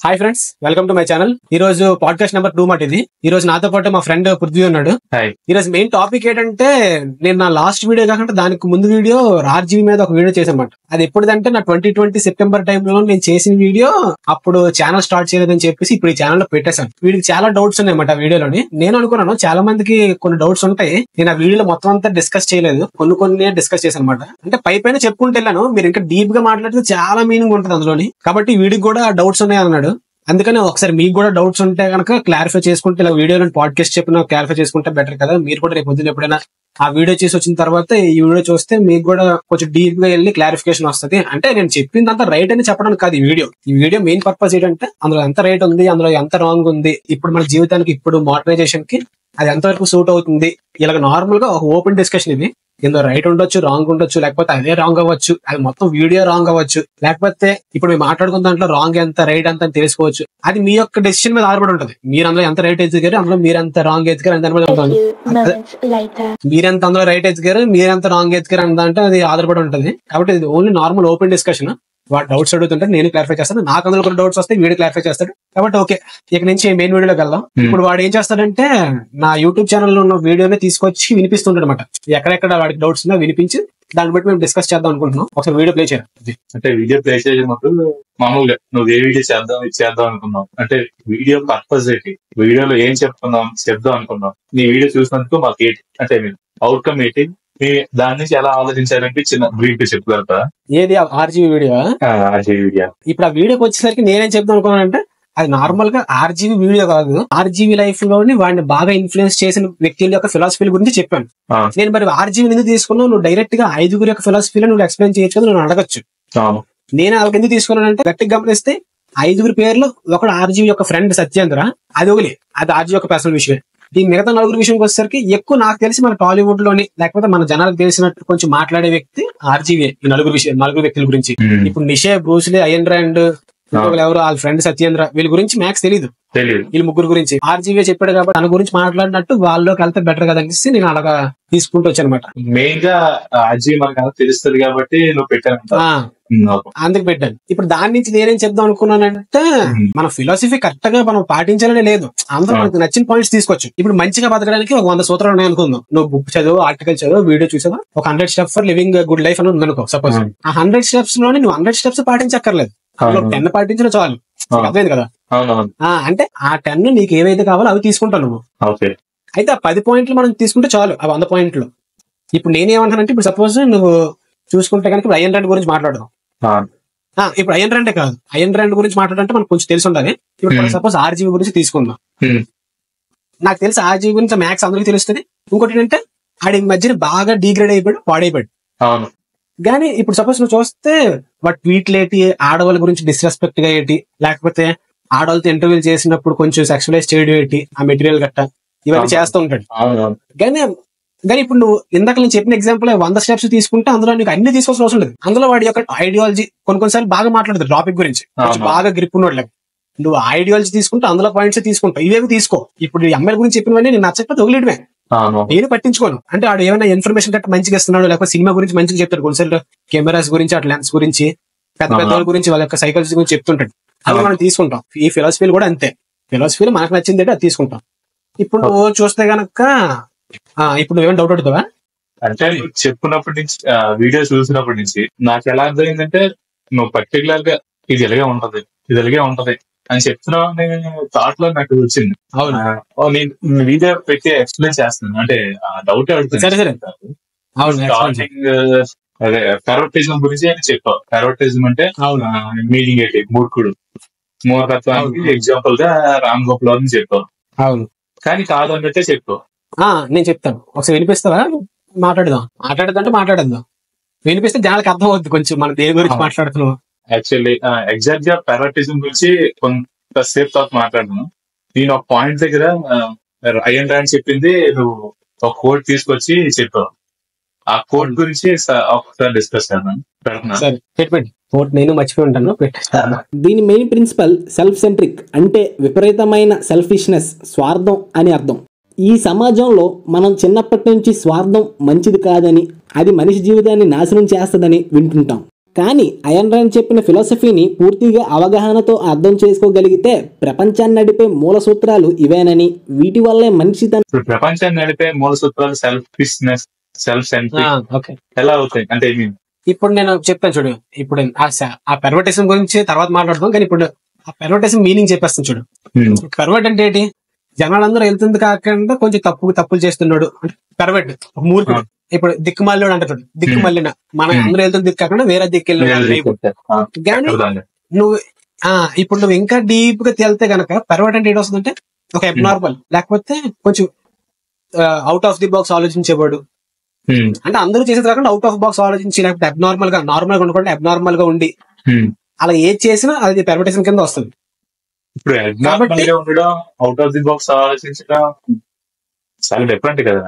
Hi friends, welcome to my channel. ఈ రోజు podcast number 2 మాట ఇది. ఈ రోజు నాతో పాటు మా ఫ్రెండ్ పృథ్వీ ఉన్నాడు. ఈ రోజు మెయిన్ టాపిక్ ఏంటంటే, నేను నా లాస్ట్ వీడియో కాకుండా దానికి ముందు వీడియో ఆర్జీవీ మీద ఒక వీడియో చేశానమాట. అది ఎప్పుడుదంటే నా 2020 సెప్టెంబర్ టైంలో నేను చేసిన వీడియో. అప్పుడు ఛానల్ స్టార్ట్ చేయలేదని చెప్పేసి ఇప్పుడు ఈ ఛానల్ లో పెట్టేశాను. వీడికి చాలా డౌట్స్ ఉన్నాయన్నమాట ఆ వీడియోలోని. నేను అనుకున్నాను చాలా మందికి కొన్ని డౌట్స్ ఉంటాయి. నేను ఆ వీడియోలో మొత్తం అంతా డిస్కస్ చేయలేదు, కొన్ని డిస్కస్ చేశాను అనమాట. అంటే పైన చెప్పుకుంటూ వెళ్ళాను, మీరు ఇంకా డీప్ గా మాట్లాడితే చాలా మీనింగ్ ఉంటుంది అందులోని. కాబట్టి వీడికి కూడా డౌట్స్ ఉన్నాయి అన్నాడు. అందుకని ఒకసారి మీకు కూడా డౌట్స్ ఉంటే కనుక క్లారిఫై చేసుకుంటే, ఇలా వీడియోలో పాడ్కాస్ట్ చెప్పిన క్లారిఫై చేసుకుంటే బెటర్ కదా. మీరు కూడా రేపు పొద్దున్న ఎప్పుడైనా ఆ వీడియో చేసి వచ్చిన తర్వాత ఈ వీడియో చూస్తే మీకు కూడా కొంచెం డీప్ గా వెళ్ళి క్లారిఫికేషన్ వస్తుంది. అంటే నేను చెప్పిందంతా రైట్ అని చెప్పడానికి కాదు. ఈ వీడియో మెయిన్ పర్పస్ ఏంటంటే, అందులో ఎంత రైట్ ఉంది, అందులో ఎంత రాంగ్ ఉంది, ఇప్పుడు మన జీవితానికి, ఇప్పుడు మోడర్నైజేషన్ కి అది ఎంతవరకు సూట్ అవుతుంది. ఇలాగ నార్మల్ గా ఒక ఓపెన్ డిస్కషన్ ఇది. ఇందులో రైట్ ఉండొచ్చు, రాంగ్ ఉండొచ్చు, లేకపోతే అదే రాంగ్ అవ్వచ్చు, అది మొత్తం వీడియో రాంగ్ అవ్వచ్చు, లేకపోతే ఇప్పుడు మేము మాట్లాడుకున్న దాంట్లో రాంగ్ ఎంత రైట్ ఎంత అని తెలుసుకోవచ్చు. అది మీ యొక్క డెసిషన్ మీద ఆధారపడి ఉంటుంది. మీరు అందులో ఎంత రైట్ ఎదిగారు, అందులో మీరెంత రాంగ్ ఎదిగారు అని దాని మీద ఉంటుంది. మీరెంత అందులో రైట్ ఎదిగారు, మీరెంత రాంగ్ ఎదిగారు అని దాంట్లో అది ఆధారపడి ఉంటుంది. కాబట్టి ఇది ఓన్లీ నార్మల్ ఓపెన్ డిస్కషన్. వాడు డౌట్స్ అడుగుతుంటే నేను క్లారిఫై చేస్తాను, నాకు అందులో కొన్ని డౌట్స్ వస్తే వీడియో క్లారిఫై చేస్తాడు. కాబట్టి ఓకే, ఇక నుంచి మెయిన్ వీడియోలోకి వెళ్దాం. ఇప్పుడు వాడు ఏం చేస్తాడంటే, నా యూట్యూబ్ ఛానల్ లో ఉన్న వీడియోని తీసుకొచ్చి వినిపిస్తుంటాడు అనమాట. ఎక్కడెక్కడ వాడికి డౌట్స్ ఉన్నా వినిపించి దాన్ని బట్టి మేము డిస్కస్ చేద్దాం అనుకుంటున్నాం. ఒకసారి వీడియో ప్లే చేయాలి. అంటే వీడియో ప్లే చేసినప్పుడు మామూలుగా నువ్వు ఏ వీడియో చేద్దాం అనుకున్నావు అంటే వీడియో పర్పస్ ఏంటి, వీడియోలో ఏం చెప్దాం అనుకున్నావు, నీ వీడియో చూసినందుకు మాకు ఏంటి అంటే అవుట్కమ్ ఏంటి, దాని నుంచి ఎలా ఆలోచించాలంటే చిన్న బ్రీఫ్ చెప్పగలుగుతా. ఏది ఆర్జీవీ వీడియో? ఇప్పుడు ఆ వీడియోకి వచ్చేసరికి నేనేం చెప్తాను అనుకున్నానంటే, అది నార్మల్ గా ఆర్జీవీ వీడియో కాదు, ఆర్జీవీ లైఫ్ లోని వాడిని బాగా ఇన్ఫ్లుయెన్స్ చేసిన వ్యక్తుల యొక్క ఫిలాసఫీల గురించి చెప్పాను. నేను మరి ఆర్జీవీ ఎందుకు తీసుకున్నావు, నువ్వు డైరెక్ట్ గా 5 యొక్క ఫిలాసఫీలో నువ్వు ఎక్స్ప్లెయిన్ చేయొచ్చు కదా, నువ్వు అడగచ్చు. నేను వాళ్ళకి ఎందుకు తీసుకున్నానంటే, గట్టిగా గమనిస్తే 5 పేర్లు ఒకడు ఆర్జీవీ యొక్క ఫ్రెండ్ సత్యేంద్ర, అది ఒకలి, అది ఆర్జీవీ యొక్క పర్సనల్ విషయం. ఈ మిగతా 4 విషయంకి వచ్చేసరికి ఎక్కువ నాకు తెలిసి మన టాలీవుడ్ లోని, లేకపోతే మన జనాలకు తెలిసినట్టు కొంచెం మాట్లాడే వ్యక్తి ఆర్జీవీ. ఈ 4 వ్యక్తుల గురించి. ఇప్పుడు నిషే, బ్రూస్లీ, అయన్ ర్యాండ్, ఎవరు వాళ్ళ ఫ్రెండ్ సత్యేంద్ర, వీళ్ళ గురించి మ్యాక్స్ తెలియదు. వీళ్ళ ముగ్గురు గురించి ఆర్జీవీ చెప్పాడు కాబట్టి తన గురించి మాట్లాడినట్టు వాళ్ళలోకి వెళ్తే బెటర్ కదా అనిపిస్తే నేను అలాగా తీసుకుంటూ వచ్చాను అనమాట. మెయిన్ గా ఆర్జీవీ మనకు తెలుస్తుంది కాబట్టి నువ్వు పెట్టాను, అందుకు పెట్టాను. ఇప్పుడు దాని నుంచి నేనేం చెప్దాం అనుకున్నానంటే, మన ఫిలాసఫీ కరెక్ట్ గా మనం పాటించాలనే లేదు, అందరూ మనకు నచ్చిన పాయింట్స్ తీసుకోవచ్చు. ఇప్పుడు మంచిగా బతకడానికి ఒక 100 సూత్రాలు ఉన్నాయి అనుకుందాం. నువ్వు బుక్ చదువు, ఆర్టికల్ చదువు, వీడియో చూసావా, ఒక 100 steps for living good life అని ఉందనుకో సపోజ్. ఆ 100 స్టెప్స్ లోని నువ్వు 100 స్టెప్స్ పాటించక్కర్లేదు, 10 పాటించిన చాలు. అర్థమైంది కదా? అంటే ఆ 10 నీకు ఏవైతే కావాలో అవి తీసుకుంటావు నువ్వు. అయితే ఆ 10 పాయింట్లు మనం తీసుకుంటే చాలు, ఆ 100 పాయింట్లు. ఇప్పుడు నేనేమంటానంటే, ఇప్పుడు సపోజ్ నువ్వు చూసుకుంటే కనుక అయన్ ర్యాండ్ గురించి మాట్లాడదాం. ఇప్పుడు అయన్ ర్యాండే కాదు, అయన్ ర్యాండ్ గురించి మాట్లాడంటే మనకు కొంచెం తెలిసి ఉండాలి. ఇప్పుడు సపోజ్ ఆర్జీవీ గురించి తీసుకుందాం. నాకు తెలిసి ఆర్జీవీ గురించి మ్యాక్స్ అందరికీ తెలుస్తుంది. ఇంకోటి ఏంటంటే, ఆడి మధ్యన బాగా డిగ్రేడ్ అయిపోయాడు, పాడైపోయాడు. కానీ ఇప్పుడు సపోజ్ నువ్వు చూస్తే వాటి ట్వీట్లు ఏంటి, ఆడవాళ్ళ గురించి డిస్రెస్పెక్ట్ గా ఏంటి, లేకపోతే ఆడవాళ్ళతో ఇంటర్వ్యూలు చేసినప్పుడు కొంచెం సెక్సువలైజ్ చేయడం ఏంటి, ఆ మెటీరియల్ గట్ట ఇవన్నీ చేస్తూ ఉంటాడు. కానీ ఇప్పుడు నువ్వు ఇందాక నేను చెప్పిన ఎగ్జాంపుల్ 100 స్టెప్స్ తీసుకుంటే అందులో నీకు అన్ని తీసుకోవాల్సిన అవసరం లేదు. అందులో వాడి యొక్క ఐడియాలజీ కొన్నిసార్లు బాగా మాట్లాడుతాడు టాపిక్ గురించి, బాగా గ్రిప్ ఉన్నోళ్ళకి. నువ్వు ఐడియాలజీ తీసుకుంటే అందులో పాయింట్స్ తీసుకుంటావు, ఇవేవి తీసుకో. ఇప్పుడు ఈ అమ్మాయిల గురించి చెప్పినవన్నీ నేను నచ్చకపోతే వదిలేయడమే, నేను పట్టించుకోను. అంటే ఆడు ఏమైనా ఇన్ఫర్మేషన్ గట్రా మంచిగా ఇస్తున్నాడు, లేకపోతే సినిమా గురించి మంచిగా చెప్తాడు, కొన్నిసార్లు కెమెరాస్ గురించి, అట్లా లెన్స్ గురించి, పెద్ద వాళ్ళ గురించి, వాళ్ళ యొక్క సైకాలజీ గురించి చెప్తుంటాడు. అవి మనం తీసుకుంటాం. ఈ ఫిలాసఫీలు కూడా అంతే, ఫిలాసఫీలు మనకు నచ్చింది అది తీసుకుంటాం. ఇప్పుడు నువ్వు చూస్తే గనక, ఇప్పుడు నువ్వేమైనా డౌట్ అడుగుతావా? అంటే చెప్పినప్పటి నుంచి, వీడియో చూసినప్పటి నుంచి నాకు ఎలా అర్థమైందంటే, నువ్వు పర్టికులర్ గా ఇది ఎలాగే ఉంటది అని చెప్తున్నావు థాట్ లో నాకు వచ్చింది. నేను వీడియో పెట్టి ఎక్స్ప్లెయిన్ చేస్తున్నాను, అంటే డౌట్ అడుగుతాను. అదే ఫెరోటిజం గురించి అని చెప్పావు. ఫెరోటిజం అంటే మీనింగ్ ఏంటి, మూర్ఖత్వానికి ఎగ్జాంపుల్ గా రామ్ గోపాల్ అని చెప్పావు. అవును, కానీ కాదు అన్నట్టే చెప్పావు. నేను చెప్తాను, ఒకసారి వినిపిస్తావా? మాట్లాడేద్దాం. వినిపిస్తే జనాలకు అర్థం అవుతుంది కొంచెం మనం దేని గురించి మాట్లాడుతున్నాం. యాక్చువల్లీ ఎగ్జాక్ట్ గా ఫెరోటిజం గురించి కొంతసేపు తర్వాత మాట్లాడుతున్నాను. నేను ఒక పాయింట్ దగ్గర అయన్ ర్యాండ్ చెప్పింది నువ్వు ఒక కోడ్ తీసుకొచ్చి చెప్పావు. ఆ కోడ్ గురించి ఒకసారి డిస్కస్ చేద్దాం. నేను మర్చిపోయి ఉంటాను. దీని మెయిన్ ప్రిన్సిపల్ సెల్ఫ్ సెంట్రిక్, అంటే విపరీతమైన సెల్ఫిష్నెస్, స్వార్థం అని అర్థం. ఈ సమాజంలో మనం చిన్నప్పటి నుంచి స్వార్థం మంచిది కాదని, అది మనిషి జీవితాన్ని నాశనం చేస్తుందని వింటుంటాం. కానీ అయన్ రాండ్ చెప్పిన ఫిలాసఫీని పూర్తిగా అవగాహనతో అర్థం చేసుకోగలిగితే ప్రపంచాన్ని నడిపే మూల సూత్రాలు ఇవేనని, వీటి వల్లే మనిషి ఇప్పుడు ప్రపంచాన్ని నడిపే మూల సూత్రాలు సెల్ఫిష్నెస్, సెల్ఫ్ సెంట్రిక్ ఎలా అవుతాయి అంటే ఇప్పుడు నేను చెప్తాను చూడు. ఇప్పుడు ఆ పెర్వర్టిజం గురించి తర్వాత మాట్లాడదాం, కానీ ఇప్పుడు ఆ పెర్వర్టిజం మీనింగ్ చెప్పేస్తాను చూడు. పెర్వర్ట్ అంటే ఏంటి? జనాలందరూ వెళ్తుంది కాకుండా కొంచెం తప్పులు చేస్తున్నాడు అంటే పెర్వర్ట్, మూర్ఖుడు. ఇప్పుడు దిక్కుమల్లుడు అంటారు, దిక్కుమల్లిన మనం అందరూ వెళ్తున్న దిక్కు కాకుండా వేరే దిక్కు వెళ్ళిన. కానీ నువ్వు ఇప్పుడు నువ్వు ఇంకా డీప్ గా తేలితే గనక పెర్వర్ట్ అంటే ఏంటి వస్తుందంటే ఒక అబ్నార్మల్, లేకపోతే కొంచెం అవుట్ ఆఫ్ ది బాక్స్ ఆలోచించేవాడు. అంటే అందరూ చేసేది కాకుండా అవుట్ ఆఫ్ బాక్స్ ఆలోచించి, లేకపోతే అబ్నార్మల్ గా, నార్మల్ గా ఉండకుండా అబ్నార్మల్ గా ఉండి అలా ఏది చేసినా అది పెర్వర్టిజం కింద వస్తుంది. ఇప్పుడు అవుట్ ఆఫ్ ది బాక్స్ ఆలోచించడం చాలా డిఫరెంట్ కదా.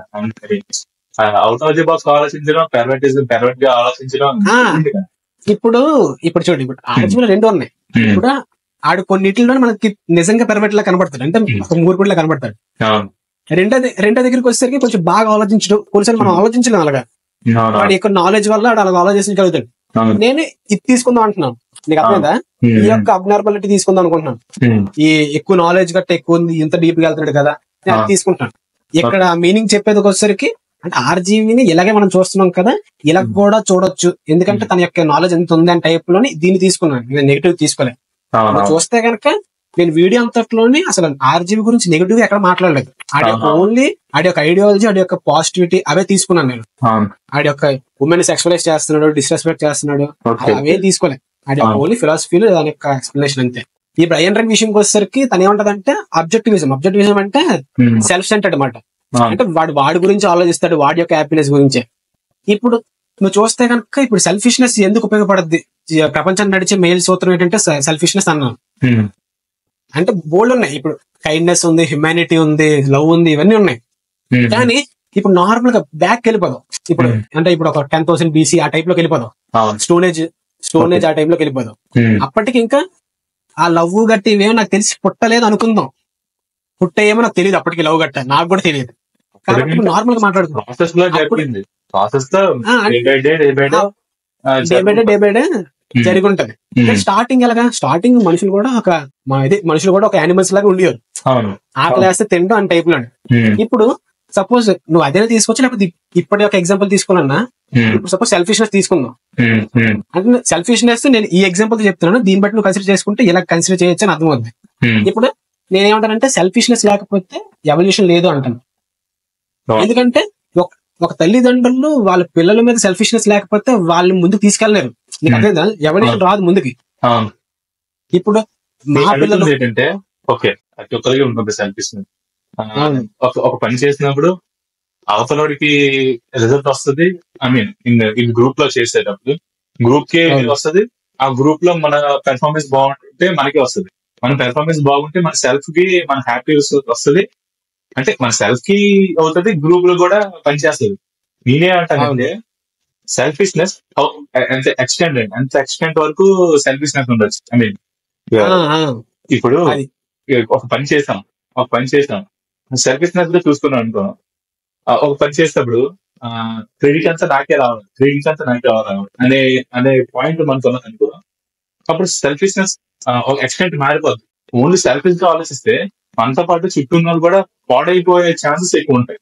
అవుట్ ఆఫ్ ది బాక్స్ ఆలోచించడం, పెర్వర్ట్ గా ఆలోచించడం. ఇప్పుడు చూడు, ఇప్పుడు ఆలోచనలు రెండు ఉన్నాయి. ఇప్పుడు ఆడు కొన్నిటిలో మనకి నిజంగా పెర్వర్ట్ లా కనబడతాడు, అంటే ఒక మూర్ఖుడిలా కనబడతాడు. రెండో దగ్గరికి వచ్చేసరికి కొంచెం బాగా ఆలోచించడం, కొన్నిసార్లు మనం ఆలోచించలేం అలాగా. వాడి యొక్క నాలెడ్జ్ వల్ల ఆడు అలా ఆలోచించగలుగుతాడు. నేను ఇది తీసుకుందాం అంటున్నాను, నీకు అర్థమైందా? ఈ యొక్క అబ్నార్మాలిటీ తీసుకుందాం అనుకుంటున్నాను. ఈ ఎక్కువ నాలెడ్జ్ గట్ట ఎక్కువ ఉంది, ఇంత డీప్ గా వెళ్తున్నాడు కదా, నేను అది తీసుకుంటాను. ఇక్కడ మీనింగ్ చెప్పేది వచ్చేసరికి అంటే ఆర్జీవిని ఇలాగే మనం చూస్తున్నాం కదా, ఇలా కూడా చూడొచ్చు. ఎందుకంటే తన యొక్క నాలెడ్జ్ ఎంత ఉంది అని టైప్ లోని దీన్ని తీసుకున్నాను, నేను నెగిటివ్ తీసుకోలేదు. చూస్తే కనుక నేను వీడియో అంతట్లోని అసలు ఆర్జీవి గురించి నెగిటివ్ గా ఎక్కడ మాట్లాడలేదు. ఓన్లీ ఆడి యొక్క ఐడియాలజీ, ఆడి యొక్క పాజిటివిటీ అవే తీసుకున్నాను నేను. ఆడి యొక్క ఉమెన్ సెక్సువలైజ్ చేస్తున్నాడు, డిస్రెస్పెక్ట్ చేస్తున్నాడు, అవే తీసుకోలేదు. ఆడి యొక్క ఓన్లీ ఫిలాసఫీలో దాని యొక్క ఎక్స్ప్లెనేషన్ అంతే. ఇప్పుడు అయన్ రాండ్ విషయంకి వచ్చేసరికి తను ఏమంటదంటే అబ్జెక్టివిజం అంటే సెల్ఫ్ సెంటర్డ్ అనమాట. అంటే వాడి గురించి ఆలోచిస్తాడు, వాడి యొక్క హ్యాపీనెస్ గురించే. ఇప్పుడు నువ్వు చూస్తే కనుక ఇప్పుడు సెల్ఫిష్నెస్ ఎందుకు ఉపయోగపడుద్ది? ప్రపంచాన్ని నడిచే మెయిల్ సూత్రం ఏంటంటే సెల్ఫిష్నెస్ అన్నాను. అంటే బోల్డ్ ఉన్నాయి. ఇప్పుడు కైండ్నెస్ ఉంది, హ్యుమానిటీ ఉంది, లవ్ ఉంది, ఇవన్నీ ఉన్నాయి. కానీ ఇప్పుడు నార్మల్ గా బ్యాక్ వెళ్ళిపోదాం. ఇప్పుడు అంటే ఇప్పుడు ఒక 10,000 BC ఆ టైప్ లోకి వెళ్ళిపోదాం. స్టోనేజ్ ఆ టైప్ లోకి వెళ్ళిపోదాం. అప్పటికి ఇంకా ఆ లవ్ గట్టి ఇవేమో నాకు తెలిసి పుట్టలేదు అనుకుందాం. పుట్టేమో నాకు తెలియదు అప్పటికి, లవ్ గట్ట నాకు కూడా తెలియదు. కాబట్టి నార్మల్ గా మాట్లాడుతున్నాం, డే బై డే జరిగి ఉంటది. స్టార్టింగ్ ఎలాగా, స్టార్టింగ్ మనుషులు కూడా ఒక యానిమల్స్ లాగా ఉండేవారు. ఆకలి వేస్తే తింటాం అని టైప్ లో. ఇప్పుడు సపోజ్ నువ్వు అదే తీసుకోవచ్చు, లేకపోతే ఇప్పటి ఒక ఎగ్జాంపుల్ తీసుకున్నా. ఇప్పుడు సపోజ్ సెల్ఫిష్నెస్ తీసుకుందాం అంటే, సెల్ఫిష్నెస్ నేను ఈ ఎగ్జాంపుల్ చెప్తున్నాను, దీన్ని బట్టి నువ్వు కన్సిడర్ చేసుకుంటే ఇలా కన్సిడర్ చేయొచ్చు అని అర్థమవుతుంది. ఇప్పుడు నేనేమంటానంటే సెల్ఫిష్నెస్ లేకపోతే ఎవల్యూషన్ లేదు అంటాను. ఎందుకంటే ఒక తల్లిదండ్రులు వాళ్ళ పిల్లల మీద సెల్ఫిష్నెస్ లేకపోతే వాళ్ళని ముందుకు తీసుకెళ్ళలేరు. నీకు అర్థం, ఎవల్యూషన్ రాదు ముందుకి. ఇప్పుడు మా పిల్లలు ఏంటంటే ఓకే ఒక్కరికి ఉంటుంది సెల్ఫిష్నెస్. ఒక పని చేసినప్పుడు అవతలకి రిజల్ట్ వస్తుంది. ఐ మీన్ ఇన్ గ్రూప్ లో చేసేటప్పుడు గ్రూప్ కి వస్తుంది. ఆ గ్రూప్ లో మన పెర్ఫార్మెన్స్ బాగుంటే మనకి వస్తుంది. మన పెర్ఫార్మెన్స్ బాగుంటే మన సెల్ఫ్ కి మన హ్యాపీ వస్తుంది. అంటే మన సెల్ఫ్ కి అవుతుంది, గ్రూప్ లో కూడా పనిచేస్తుంది. నేనే అంటానంటే సెల్ఫిష్నెస్ ఎంత ఎక్స్టెంట్ వరకు సెల్ఫిష్నెస్ ఉండొచ్చు. ఐ మీన్ ఇప్పుడు ఒక పని చేసాం సెల్ఫిష్నెస్ గా చూసుకున్నాం అనుకో. ఒక పని చేసేటప్పుడు క్రెడిట్ అంతా నాకే రావాలి అనే పాయింట్ మనకు ఉన్నది అనుకో. అప్పుడు సెల్ఫిష్నెస్ ఒక ఎక్స్టెంట్ మారిపోద్ది. ఓన్లీ సెల్ఫిష్ గా ఆలోచిస్తే మనతో పాటు చుట్టూ ఉన్న కూడా పాడైపోయే ఛాన్సెస్ ఎక్కువ ఉంటాయి.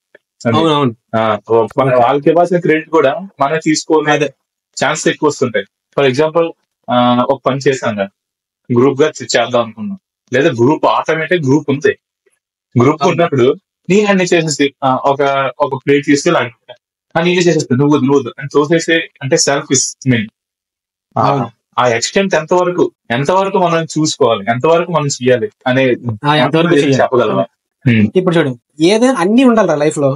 వాళ్ళకి ఇవ్వాల్సిన క్రెడిట్ కూడా మనం తీసుకునే ఛాన్సెస్ ఎక్కువ వస్తుంటాయి. ఫర్ ఎగ్జాంపుల్ ఒక పని చేశాం కదా, గ్రూప్ గా చేద్దాం అనుకున్నాం, లేదా గ్రూప్ ఆటోమేటిక్ గ్రూప్ ఉంది. గ్రూప్ ఉన్నప్పుడు నేనే చేసేసి ఒక ప్లేట్ తీసుకెళ్ళి నేనే చేసేస్తాను, నువ్వు అని చూసేసి అంటే సెల్ఫ్ ఇస్ మెయిన్. ఆ ఎక్స్టెంట్ ఎంతవరకు మనం చూసుకోవాలి, ఎంతవరకు మనం చేయాలి అనే చెప్పగలమా? ఇప్పుడు చూడు, ఏదైనా అన్ని ఉండాలి లైఫ్ లో.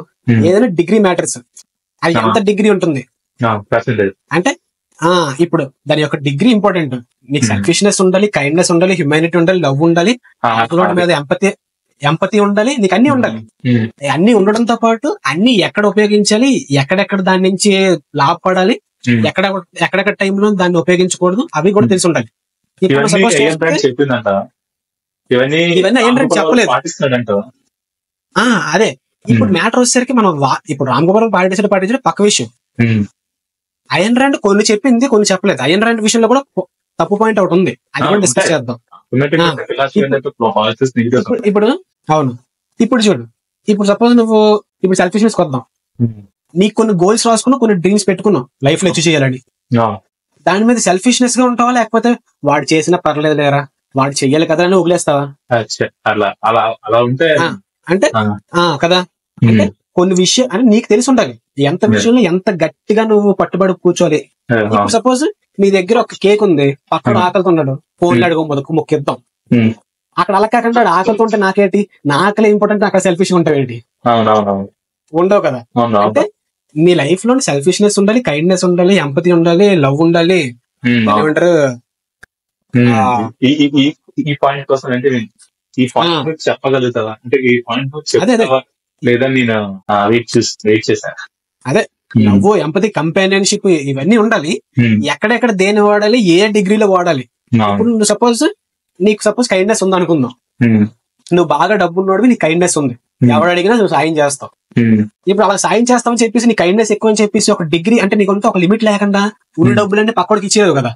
ఏదైనా డిగ్రీ మ్యాటర్స్. అది ఎంత డిగ్రీ ఉంటుంది అంటే ఇప్పుడు దాని యొక్క డిగ్రీ ఇంపార్టెంట్. నీకు సెల్ఫిష్నెస్ ఉండాలి, కైండ్నెస్ ఉండాలి, హ్యుమానిటీ ఉండాలి, లవ్ ఉండాలి, మీద ఎంపతి ఉండాలి, నీకు అన్ని ఉండాలి. అన్ని ఉండడంతో పాటు అన్ని ఎక్కడ ఉపయోగించాలి, ఎక్కడెక్కడ దాని నుంచి లాభపడాలి, ఎక్కడెక్కడ టైంలో దాన్ని ఉపయోగించకూడదు, అవి కూడా తెలిసి ఉండాలి. ఇవన్నీ చెప్పలేదు. అదే ఇప్పుడు మ్యాటర్ వచ్చేసరికి మనం ఇప్పుడు రామ్ గోపాల్ పాటించడం పక్క విషయం. అయన్ ర్యాండ్ కొన్ని చెప్పింది, కొన్ని చెప్పలేదు. అయన్ ర్యాండ్ విషయంలో కూడా తప్పు పాయింట్ ఒకటి ఉంది, అది కూడా డిస్కస్ చేద్దాం. ఇప్పుడు అవును, ఇప్పుడు చూడు, ఇప్పుడు సపోజ్ నువ్వు ఇప్పుడు సెల్ఫిష్నెస్ కొద్దాం, నీకు కొన్ని గోల్స్ రాసుకున్నావు, కొన్ని డ్రీమ్స్ పెట్టుకున్నావు లైఫ్ లో అచీవ్ చేయాలని. దాని మీద సెల్ఫిష్నెస్ గా ఉంటావా, లేకపోతే వాడు చేసినా పర్లేదు లేరా, వాడు చెయ్యాలి కదా అని వదిలేస్తావా? అంటే కదా, అంటే కొన్ని విషయం అంటే నీకు తెలిసి ఉండాలి ఎంత విషయంలో ఎంత గట్టిగా నువ్వు పట్టుబడి కూర్చోవాలి. ఇప్పుడు సపోజ్ నీ దగ్గర ఒక కేక్ ఉంది, పక్కన ఆకలితో ఉన్నాడు, ఫోన్లు అడుగు మొక్కిద్దాం. అక్కడ అలా కాకుండా ఆకలితో ఉంటే నాకేంటి, నా ఆకలి ఇంపార్టెంట్, అక్కడ సెల్ఫిష్ ఉంటావేంటి? ఉండవు కదా. అంటే నీ లైఫ్ లో సెల్ఫిష్నెస్ ఉండాలి, కైండ్నెస్ ఉండాలి, ఎంపతి ఉండాలి, లవ్ ఉండాలి. ఏమంటారు ఈ పాయింట్ కోసం అంటే ఈ పాయింట్ చెప్పగలుగుతావా అంటే ఈ పాయింట్ లేదా నేను వెయిట్ చేశాను. అదే లవ్, ఎంపతి, కంపానియన్షిప్ ఇవన్నీ ఉండాలి. ఎక్కడెక్కడ దేని వాడాలి, ఏ డిగ్రీలో వాడాలి. ఇప్పుడు నువ్వు సపోజ్ కైండ్నెస్ ఉంది అనుకుందాం, నువ్వు బాగా డబ్బు ఉన్నోడివి, నీ కైండ్నెస్ ఉంది, ఎవరు అడిగినా నువ్వు సాయం చేస్తావు. ఇప్పుడు అలా సాయం చేస్తామని చెప్పేసి నీ కైండ్నెస్ ఎక్కువ అని చెప్పేసి ఒక డిగ్రీ అంటే నీకంతా ఒక లిమిట్ లేకుండా ఉన్న డబ్బులన్నీ పక్కడికి ఇచ్చేది కదా.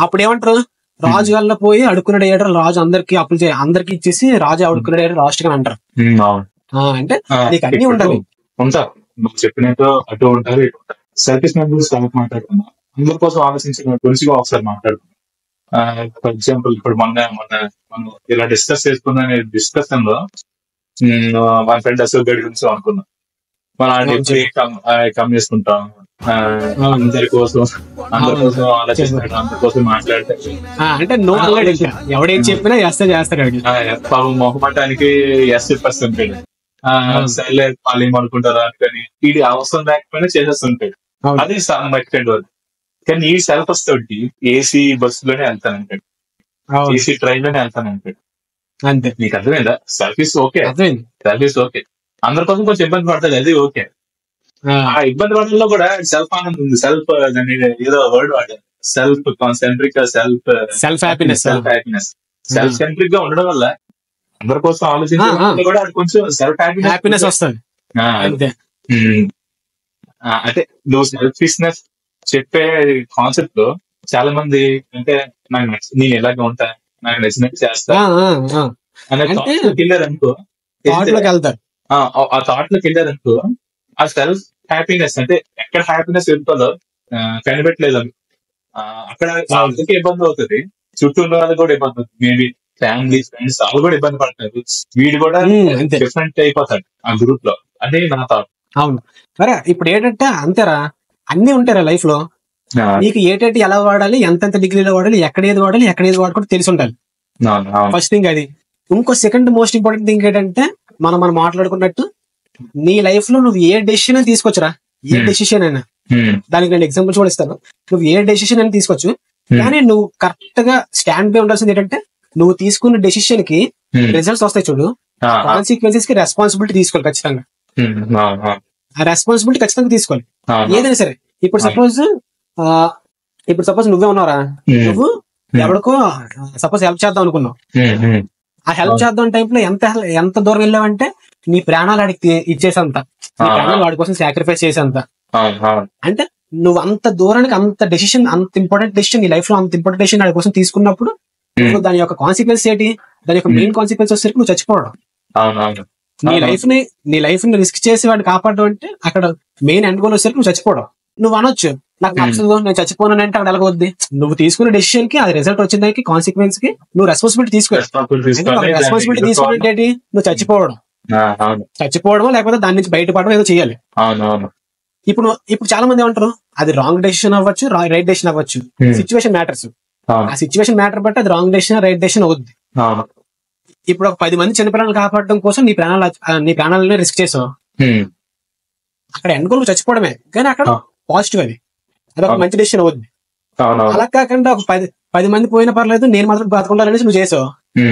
అప్పుడు ఏమంటారు, రాజు వల్ల పోయి అడుక్కున్నాడు ఏడారు, రాజు అందరికి అప్పులు అందరికి ఇచ్చేసి రాజు అడుక్కున్నాడు ఏడారు రాష్ట్రం అంటారు. అంటే నీకు అన్ని ఉండాలి. నువ్వు చెప్పినట్టు అటు ఉంటారు, ఇటు ఉంటారు. సెల్ఫిష్ మెంబర్స్ మాట్లాడుతున్నా, అందరి కోసం ఆలోచించిన గురించి ఒకసారి మాట్లాడుకున్నాం. ఫర్ ఎగ్జాంపుల్ ఇప్పుడు మనం ఇలా డిస్కస్ చేసుకున్న డిస్కషన్ లో మన ఫ్రెండ్ అశోక్ గడి గురించి అనుకున్నాం. మనం కమ్ చేసుకుంటాం, అందరి కోసం ఆలోచిస్తాడు, అందరి కోసం మాట్లాడతాడు. అంటే ఎవడేం చెప్పినా చేస్తాడు. మొహమాటానికి ఎస్ చెప్పేస్తుంటాడు, సర్లే వాళ్ళు ఏమనుకుంటారా అని. ఇది అవసరం లేకపోయినా చేసేస్తుంటాడు. అది మర్చిపోయింది వాళ్ళు. కానీ ఈ సెల్ఫ్ వస్తుంది, ఏసీ బస్సులోనే వెళ్తానంటాడు, ఏసీ ట్రైన్ లోనే వెళ్తానంటాడు. అంతే. నీకు అర్థమైందా? సర్వీస్ ఓకే, సర్వీస్ ఓకే, అందరి కోసం కొంచెం ఇబ్బంది పడుతుంది, అది ఓకే. ఆ ఇబ్బంది పడడంలో కూడా సెల్ఫ్ ఆనందం ఉంది. సెల్ఫ్ ఏదో వర్డ్ వాడారు, self concentric, self happiness. Self centric గా ఉండడం వల్ల అందరి కోసం ఆలోచించడం కూడా కొంచెం సెల్ఫ్ హ్యాపీనెస్ వస్తుంది. అంటే నువ్వు సెల్ఫిష్నెస్ చెప్పే కాన్సెప్ట్ లో చాలా మంది అంటే నాకు నేను ఎలాగ ఉంటా, నాకు నచ్చినట్టు చేస్తా అనే థాట్ లోకి వెళ్ళారనుకో, ఆ థాట్ లోకి వెళ్ళారనుకో, ఆ సెల్ఫ్ హ్యాపీనెస్ అంటే ఎక్కడ హ్యాపీనెస్ వెళ్తుందో కనిపెట్టలేదు. అక్కడ వాళ్ళకి ఇబ్బంది అవుతుంది, చుట్టూ ఉన్న వాళ్ళకి కూడా ఇబ్బంది అవుతుంది. మేబీ ఫ్యామిలీ, ఫ్రెండ్స్ వాళ్ళు కూడా ఇబ్బంది పడతారు, వీడు కూడా డిఫరెంట్ అయిపోతాడు ఆ గ్రూప్ లో. అదే నా థాట్. అవును. సరే, ఇప్పుడు ఏంటంటే అంతేరా, అన్ని ఉంటారా లైఫ్ లో, నీకు ఏటేటి ఎలా వాడాలి, ఎంతెంత డిగ్రీలో వాడాలి, ఎక్కడ ఏది వాడుకుంటే తెలిసి ఉండాలి. ఫస్ట్ థింగ్ అది. ఇంకో సెకండ్ మోస్ట్ ఇంపార్టెంట్ థింగ్ ఏంటంటే మనం మాట్లాడుకున్నట్టు నీ లైఫ్ లో నువ్వు ఏ డెసిషన్ అని తీసుకోవచ్చురా, ఏ డెసిషన్ అయినా. దానికి నేను ఎగ్జాంపుల్స్ కూడా ఇస్తాను. నువ్వు ఏ డెసిషన్ అని తీసుకోవచ్చు, కానీ నువ్వు కరెక్ట్ గా స్టాండ్ బై ఉండాల్సింది ఏంటంటే నువ్వు తీసుకున్న డెసిషన్ కి రిజల్ట్స్ వస్తాయి చూడు, కాన్సిక్వెన్సెస్ కి రెస్పాన్సిబిలిటీ తీసుకోవాలి ఖచ్చితంగా. ఆ రెస్పాన్సిబిలిటీ ఖచ్చితంగా తీసుకోవాలి ఏదైనా సరే. ఇప్పుడు సపోజ్ నువ్వే ఉన్నారా, నువ్వు ఎవరికో సపోజ్ హెల్ప్ చేద్దాం అనుకున్నావు. ఆ హెల్ప్ చేద్దాం టైప్ లో ఎంత దూరం వెళ్ళావంటే నీ ప్రాణాలు అడిగి ఇచ్చేసంత, నీ ప్రాణాలు వాడి కోసం సాక్రిఫైస్ చేసేంత. అంటే నువ్వు అంత దూరానికి అంత డెసిషన్, అంత ఇంపార్టెంట్ డెసిషన్ నీ లైఫ్ లో, అంత ఇంపార్టెంట్ డెసిషన్ వాడి కోసం తీసుకున్నప్పుడు దాని యొక్క కాన్సిక్వెన్స్ ఏంటి, దాని యొక్క మెయిన్ కాన్సిక్వెన్స్ వచ్చేసరికి నువ్వు చచ్చిపోవడం. నీ లైఫ్ ని రిస్క్ చేసి వాడిని కాపాడడం అంటే అక్కడ మెయిన్ ఎండ్ గోల్ వచ్చేసరికి నువ్వు చచ్చిపోవడం. నువ్వు అనొచ్చు నాకు నచ్చదు, నేను చచ్చిపోను అంటే అక్కడ ఎలాగొద్ది. నువ్వు తీసుకున్న డెసిషన్ కి, అది రిజల్ట్ వచ్చిన దానికి, కాన్సిక్వెన్స్ కి నువ్వు రెస్పాన్సిబిలిటీ రెస్పాన్సిబిలిటీ తీసుకున్నట్టు ఏంటి, నువ్వు చచ్చిపోవడం లేకపోతే దాని నుంచి బయటపడడం ఏదో చేయాలి. ఇప్పుడు చాలా మంది ఏమంటారు, అది రాంగ్ డెసిషన్ అవ్వచ్చు, రైట్ డెసిషన్ అవ్వచ్చు, సిచ్యువేషన్ మ్యాటర్స్. ఆ సిచ్యువేషన్ మ్యాటర్ బట్టి అది రాంగ్ డెసిషన్, రైట్ డెసిషన్ అవుద్ది. ఇప్పుడు ఒక 10 మంది చిన్నపిల్లలు కాపాడడం కోసం నీ ప్రాణాలని రిస్క్ చేసావు, అక్కడ ఎండ్ గోల్ చచ్చిపోవడమే, కానీ అక్కడ పాజిటివ్, అది ఒక మంచి డెసిషన్ అవుద్ది. అలా కాకుండా ఒక 10 మంది పోయినా పర్లేదు, నేను మాత్రం బతకుండాలనేసి నువ్వు చేసావు,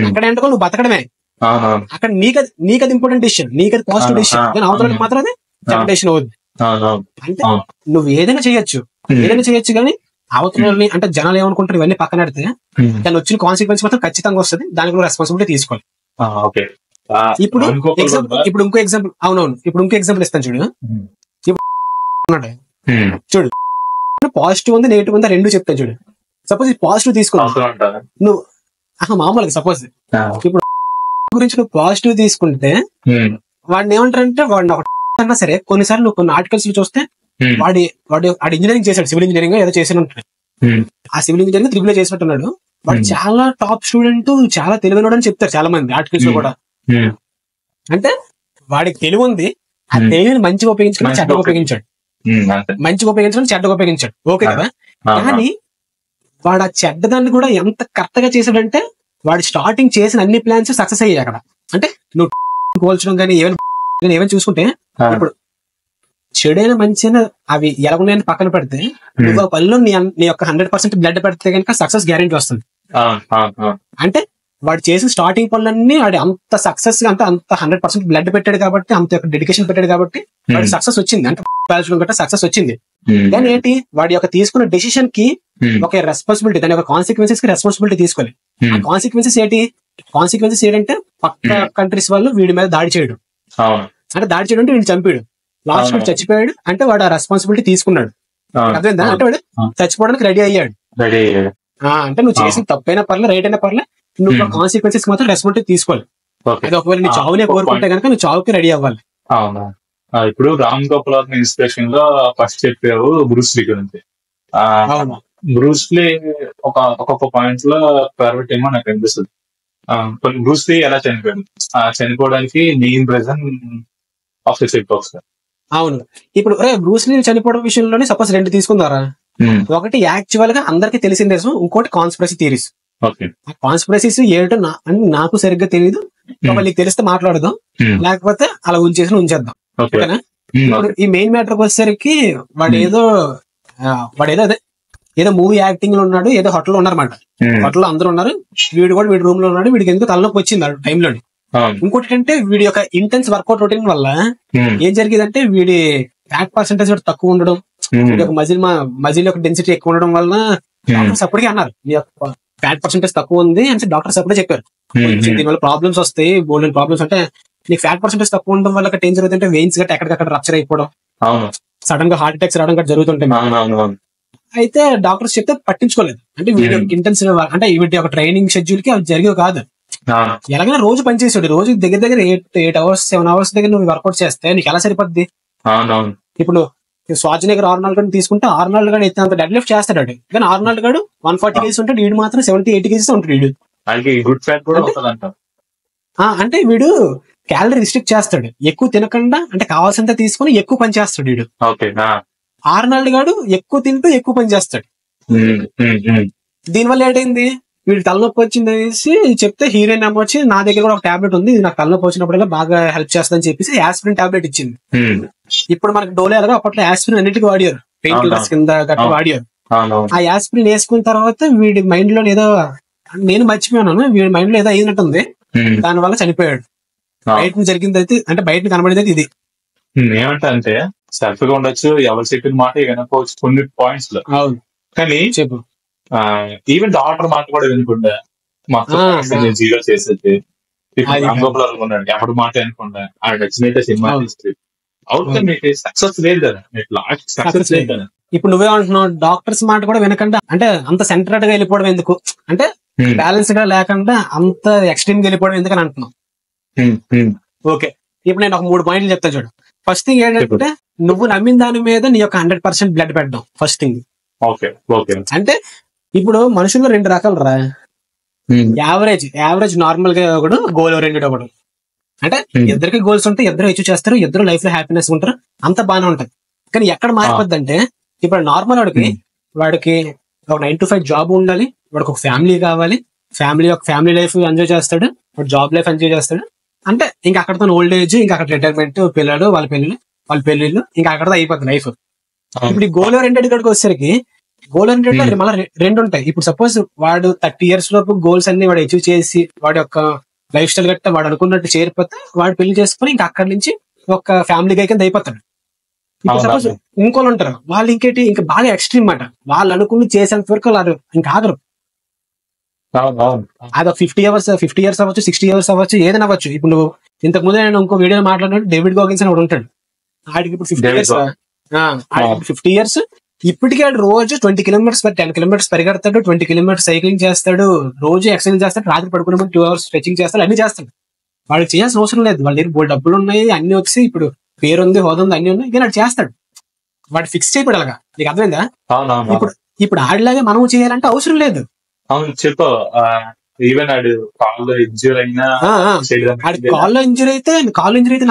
అక్కడ ఎండ్ గోల్ నువ్వు బతకడమే. అక్కడ నీకది ఇంపార్టెంట్ డెసిషన్, నీకది పాజిటివ్ డెసిషన్, కానీ అవతలకి మాత్రం అది చెడ్డ డెసిషన్ అవుద్ది. అంటే నువ్వు ఏదైనా చేయొచ్చు కానీ అవతలని అంటే జనాలు ఏమనుకుంటారు ఇవన్నీ పక్కన పెడితే దాని వచ్చిన కాన్సిక్వెన్స్ మాత్రం ఖచ్చితంగా వస్తుంది, దానికి కూడా రెస్పాన్సిబిలిటీ తీసుకోవాలి. ఇప్పుడు ఇంకో ఎగ్జాంపుల్ ఇస్తాను చూడు. ఇప్పుడు చూడు పాజిటివ్ ఉంది నెగిటివ్ ఉంది రెండు చెప్తాను చూడు. సపోజ్ ఈ పాజిటివ్ తీసుకున్నా నువ్వు మామూలుగా సపోజ్ ఇప్పుడు గురించి నువ్వు పాజిటివ్ తీసుకుంటే వాడిని ఏమంటారంటే వాడిని అన్నా సరే కొన్నిసార్లు నువ్వు కొన్ని ఆర్టికల్స్ చూస్తే వాడు ఇంజనీరింగ్ చేశాడు, సివిల్ ఇంజనీరింగ్ ఏదో చేసి ఉంటాడు. ఆ సివిల్ ఇంజనీరింగ్ త్రిబుల్ చేసినట్టున్నాడు. వాడు చాలా టాప్ స్టూడెంట్, చాలా తెలివైనడు అని చెప్తారు చాలా మంది ఆర్టికల్స్ లో కూడా. అంటే వాడికి తెలివి ఉంది, ఆ తెలివిని మంచిగా ఉపయోగించుకుని చెడ్డగా ఉపయోగించాడు, మంచిగా ఉపయోగించడం చెడ్డగా ఉపయోగించాడు. ఓకే కదా. కానీ వాడు ఆ చెడ్డదాన్ని కూడా ఎంత కరెక్ట్ గా చేశాడంటే వాడు స్టార్టింగ్ చేసిన అన్ని ప్లాన్స్ సక్సెస్ అయ్యాయి అక్కడ. అంటే నువ్వు కోల్చడం కానీ ఏమైనా చూసుకుంటే ఇప్పుడు చెడైన మంచిగా అవి ఎలాగున్నాయని పక్కన పెడితే నువ్వు ఆ పనిలో నీ యొక్క 100% బ్లడ్ పెడితే కనుక సక్సెస్ గ్యారెంటీ వస్తుంది. అంటే వాడు చేసిన స్టార్టింగ్ పనులన్నీ వాడు అంత సక్సెస్ గా అంత 100% బ్లడ్ పెట్టాడు కాబట్టి, అంత యొక్క డెడికేషన్ పెట్టాడు కాబట్టి వాడికి సక్సెస్ వచ్చింది. అంటే సక్సెస్ వచ్చింది. కానీ ఏంటి వాడి యొక్క తీసుకున్న డెసిషన్ కి ఒక రెస్పాన్సిబిలిటీ, దాని యొక్క కాన్సిక్వెన్సెస్ కి రెస్పాన్సిబిలిటీ తీసుకోవాలి. ఆ కాన్సిక్వెన్సెస్ ఏంటంటే పక్క కంట్రీస్ వాళ్ళు వీడి మీద దాడి చేయడం. అంటే దాడి చేయడం అంటే వీడిని చంపాడు, లాస్ట్ వాడు చచ్చిపోయాడు అంటే వాడు ఆ రెస్పాన్సిబిలిటీ తీసుకున్నాడు. అర్థమైందా? అంటే వాడు చచ్చిపోవడానికి రెడీ అయ్యాడు. అంటే నువ్వు చేసిన తప్పైనా పర్లే రైట్ అయినా పర్లే, నువ్వు కాన్సిక్వెన్సెస్ మాత్రం రెస్పాన్సిబిలిటీ తీసుకోవాలి. అది ఒకవేళ నీ చావునే కోరుకుంటే కనుక నువ్వు చావుకి రెడీ అవ్వాలి. ఇప్పుడు రామ్ గోపాల్ వర్మ ఇన్స్పిరేషన్ లో ఫస్ట్ చెప్పావు బ్రూస్ లీ గురించి. బ్రూస్ లీ ఒక్కొక్క పాయింట్ లో ఫేవరెట్ ఏమో నాకు అనిపిస్తుంది. బ్రూస్ లీ ఎలా చనిపోయాడు, చనిపోవడానికి main reason of the sick box. అవును. ఇప్పుడు బ్రూస్ లీ చనిపోవడం విషయంలోనే సపోజ్ రెండు తీసుకుందారా. ఒకటి యాక్చువల్ గా అందరికి తెలిసిందే, ఇంకోటి కాన్స్పిరసీ థియరీస్. ఆ కాన్స్పిరసీస్ ఏంటో నాకు సరిగ్గా తెలియదు, నీకు తెలిస్తే మాట్లాడదాం, లేకపోతే అలా ఉంచేద్దాం. ఓకేనా? ఇప్పుడు ఈ మెయిన్ మ్యాటర్ వచ్చేసరికి వాడేదో అదే ఏదో మూవీ యాక్టింగ్ లో ఉన్నాడు, ఏదో హోటల్ లో ఉన్నారన్నమాట. హోటల్లో అందరూ ఉన్నారు, వీడు కూడా వీడి రూమ్ లో ఉన్నాడు. వీడికి ఎందుకు తలనొప్పి వచ్చింది ఆ టైంలోని. ఇంకోటి ఏంటంటే వీడి యొక్క ఇంటెన్స్ వర్కౌట్ రొటీన్ వల్ల ఏం జరిగిందంటే వీడి ఫ్యాట్ పర్సెంటేజ్ తక్కువ ఉండడం, వీడి యొక్క మజిల్ యొక్క డెన్సిటీ ఎక్కువ ఉండడం వల్ల డాక్టర్స్ అప్పటికే అన్నారు నీ యొక్క ఫ్యాట్ పర్సెంటేజ్ తక్కువ ఉంది అని డాక్టర్స్ అప్పుడే చెప్పారు. దీనివల్ల ప్రాబ్లమ్స్ వస్తాయి, బోల్డెన్ ప్రాబ్లమ్స్. అంటే నీకు ఫ్యాట్ పర్సెంటేజ్ తక్కువ ఉండడం వల్ల ఏం జరుగుతుంటే వెయిన్స్ గట్ట ఎక్కడికక్కడ రప్చర్ అయిపోవడం, సడన్ గా హార్ట్ అటాక్స్ రావడం గట్ట జరుగుతుంటాయి. అయితే డాక్టర్స్ చెప్తే పట్టించుకోలేదు. అంటే వీడి ఇంటెన్సివ్ అంటే వీటి యొక్క ట్రైనింగ్ షెడ్యూల్ కి అవి జరిగేవి కాదు. ఎలాగైనా రోజు పనిచేసాడు, రోజు దగ్గర 8 hours 7 hours దగ్గర నువ్వు వర్కౌట్ చేస్తే నీకు ఎలా సరిపోద్ది? ఇప్పుడు స్వార్జెనెగర్ ఆర్నాల్డ్ గారిని తీసుకుంటే ఆర్నాల్డ్ గారు అయితే అంత డెడ్ లిఫ్ట్ చేస్తాడు, కానీ ఆర్నాల్డ్ గారు 140 kgs ఉంటాడు, వీడు మాత్రం 70-80 kgs ఉంటాడు. వీడు అంటే వీడు క్యాలరీ రిస్ట్రిక్ట్ చేస్తాడు, ఎక్కువ తినకుండా అంటే కావాల్సినంత తీసుకుని ఎక్కువ పని చేస్తాడు వీడు. ఆర్నాల్డ్ గారు ఎక్కువ తింటూ ఎక్కువ పని చేస్తాడు. దీనివల్ల ఏంటైంది, వీడికి తలనొప్పి వచ్చింది అనేసి చెప్తే హీరోయిన్ అమ్మ వచ్చి నా దగ్గర కూడా ఒక టాబ్లెట్ ఉంది, నాకు తలనొప్పి వచ్చినప్పుడల్లా బాగా హెల్ప్ చేస్తుందని చెప్పేసి యాస్పిరిన్ టాబ్లెట్ ఇచ్చింది. ఇప్పుడు మనకి డోలేలాగా అప్పట్లో యాస్పిరిన్ అన్నిటికీ వాడారు, పెయిన్ కిల్లర్స్ కింద గట్రా వాడారు. ఆ యాస్పిరిన్ వేసుకున్న తర్వాత వీడి మైండ్ లో ఏదో నేను మర్చిపోయాను, వీడి మైండ్ లో ఏదో అయినట్టుంది, దాని వల్ల చనిపోయాడు. బయట జరిగింది అయితే అంటే బయట కనబడేది అయితే ఇది. ఏమంటా అంటే సెల్ఫ్ గా ఉండొచ్చు, ఎవరు చెప్పిన మాట వినకపోవచ్చు కొన్ని పాయింట్స్ లో, కానీ చెప్పు ఈవెన్ డాక్టర్ మాట కూడా వినకుండా మొత్తం జీరో చేసేది. ఉన్నాడు ఎవరి మాట అనుకుండా ఆయన నచ్చినట్టే సినిమా అవుట్కమ్ సక్సెస్ లేదు కదా, సక్సెస్ లేదు కదా. ఇప్పుడు నువ్వే అంటున్నావు డాక్టర్స్ మాట కూడా వినకుండా, అంటే అంత సెంటర్డ్ గా వెళ్ళిపోవడం ఎందుకు, అంటే బ్యాలెన్స్ గా లేకుండా అంత ఎక్స్ట్రీమ్ గా వెళ్ళిపోవడం ఎందుకని అంటున్నావు. ఓకే, ఇప్పుడు నేను ఒక 3 పాయింట్లు చెప్తాను చూడు. ఫస్ట్ థింగ్ ఏంటంటే నువ్వు నమ్మిన దాని మీద నీ యొక్క 100% బ్లడ్ పెట్టడం ఫస్ట్ థింగ్. అంటే ఇప్పుడు మనుషుల్లో 2 రకాలు రా. యావరేజ్ నార్మల్ గా ఒకడు, గోల్ ఓరియంటెడ్ ఒకడు. అంటే ఇద్దరికి గోల్స్ ఉంటాయి, ఇద్దరు అచీవ్ చేస్తారు, ఇద్దరు లైఫ్ లో హ్యాపీనెస్ ఉంటారు, అంత బాగానే ఉంటది. కానీ ఎక్కడ మారిపోద్ది అంటే ఇప్పుడు నార్మల్ వాడికి ఒక 9 to 5 జాబ్ ఉండాలి, వాడికి ఒక ఫ్యామిలీ కావాలి, ఫ్యామిలీ లైఫ్ ఎంజాయ్ చేస్తాడు, వాడు జాబ్ లైఫ్ ఎంజాయ్ చేస్తాడు. అంటే ఇంకా అక్కడతో ఓల్డ్ ఏజ్, ఇంకా అక్కడ రిటైర్మెంట్, పిల్లలు, వాళ్ళ పెళ్లిళ్ళు, ఇంకా అక్కడతో అయిపోతుంది లైఫ్. ఇప్పుడు ఈ గోల్ ఓరియంటెడ్ కాడికి వచ్చేసరికి గోల్ ఓరియంటెడ్ లో మళ్ళీ 2 ఉంటాయి. ఇప్పుడు సపోజ్ వాడు 30 years లోపు గోల్స్ అన్ని వాడు అచీవ్ చేసి వాడి యొక్క లైఫ్ స్టైల్ గట్ట వాడు అనుకున్నట్టు చేరిపోతే వాడు పెళ్లి చేసుకుని ఇంకా అక్కడి నుంచి ఒక ఫ్యామిలీ గా కింద అయిపోతాడు. ఇప్పుడు సపోజ్ ఇంకోళ్ళు ఉంటారు, వాళ్ళు ఇంకేంటి ఇంకా బాగా ఎక్స్ట్రీమ్ మాట, వాళ్ళు అనుకుని చేసేంత వరకు వాళ్ళు ఇంకా ఆగరు. అది 50 years అవ్వచ్చు, 60 years అవ్వచ్చు, ఏదైనా అవ్వచ్చు. ఇప్పుడు నువ్వు ఇంతకు ముందు నేను ఇంకో వీడియో మాట్లాడినట్టు డేవిడ్ గోగిన్స్ అని ఒకడు ఉంటాడు, ఆడికి ఇప్పుడు 50 years 50 years. ఇప్పటికీ ఆడు రోజు 20 kilometers 10 kilometers పరిగెడతాడు, 20 kilometers సైక్లింగ్ చేస్తాడు, రోజు ఎక్సర్సైజ్ చేస్తాడు, రాత్రి పడుకునే 2 hours స్ట్రెచింగ్ చేస్తాడు, అన్ని చేస్తాడు. వాడికి చేయాల్సిన అవసరం లేదు. వాళ్ళ దగ్గర డబ్బులు ఉన్నాయి, అన్ని వచ్చి ఇప్పుడు పేరుంది, హోదా ఉంది, అన్ని ఉన్నాయి, కానీ వాడు చేస్తాడు. వాడు ఫిక్స్ చేయబడి అలాగా. నీకు అర్థమైందా? ఇప్పుడు ఆడిలాగే మనం చేయాలంటే అవసరం లేదు. అవును చెప్పు. ఈవెన్ ఆడు కాల్లో ఇంజూర్ అయినా, కాల్లో ఇంజూరీ అయితే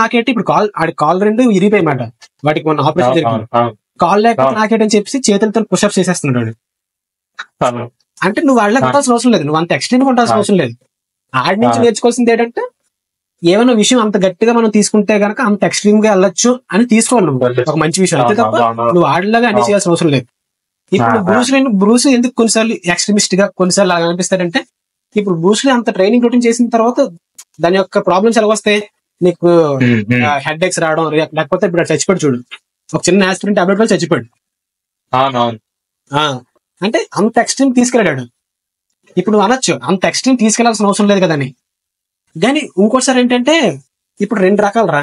నాకేంటి, ఇప్పుడు ఆడి కాల్ 2 ఇరిగిపోయమాట, వాటికి మొన్న ఆపరేషన్ జరిగింది. కాల్ లేకపోతే నాకేంటని చెప్పి చేతులతో పుషప్స్ చేసేస్తున్నాడు. అంటే నువ్వు ఆడలా కొట్టాల్సిన అవసరం లేదు, నువ్వు అంత ఎక్స్ట్రీమ్ కొట్టాల్సిన అవసరం లేదు. ఆడి నుంచి నేర్చుకోవాల్సింది ఏంటంటే, ఏమైనా విషయం అంత గట్టిగా మనం తీసుకుంటే గనక అంత ఎక్స్ట్రీమ్ గా వెళ్ళొచ్చు అని తీసుకోవాలి నువ్వు, ఒక మంచి విషయం అయితే తప్ప నువ్వు ఆడలాగా అన్ని చేయాల్సిన అవసరం లేదు. ఇప్పుడు బ్రూస్ ఎందుకు కొన్నిసార్లు ఎక్స్ట్రీమిస్ట్ గా కొన్నిసార్లు అలా అనిపిస్తాడంటే, ఇప్పుడు బ్రూస్ అంత ట్రైనింగ్ రొటీన్ చేసిన తర్వాత దాని యొక్క ప్రాబ్లమ్స్ ఎలా వస్తాయి, నీకు హెడ్ ఎక్స్ రావడం, లేకపోతే ఇప్పుడు చచ్చిపోయాడు చూడు, ఒక చిన్న యాక్సిడెంట్ టాబ్లెట్ వల్ల చచ్చిపోయాడు. అంటే అంత ఎక్స్ట్రీమ్ తీసుకెళ్ళాడు. ఇప్పుడు అనొచ్చు అంత ఎక్స్ట్రీమ్ తీసుకెళ్లాల్సిన అవసరం లేదు కదని. కానీ ఇంకోసారి ఏంటంటే, ఇప్పుడు 2 రకాలు రా.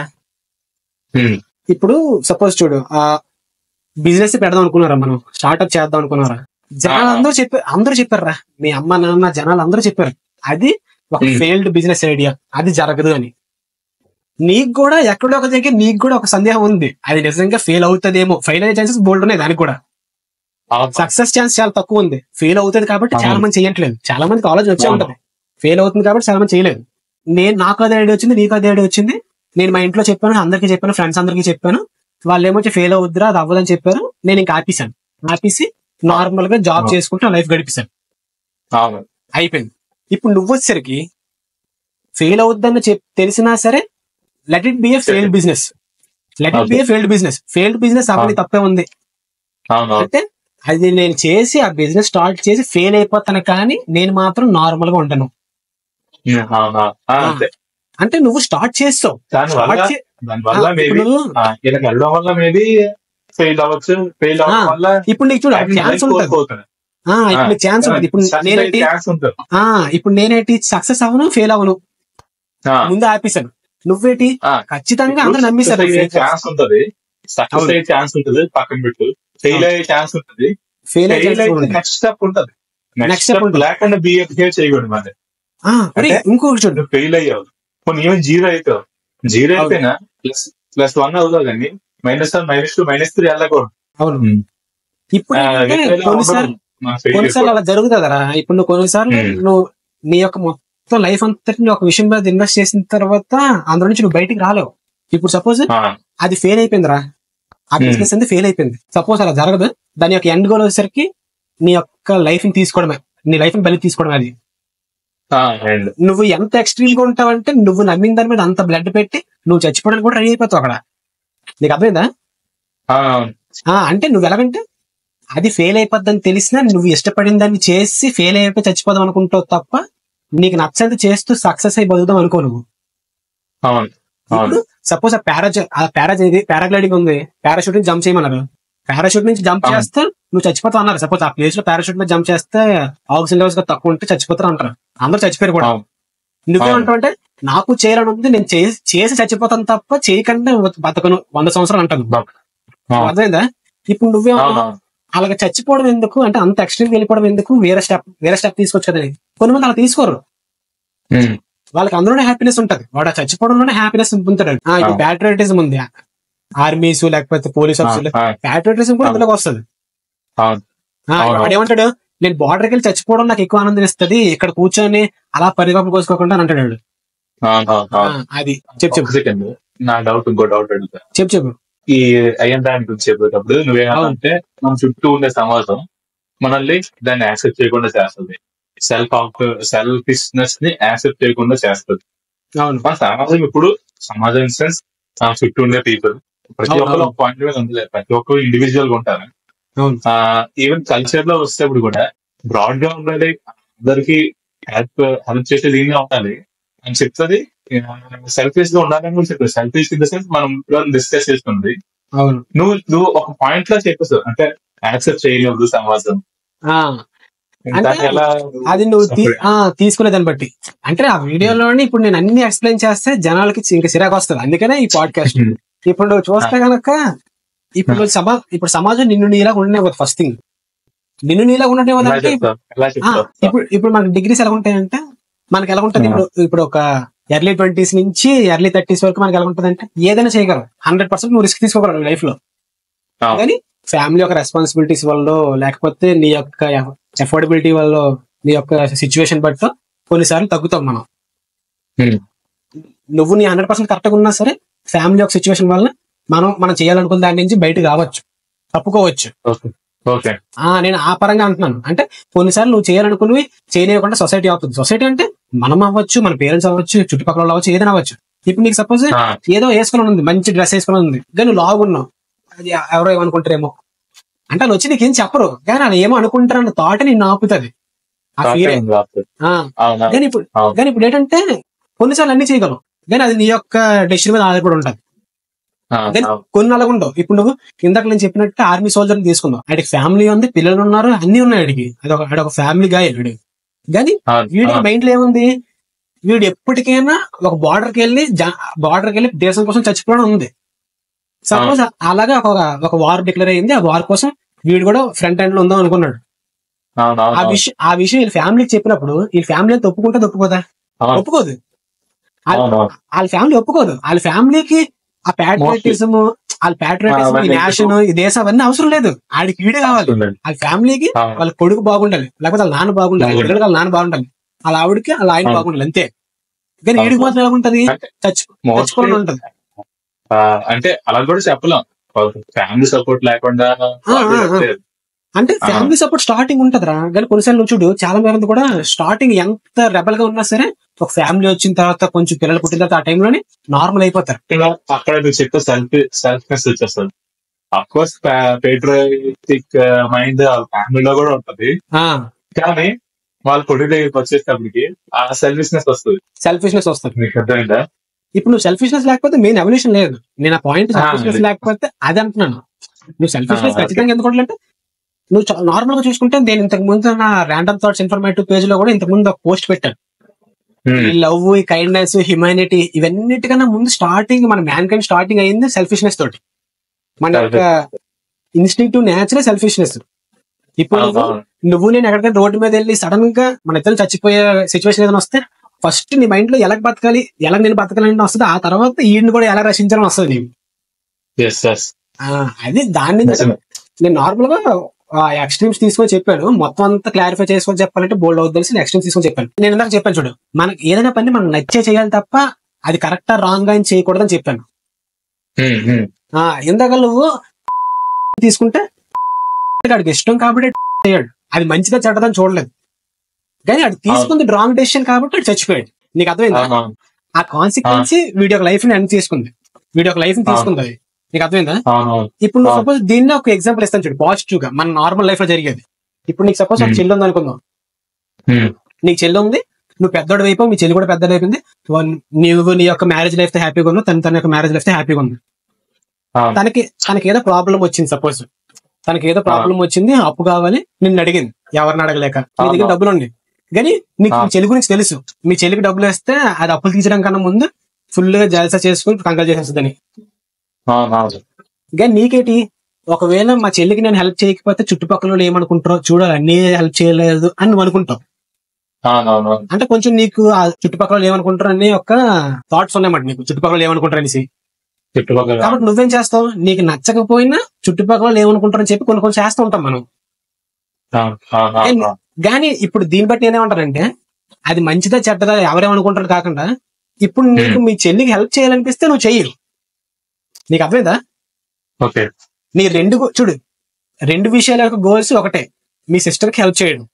ఇప్పుడు సపోజ్ చూడు, బిజినెస్ పెడదాం అనుకున్నారా, మనం స్టార్ట్అప్ చేద్దాం అనుకున్నారా, జనాలు అందరూ చెప్పారా, మీ అమ్మ నాన్న జనాలు అందరూ చెప్పారు అది ఒక ఫెయిల్డ్ బిజినెస్ ఐడియా, అది జరగదు అని. నీకు కూడా ఎక్కడో ఒక దగ్గర నీకు కూడా ఒక సందేహం ఉంది, అది నిజంగా ఫెయిల్ అవుతుందేమో. ఫెయిల్ అయ్యే ఛాన్సెస్ బోల్డ్ ఉన్నాయి దానికి కూడా. సక్సెస్ ఛాన్స్ చాలా తక్కువ ఉంది. ఫెయిల్ అవుతుంది కాబట్టి చాలా మంది చేయట్లేదు. చాలా మందికి ఆలోచన వచ్చే ఉంటది, ఫెయిల్ అవుతుంది కాబట్టి చాలా మంది చేయలేదు. నాకు అదే ఐడియా వచ్చింది, నీకు అదే ఐడియా వచ్చింది. నేను మా ఇంట్లో చెప్పాను, అందరికీ చెప్పాను, ఫ్రెండ్స్ అందరికీ చెప్పాను. వాళ్ళు ఏమొచ్చి ఫెయిల్ అవుద్దిరా, అది అవ్వదని చెప్పారు. నేను ఇంకా ఆపేసి నార్మల్ గా జాబ్ చేసుకుంటూ లైఫ్ గడిపిస్తాను, అయిపోయింది. ఇప్పుడు నువ్వు వచ్చేసరికి ఫెయిల్ అవుద్దని తెలిసినా సరే, let it be A failed business, failed business అవన్నీ తప్పే ఉంది అంటే, అది నేను చేసి ఆ బిజినెస్ స్టార్ట్ చేసి ఫెయిల్ అయిపోతాను, కానీ నేను మాత్రం నార్మల్ గా ఉంటాను. అంటే నువ్వు స్టార్ట్ చేస్తావు, ఇప్పుడు నీకు చూడ ఛాన్స్ ఉంటుంది, ఇప్పుడు నేనేంటి సక్సెస్ అవను, ఫెయిల్ అవను, ముందు ఆపేశాను. నువ్వేటి ఖచ్చితంగా అందరూ నమ్మేశారు. ఛాన్స్ ఉంటుంది, సక్సెస్ అయ్యే ఛాన్స్ ఉంటుంది, పక్కన పెట్టు. ఫెయిల్ అయ్యే ఛాన్స్ ఉంటుంది, నెక్స్ట్ స్టెప్ ఉంటుంది. నెక్స్ట్ స్టెప్ లేకుండా బిహేవ్ చేయకూడదు. మరి ఇంకొకటి చూడు, ఫెయిల్ అయ్యావు, కొన్ని ఏమైనా జీరో అయిపోయావు, జీరో అయిపోయినా +1 అవుతావు, కానీ -1 -2 -3 వెళ్ళకూడదు. అవును. ఇప్పుడు కొన్నిసార్లు అలా జరుగుతుందరా. ఇప్పుడు నువ్వు కొన్నిసార్లు నువ్వు నీ యొక్క మొత్తం లైఫ్ అంతటిని ఒక విషయం మీద ఇన్వెస్ట్ చేసిన తర్వాత అందులో నుంచి నువ్వు బయటికి రాలేవు. ఇప్పుడు సపోజ్ అది ఫెయిల్ అయిపోయిందిరా, ఆ బిజినెస్ అంతా ఫెయిల్ అయిపోయింది. సపోజ్ అలా జరగదు, దాని యొక్క ఎండ్ గోల్ వచ్చేసరికి నీ యొక్క లైఫ్ ని తీసుకోవడమే, నీ లైఫ్ ని బలి తీసుకోవడమే. అది నువ్వు ఎంత ఎక్స్ట్రీమ్ గా ఉంటావంటే, నువ్వు నమ్మిన దాని మీద అంత బ్లడ్ పెట్టి నువ్వు చచ్చిపోవడానికి కూడా రెడీ అయిపోతావు అక్కడ. నీకు అర్థమైందా? అంటే నువ్వు ఎలాగంటే, అది ఫెయిల్ అయిపోద్దని తెలిసినా నువ్వు ఇష్టపడిన దాన్ని చేసి ఫెయిల్ అయిపోయి చచ్చిపోదాం అనుకుంటావు తప్ప, నీకు నచ్చంత చేస్తూ సక్సెస్ అయి బతుకుదాం అనుకో నువ్వు. సపోజ్ పారాగ్లైడింగ్ ఉంది, పారాషూటింగ్ జంప్ చేయమన్నారు, పారాషూట్ నుంచి జంప్ చేస్తే నువ్వు చచ్చిపోతావు అన్నారు. సపోజ్ ఆ ప్లేస్ లో పారాషూట్ మీద జంప్ చేస్తే ఆక్సిజన్ లెవెల్స్ తక్కువ ఉంటే చచ్చిపోతారు అంటారు, అందరూ చచ్చిపోయారు కూడా. నువ్వేమంటావు అంటే, నాకు చేయాలని ఉంది, నేను చేసి చచ్చిపోతాను తప్ప చేయకుండా బతకను 100 సంవత్సరాలు అంటాను. అర్థమైందా? ఇప్పుడు నువ్వేమన్నా అలాగ చచ్చిపోవడం ఎందుకు అంటే, అంత ఎక్స్ట్రీమ్ వెళ్ళిపోవడం ఎందుకు, వేరే స్టెప్ తీసుకోవచ్చు కదా. కొన్ని మంది అలా తీసుకోరు, వాళ్ళకి అందులోనే హ్యాపీనెస్ ఉంటది, వాడు చచ్చిపోవడంలోనే హ్యాపీనెస్ పొందుతాడు. ఇప్పుడు ప్యాట్రియాటిజం ఉంది, ఆర్మీస్ లేకపోతే పోలీస్ ఆఫీసర్లు, ప్యాట్రియాటిజం కూడా అందులోకి వస్తుంది. వాడు ఏమంటాడు, నేను బార్డర్కి వెళ్ళి చచ్చిపోవడం నాకు ఎక్కువ ఆనందం ఇస్తుంది, ఇక్కడ కూర్చొని అలా పరిగెప్పుడు కోసుకోకుండా అని అంటాడు. అది చెప్పు. నా డౌట్ ఇంకో డౌట్ అడుగుతా, చెప్పు. ఈ అయ్యన్ దాని గురించి చెప్పేటప్పుడు నువ్వేమంటే, మన చుట్టూ ఉండే సమాజం మనల్ని దాన్ని యాక్సెప్ట్ చేయకుండా చేస్తుంది, సెల్ఫిష్నెస్ ని యాక్సెప్ట్ చేయకుండా చేస్తుంది. మన సమాజం ఇప్పుడు సమాజం ఇన్ సెన్స్ చుట్టూ ఉండే పీపుల్ ప్రతి ఒక్కరు ఒక పాయింట్ మీద ఉంది, ప్రతి ఒక్కరు ఇండివిజువల్ గా ఉంటారు. ఈవెన్ కల్చర్ లో వస్తేప్పుడు కూడా బ్రాడ్ గా ఉండాలి, అందరికి హెల్ప్ చేసే దీనిగా ఉండాలి అని చెప్తుంది. సెల్ఫిష్ గా ఉండాలని కూడా చెప్తారు. సెల్ఫిష్ ఇన్ ద సెన్స్ మనం డిస్కస్ చేస్తుంది. నువ్వు ఒక పాయింట్ లో చెప్పేస్తావు అంటే, యాక్సెప్ట్ చేయలేదు సమాజం, అది నువ్వు తీసుకునే దాన్ని బట్టి. అంటే ఆ వీడియోలోని ఇప్పుడు నేను అన్ని ఎక్స్ప్లెయిన్ చేస్తే జనాలకి ఇంకా చిరాకు వస్తుంది, అందుకనే ఈ పాడ్కాస్ట్. ఇప్పుడు నువ్వు చూస్తే కనుక ఇప్పుడు సమాజం నిన్ను నీలా ఉండనే ఫస్ట్ థింగ్. నిన్ను నీలా ఉండనే ఇప్పుడు మనకి డిగ్రీస్ ఎలా ఉంటాయంటే మనకి ఎలా ఉంటుంది, ఇప్పుడు ఒక ఎర్లీ 20s నుంచి ఎర్లీ 30s వరకు మనకి ఎలా ఉంటుంది అంటే ఏదైనా చేయగలరు, 100% నువ్వు రిస్క్ తీసుకోగలరు లైఫ్ లో. కానీ ఫ్యామిలీ యొక్క రెస్పాన్సిబిలిటీస్ వల్ల, లేకపోతే నీ యొక్క అఫోర్డబిలిటీ వల్ల, నీ యొక్క సిచ్యువేషన్ బట్టి కొన్నిసార్లు తగ్గుతాం మనం. నువ్వు నీ 100% కరెక్ట్గా ఉన్నా సరే ఫ్యామిలీ యొక్క సిచ్యువేషన్ వల్ల మనం చేయాలనుకున్న దాని నుంచి బయటకు రావచ్చు, తప్పుకోవచ్చు. నేను ఆ పరంగా అంటున్నాను. అంటే కొన్నిసార్లు నువ్వు చేయాలనుకున్నవి చేయలేకుండా సొసైటీ అవుతుంది. సొసైటీ అంటే మనం అవ్వచ్చు, మన పేరెంట్స్ అవ్వచ్చు, చుట్టుపక్కల అవ్వచ్చు, ఏదైనా అవ్వచ్చు. ఇప్పుడు నీకు సపోజ్ ఏదో వేసుకుని ఉంది, మంచి డ్రెస్ వేసుకుని ఉంది, కానీ నువ్వు లాగున్నావు, అది ఎవరో ఏమనుకుంటారేమో అంటే వాళ్ళు వచ్చి నీకేం చెప్పరు, కానీ వాళ్ళు ఏమో అనుకుంటారన్న థాట్ నిన్ను ఆపుతుంది. కానీ ఇప్పుడు ఏంటంటే కొన్నిసార్లు అన్ని చేయగలవు, కానీ అది నీ యొక్క డెసిషన్ మీద ఆధారపడి ఉంటుంది. కానీ కొన్ని అలాగ ఉండవు. ఇప్పుడు నువ్వు ఇందాక నేను చెప్పినట్టు ఆర్మీ సోల్జర్ తీసుకుందాం, ఆడికి ఫ్యామిలీ ఉంది, పిల్లలు ఉన్నారు, అన్ని ఉన్నాయి ఆడికి, ఒక ఫ్యామిలీ గాయ వీడు. కానీ వీడి మైండ్ లో ఏముంది, వీడు ఎప్పటికైనా ఒక బార్డర్కి వెళ్ళి దేశం కోసం చచ్చిపోవడం ఉంది. సపోజ్ అలాగా ఒక వార్ డిక్లేర్ అయింది, ఆ వార్ కోసం వీడు కూడా ఫ్రంట్ ఎండ్ లో ఉందాం అనుకున్నాడు. ఆ విషయం వీళ్ళ ఫ్యామిలీకి చెప్పినప్పుడు వీళ్ళ ఫ్యామిలీ అంతా ఒప్పుకోదా? ఒప్పుకోదు. వాళ్ళ ఫ్యామిలీ ఒప్పుకోదు. వాళ్ళ ఫ్యామిలీకి ఆ ప్యాట్రియాటిజం, ఈ నేషన్, ఈ దేశం అవన్నీ అవసరం లేదు. ఆడికి వీడే కావాలి. వాళ్ళ ఫ్యామిలీకి వాళ్ళ కొడుకు బాగుండాలి, లేకపోతే వాళ్ళ నాన్న బాగుండాలి, వాళ్ళ నాన్న బాగుండాలి, వాళ్ళ ఆవిడకి వాళ్ళ ఆయన బాగుండాలి, అంతే. కానీ వీడికి మాత్రం ఎలా ఉంటది, చచ్చిపోవడం ఉంటది. అంటే అలా కూడా చెప్పలేం, ఫ్యామిలీ సపోర్ట్ లేకుండా. అంటే ఫ్యామిలీ సపోర్ట్ స్టార్టింగ్ ఉంటదిరా, కానీ కొన్నిసార్లు చూడు చాలా మంది కూడా స్టార్టింగ్ ఎంత రెబల్ గా ఉన్నా సరే ఒక ఫ్యామిలీ వచ్చిన తర్వాత, కొంచెం పిల్లలు పుట్టిన తర్వాత ఆ టైంలోనే నార్మల్ అయిపోతారు. అక్కడ నువ్వు చెప్పే సెల్ఫ్నెస్ వచ్చేస్తుంది. అఫ్ కోర్స్ పేట్రియాటిక్ మైండ్ వాళ్ళ ఫ్యామిలీలో కూడా ఉంటది, కానీ వాళ్ళ కొడుకు దగ్గరికి వచ్చేటప్పటికి ఆ సెల్ఫిష్నెస్ వస్తుంది. మీకు అర్థమైందా? ఇప్పుడు నువ్వు సెల్ఫిష్నెస్ లేకపోతే మెయిన్ ఎవల్యూషన్ లేదు. నేను ఆ పాయింట్ సెల్ఫిష్నెస్ లేకపోతే అది అంటున్నాను. నువ్వు సెల్ఫిష్నెస్ ఖచ్చితంగా ఎందుకంటే నువ్వు నార్మల్ గా చూసుకుంటే, నేను ఇంతకు ముందు నా ర్యాండమ్ థాట్స్ ఇన్ఫర్మేటివ్ పేజ్ లో కూడా ఇంతకు ముందు ఒక పోస్ట్ పెట్టాను. ఈ లవ్, ఈ కైండ్నెస్, హ్యుమానిటీ, ఇవన్నిటికన్నా ముందు స్టార్టింగ్ మన మ్యాన్ కైండ్ స్టార్టింగ్ అయింది సెల్ఫిష్నెస్ తోటి. మన యొక్క ఇన్స్టింక్టివ్ నేచరే సెల్ఫిష్నెస్. ఇప్పుడు నువ్వు నేను ఎక్కడికైనా రోడ్డు మీద వెళ్ళి సడన్ గా మన ఇద్దరు చచ్చిపోయే సిచ్యువేషన్ ఏదైనా వస్తే ఫస్ట్ నీ మైండ్ లో ఎలా బతకాలి, ఎలా నేను బతకాలని వస్తుంది. ఆ తర్వాత ఈయన్ని కూడా ఎలా రక్షించాలని వస్తుంది నీకు. అది దాన్ని నేను నార్మల్ గా ఎక్స్ట్రీమ్స్ తీసుకొని చెప్పాను. మొత్తం అంతా క్లారిఫై చేసుకొని చెప్పాలంటే బోల్డ్ అవుతుంది తెలిసి ఎక్స్ట్రీమ్స్ తీసుకొని చెప్పాను. నేను ఇందాక చెప్పాను చూడు, మనకి ఏదైనా పని మనం నచ్చే చేయాలి తప్ప అది కరెక్టా రాంగ్ అని చేయకూడదని చెప్పాను. ఇందాక నువ్వు తీసుకుంటే వాడికి ఇష్టం కాబట్టి చేయడు, అది మంచిగా చెడ్డదని చూడలేదు. కానీ అది తీసుకుంది రాంగ్ డెసిషన్ కాబట్టి అది చచ్చిపోయాడు. నీకు అర్థమైందా? ఆ కాన్సిక్వెన్స్ వీడి యొక్క లైఫ్ ని ఎండ్ చేసుకుంది, వీడి యొక్క లైఫ్ ని తీసుకుంది. అది నీకు అర్థమైందా? ఇప్పుడు నువ్వు సపోజ్ దీన్ని ఒక ఎగ్జాంపుల్ ఇస్తాను చూడు, పాజిటివ్ గా మన నార్మల్ లైఫ్ లో జరిగేది. ఇప్పుడు నీకు సపోజ్ ఒక చెల్లి ఉంది అనుకుందాం, నీకు చెల్లి ఉంది, నువ్వు పెద్దోడు అయిపో, మీ చెల్లి కూడా పెద్దోడు అయిపోయింది, నువ్వు నీ యొక్క మ్యారేజ్ లైఫ్ తో హ్యాపీగా ఉన్నావు, తన యొక్క మ్యారేజ్ లైఫ్ తో హ్యాపీగా ఉంది. తనకి ఏదో ప్రాబ్లం వచ్చింది, సపోజ్ తనకి ఏదో ప్రాబ్లం వచ్చింది, అప్పు కావాలి, నిన్ను అడిగింది, ఎవరిని అడగలేక, నీ దగ్గర డబ్బులు ఉంది. కానీ నీకు మీ చెల్లి గురించి తెలుసు, మీ చెల్లికి డబ్బులు వేస్తే అది అప్పులు తీర్చడం కన్నా ముందు ఫుల్ గా జలసా చేసుకుని కంగారు చేసేస్తుందని. కానీ నీకేటి, ఒకవేళ మా చెల్లికి నేను హెల్ప్ చేయకపోతే చుట్టుపక్కల ఏమనుకుంటారో చూడాలి, అన్నీ హెల్ప్ చేయలేదు అని నువ్వు అనుకుంటావు. అంటే కొంచెం నీకు ఆ చుట్టుపక్కల ఏమనుకుంటారు అనే ఒక థాట్స్ ఉన్నాయన్నమాట, నీకు చుట్టుపక్కల ఏమనుకుంటారు అనేసి. కాబట్టి నువ్వేం చేస్తావు, నీకు నచ్చకపోయినా చుట్టుపక్కల ఏమనుకుంటారని చెప్పి కొన్ని చేస్తూ ఉంటాం మనం. కానీ ఇప్పుడు దీన్ని బట్టి నేనేమంటానంటే, అది మంచిదా చెడ్డదా ఎవరేమనుకుంటారు కాకుండా, ఇప్పుడు నీకు మీ చెల్లికి హెల్ప్ చేయాలనిపిస్తే నువ్వు చెయ్యు. నీకు అర్థమైందా? నీ చూడు, రెండు విషయాల యొక్క గోల్స్ ఒకటే, మీ సిస్టర్ కి హెల్ప్ చేయడం.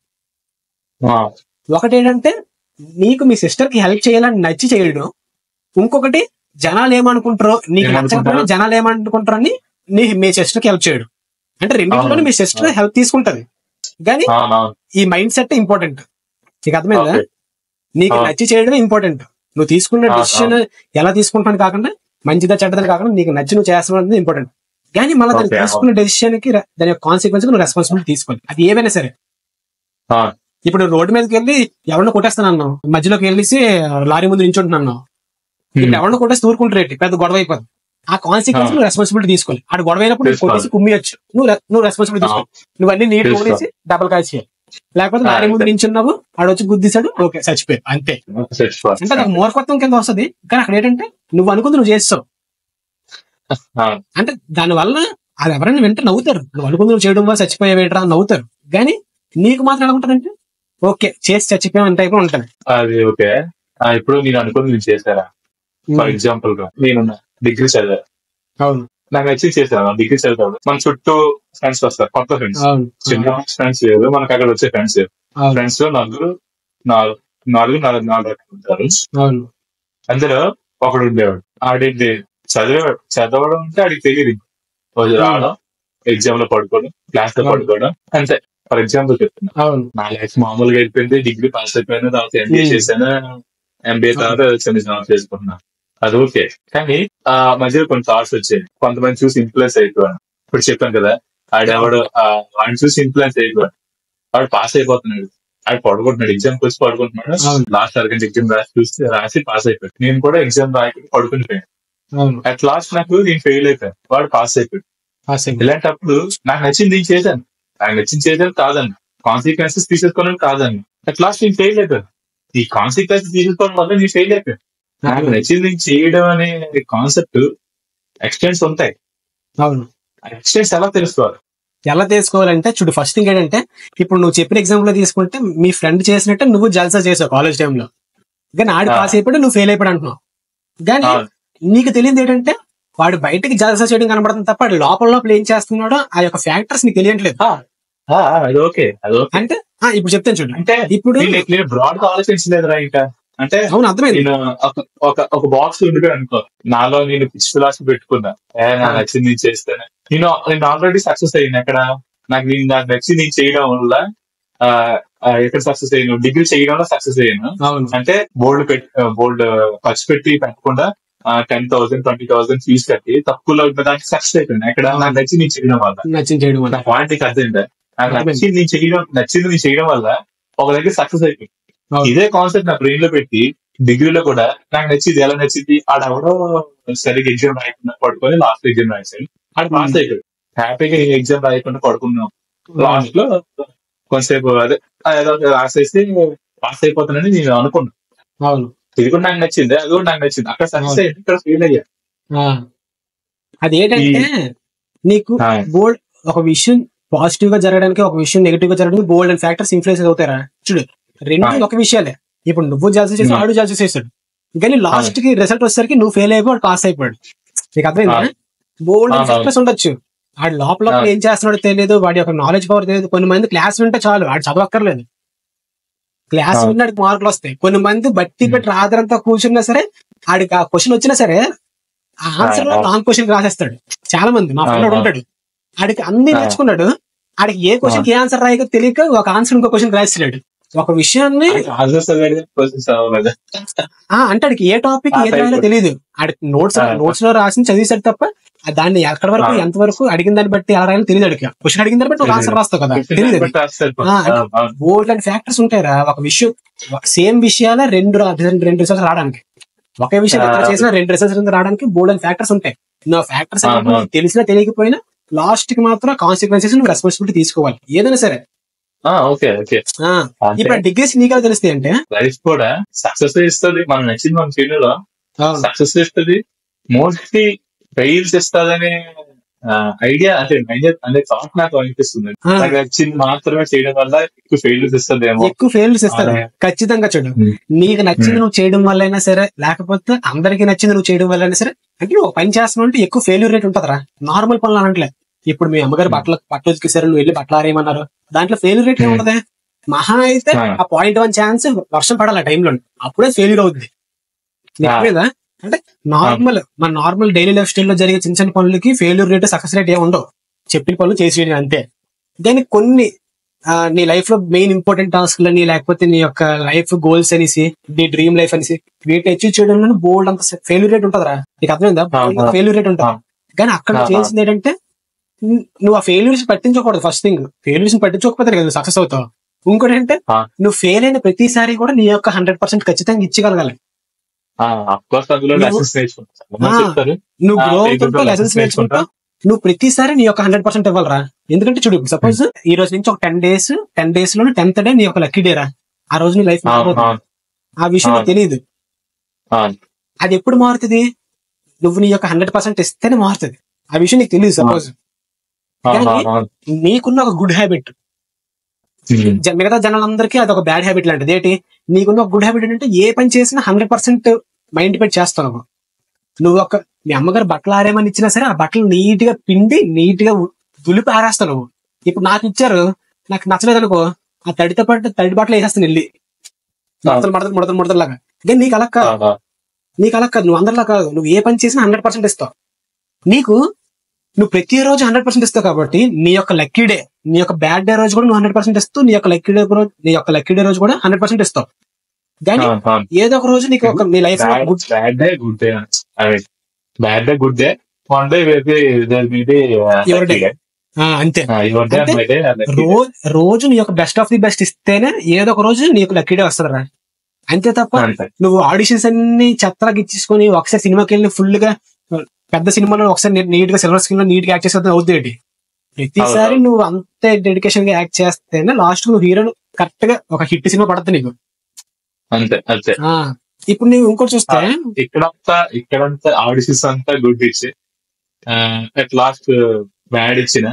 ఒకటేంటంటే నీకు మీ సిస్టర్ కి హెల్ప్ చేయాలని నచ్చి చేయడం, ఇంకొకటి జనాలు ఏమనుకుంటారో, నీకు నచ్చకపోయినా జనాలు ఏమనుకుంటారో అని మీ సిస్టర్ కి హెల్ప్ చేయడం. అంటే రెండింటిలోనే మీ సిస్టర్ హెల్ప్ తీసుకుంటది, కానీ ఈ మైండ్ సెట్ ఇంపార్టెంట్. నీకు అర్థమైందా? నీకు నచ్చి చేయడం ఇంపార్టెంట్. నువ్వు తీసుకున్న డెసిషన్ ఎలా తీసుకుంటాను కాకుండా, మంచిదా చెడ్డదని కాకుండా నీకు నచ్చి నువ్వు చేస్తున్నది ఇంపార్టెంట్. కానీ మళ్ళీ దాన్ని తీసుకున్న డెసిషన్ కి దాని యొక్క కాన్సిక్వెన్స్ నువ్వు రెస్పాన్సిబిలిటీ తీసుకోవాలి, అది ఏవైనా సరే. ఇప్పుడు రోడ్డు మీదకి వెళ్ళి ఎవరినో కొట్టేస్తానన్నావు, మధ్యలోకి వెళ్ళేసి లారీ ముందు నించుంటున్నాను, ఇప్పుడు ఎవరినో కొట్టేసి ఊరుకుంటారేంటి, పెద్ద గొడవ అయిపోతుంది. ఆ కాన్సిక్వెన్స్ నువ్వు రెస్పాన్సిబిలిటీ తీసుకోవాలి. ఆడు గొడవ అయినప్పుడు నువ్వు కొట్టేసి కుమ్మియచ్చు, నువ్వు రెస్పాన్సిబిలిటీ తీసుకోవాలి. నువ్వు అన్ని నీట్ కొనేసి డబల్ కాల్ చేయాలి. లేకపోతే లారీ ముందు నించున్నావు, ఆడు వచ్చి గుద్దిశాడు, ఓకే చచ్చిపోయావు అంతే. అంటే నాకు మూర్ఖత్వం కింద వస్తుంది. కానీ అక్కడ ఏంటంటే నువ్వు అనుకుంది నువ్వు చేస్తావు. అంటే దానివల్ల అది ఎవరైనా వెంట నవ్వుతారు. నువ్వు అనుకుంది నువ్వు చేయడం వల్ల చచ్చిపోయావేట్రా అని నవ్వుతారు. కానీ నీకు మాత్రం ఎలా ఉంటదంటే ఓకే చేసి చచ్చిపోయావు అంత అయిపోయి ఉంటుంది. అది ఓకే. ఇప్పుడు నేను అనుకుంది నేను చేశారా? ఫర్ ఎగ్జాంపుల్ గా నేను డిగ్రీ చదివా, అవును, నాకు వచ్చి చేశాను. డిగ్రీ చదివాడు, మన చుట్టూ ఫ్రెండ్స్ వస్తారు, కొత్త ఫ్రెండ్స్, చిన్న ఫ్రెండ్స్ లేదు మనకు, అక్కడ వచ్చే ఫ్రెండ్స్ ఫ్రెండ్స్ లో నాలుగు ఉంటారు. అందులో ఒకడు ఉండేవాడు, ఆడింది చదవడం అంటే ఆడికి తెలియదు, రావడం, ఎగ్జామ్ లో పడుకోవడం, క్లాస్ లో పడుకోవడం అంతే. ఫర్ ఎగ్జాంపుల్ చెప్తున్నా, నా లైఫ్ మామూలుగా అయిపోయింది. డిగ్రీ పాస్ అయిపోయాను, తర్వాత ఎంబీఏ చేశాను, ఎంబీఏ తర్వాత చిన్న జాబ్ చేసుకున్నా, అది ఓకే. కానీ ఆ మధ్యలో కొన్ని థాట్స్ వచ్చాయి. కొంతమంది చూసి ఇన్ఫ్లుయెన్స్ అయిపోయాను. ఇప్పుడు చెప్పాను కదా, ఆడెవడు వాడిని చూసి ఇన్ఫ్లుయెన్స్ అయిపోయాడు, వాడు పాస్ అయిపోతున్నాడు, ఆడు పడుకుంటున్నాడు, ఎగ్జామ్ వచ్చి పడుకుంటున్నాడు, లాస్ట్ అరగంట ఎగ్జామ్ రాసి పాస్ అయిపోయాడు. నేను కూడా ఎగ్జామ్ రాయకుండా పడుకునిపోయాను. అట్ లాస్ట్ నాకు నేను ఫెయిల్ అయిపోయాను, వాడు పాస్ అయిపోయాడు. ఇలాంటప్పుడు నాకు నచ్చింది నేను చేశాను, నాకు నచ్చింది చేశాను కాదని, కాన్సిక్వెన్సెస్ తీసేసుకోవడం కాదని. అట్ లాస్ట్ నేను ఫెయిల్ అయిపోయాను. ఈ కాన్సిక్వెన్సెస్ తీసుకోవడం వల్ల నేను ఫెయిల్ అయిపోయాను. నాకు నచ్చింది చేయడం అనే కాన్సెప్ట్ ఎక్స్టెంట్స్ ఉంటాయి. అవును, ఎక్స్టెంట్స్ ఎలా తెలుసుకోవాలంటే చూడు, ఫస్ట్ థింగ్ ఏంటంటే ఇప్పుడు నువ్వు చెప్పిన ఎగ్జాంపుల్ లో తీసుకుంటే మీ ఫ్రెండ్ చేసినట్టే నువ్వు జల్సా చేసావు కాలేజ్ టైంలో, కానీ ఆడు పాస్ అయిపోయి నువ్వు ఫెయిల్ అయిపోయాడు అంటున్నావు. కానీ నీకు తెలియదు ఏంటంటే వాడు బయటకి జల్సా చేయడం కనబడుతుంది తప్ప లోపల ఏం చేస్తున్నాడో ఆ యొక్క ఫ్యాక్టర్స్ నీకు తెలియట్లేదు. అంటే ఇప్పుడు చెప్తాను చూడు, అంటే ఇప్పుడు బ్రాడ్ గా ఆలోచించలేదురా ఇంకా. అంటే అవును అర్థమైంది. నేను ఒక బాక్స్ ఉండిపోయి అనుకో, నాలో నేను పిచ్ ఫిలాసఫీ పెట్టుకున్నా, నాకు నచ్చింది నేను చేస్తాను. నేను ఆల్రెడీ సక్సెస్ అయ్యాను. ఎక్కడ నాకు నచ్చింది నేను చేయడం వల్ల ఎక్కడ సక్సెస్ అయ్యాను, డిగ్రీ చేయడంలో సక్సెస్ అయ్యాను. అంటే బోల్డ్ ఖర్చు పెట్టి పెట్టకుండా 10,000 20,000 ఫీజు కట్టి తక్కువలో దానికి సక్సెస్ అయిపోయింది. ఎక్కడ నాకు నచ్చింది నేను చేయడం వల్ల. పాయింట్ అర్థమైందా? నాకు నచ్చింది నేను చేయడం వల్ల ఒక దగ్గర సక్సెస్ అయిపోయింది. ఇదే కాన్సెప్ట్ నా బ్రెయిన్ లో పెట్టి డిగ్రీలో కూడా నాకు నచ్చింది, ఎలా నచ్చింది, ఆడెవడో సరిగ్గా ఎగ్జామ్ రాయకుండా పడుకొని లాస్ట్ ఎగ్జామ్ రాసాడు, ఆడు పాస్ అయిపోయాడు. హ్యాపీగా ఎగ్జామ్ రాయకుండా పడుకున్నాం. లాస్ట్ లో కొంతసేపు అదే ఏదో రాసేసి పాస్ అయిపోతానని నేను అనుకున్నాను. అవును, ఇది కూడా నాకు నచ్చింది, అది కూడా నాకు నచ్చింది. అక్కడ సక్సెస్ అయ్యింది, ఇక్కడ ఫెయిల్ అయ్యా. అదేంటంటే నీకు బోల్డ్ ఒక విషయం పాజిటివ్ గా జరగడానికి, ఒక విషయం నెగిటివ్ గా జరగడానికి బోల్డ్ అండ్ ఫ్యాక్టర్స్ ఇన్ఫ్లుయెన్స్ అవుతారా? చూడు, రెండు ఒక విషయాలే. ఇప్పుడు నువ్వు జల్సీ చేసి ఆడు జల్సీ చేశాడు, కానీ లాస్ట్ కి రిజల్ట్ వచ్చేసరికి నువ్వు ఫెయిల్ అయిపోయి పాస్ అయిపోయాడు. నీకు అర్థమైందా? బోల్డ్ అండ్ ఫ్యాక్టర్స్ ఉండొచ్చు. ఆడు లోపల ఏం చేస్తున్నాడో తెలియదు, వాడి యొక్క నాలెడ్జ్ పవర్ తెలియదు. కొన్ని మంది క్లాస్ వింటే చాలు, ఆడు చదవక్కర్లేదు, క్లాస్ విన్నాడికి మార్కులు వస్తాయి. కొన్ని మంది బట్టి పెట్టి రాత్రంతా కూర్చున్నా సరే ఆడికి ఆ క్వశ్చన్ వచ్చినా సరే ఆ ఆన్సర్ లో రాంగ్ క్వశ్చన్ రాసేస్తాడు. చాలా మంది మా ఫ్రెండ్ ఉంటాడు, ఆడికి అన్ని నేర్చుకున్నాడు, ఆడికి ఏ క్వశ్చన్ ఏ ఆన్సర్ రాయక తెలియక ఒక ఆన్సర్ ఇంకో క్వశ్చన్ రాస్తున్నాడు. ఒక విషయాన్ని అంటే ఆడికి ఏ టాపిక్ ఏది రాయాలో తెలియదు. ఆడికి నోట్స్ లో రాసి చదివేశాడు తప్ప దాన్ని ఎక్కడి వరకు ఎంత వరకు అడిగిన దాన్ని బట్టి ఎలా రాయాలో తెలియదు. అడిగి క్వశ్చన్ అడిగిన దాన్ని బట్టి ఒక ఆన్సర్ రాస్తావు కదా, తెలియదు. బోల్డ్ అండ్ ఫ్యాక్టర్స్ ఉంటాయిరా. ఒక విషయం సేమ్ విషయాల రెండు రిజల్ట్స్ రావడానికి, ఒకే విషయం చేసిన రెండు రిజల్ట్స్ రావడానికి బోల్డ్ అండ్ ఫ్యాక్టర్స్ ఉంటాయి. నువ్వు ఫ్యాక్టర్స్ తెలిసినా తెలియకపోయినా లాస్ట్ కి మాత్రం కాన్సిక్వెన్సెస్ నువ్వు రెస్పాన్సిబిలిటీ తీసుకోవాలి ఏదైనా సరే. ఇప్పుడు డిగ్రీస్ నీకు తెలుస్తాయి అంటే లైఫ్ కూడా సక్సెస్ ఇస్తుంది, మనం నచ్చింది మన ఫీల్డ్ లో సక్సెస్ ఇస్తుంది, మోస్ట్లీ ఫెయిల్స్ ఇస్తుందనే ఐడియా అంటే థాట్ నాకు అనిపిస్తుంది. నాకు నచ్చింది మాత్రమే చేయడం వల్ల ఎక్కువ ఫెయిల్యూర్స్ ఇస్తుందేమో. ఎక్కువ ఫెయిల్యూర్స్ ఇస్తుంది ఖచ్చితంగా. చూడు, నీకు నచ్చింది నువ్వు చేయడం వల్ల అయినా సరే, లేకపోతే అందరికి నచ్చింది నువ్వు చేయడం వల్ల అయినా సరే, అంటే నువ్వు పని చేస్తున్నావు అంటే ఎక్కువ ఫెయిల్యూర్ రేట్ ఉంటుందిరా. నార్మల్ పనులు అనట్లే. ఇప్పుడు మీ అమ్మగారు బట్టలు ఉతికేసారు, నువ్వు వెళ్ళి బట్టలు ఆరేయమన్నారు, దాంట్లో ఫెయిల్యూర్ రేట్ ఏముంటది? మహా అయితే ఆ 0.1 ఛాన్స్ వర్షం పడాలి ఆ టైంలో, అప్పుడే ఫెయిల్యూర్ అవుతుంది. అంటే మన నార్మల్ డైలీ లైఫ్ స్టైల్ లో జరిగే చిన్న చిన్న పనులకి ఫెయిల్యూర్ రేట్ సక్సెస్ రేట్ ఏమి ఉండవు. చెప్పిన పనులు చేసి అంతే. దానికి కొన్ని నీ లైఫ్ లో మెయిన్ ఇంపార్టెంట్ టాస్క్ అని, లేకపోతే నీ యొక్క లైఫ్ గోల్స్ అనేసి, నీ డ్రీమ్ లైఫ్ అనేసి వీటిని అచీవ్ చేయడంలో బోల్డ్ అంత ఫెయిల్యూర్ రేట్ ఉంటుందిరా. నీకు అర్థమైందా? ఫెయిల్యూర్ రేట్ ఉంటుంది. కానీ అక్కడ చేసింది ఏంటంటే నువ్వు ఆ ఫెయిల్యూర్స్ పట్టించకూడదు. ఫస్ట్ థింగ్, ఫెయిల్యూర్స్ పట్టించుకోకపోతే కదా నువ్వు సక్సెస్ అవుతావు. ఇంకోటి అంటే నువ్వు ఫెయిల్ అయిన ప్రతిసారి కూడా నీ యొక్క 100% ఖచ్చితంగా ఇచ్చగలగాలి. అఫ్కోర్స్ అందులో లెసన్స్ నేర్చుకుంటా ఆ, చెప్తారు. నువ్వు గ్రో దీంట్లో అవుతుంటా లెసన్స్ lessons నేర్చుకుంటా. నేర్చుకుంటా. నువ్వు ప్రతిసారి నీ యొక్క 100% ఇవ్వాలరా. ఎందుకంటే చూడు, సపోజ్ ఈ రోజు నుంచి ఒక 10 days లో 10th డే నీ యొక్క లక్కీ డే రా. ఆ రోజు నీ లైఫ్ ఆ విషయం నీకు తెలియదు. అది ఎప్పుడు మారుతుంది? నువ్వు నీ యొక్క 100% ఇస్తేనే మారుతుంది. ఆ విషయం నీకు తెలియదు సపోజ్. కానీ నీకున్న ఒక గుడ్ హ్యాబిట్ మిగతా జనాలందరికీ అది ఒక బ్యాడ్ హ్యాబిట్ లాంటిది. ఏంటి? నీకున్న ఒక గుడ్ హ్యాబిట్ ఏంటంటే ఏ పని చేసినా 100% మైండ్ పెట్టి చేస్తావు. నువ్వు ఒక మీ అమ్మగారు బట్టలు ఆరేమని ఇచ్చినా సరే ఆ బట్టలు నీట్ గా పిండి నీట్ గా దులిపి ఆరేస్తావు నువ్వు. ఇప్పుడు నాకు ఇచ్చారు, నాకు నచ్చలేదు అనుకో, ఆ తడితో పాటు తడి బట్టలు వేసేస్తాను వెళ్ళి ముడతలాగా. కానీ నీకు అలా కాదు, నువ్వు అందరిలా కాదు. నువ్వు ఏ పని చేసినా 100% ఇస్తావు. నువ్వు ప్రతిరోజు 100% ఇస్తావు కాబట్టి నీ యొక్క లక్కీ డే, నీ యొక్క బ్యాడ్ డే రోజు కూడా నువ్వు 100% ఇస్తావు. నీ యొక్క లక్కీ డే రోజు కూడా 100% ఇస్తావు. కానీ ఏదో ఒక రోజు నీకు ఒక నీ life bad day good day, bad day good day, one day ఎవరి డే అంతే. రోజు నీ యొక్క బెస్ట్ ఆఫ్ ది బెస్ట్ ఇస్తేనే ఏదో ఒక రోజు నీకు లక్కీ డే వస్తుందిరా. అంతే తప్ప నువ్వు ఆడిషన్స్ అన్ని చెత్తలాగా ఇచ్చేసుకొని ఒకసారి సినిమాకి వెళ్ళి ఫుల్ గా పెద్ద సినిమాలో ఒకసారి నీట్ గా సిల్వర్ స్క్రీన్ లో నీట్ గా యాక్ట్ చేస్తే అవుతుంది. ప్రతిసారి నువ్వు అంతే డెడికేషన్ గా యాక్ట్ చేస్తేనే లాస్ట్ నువ్వు హీరోను కరెక్ట్ గా ఒక హిట్ సినిమా పడుతుంది నీకు. అంతే అంతే. ఇప్పుడు నువ్వు ఇంకోటి చూస్తే ఇక్కడంతా ఆడిషన్స్ అంతా గుడ్ ఇచ్చి అట్ లాస్ట్ బ్యాడ్ ఇచ్చిన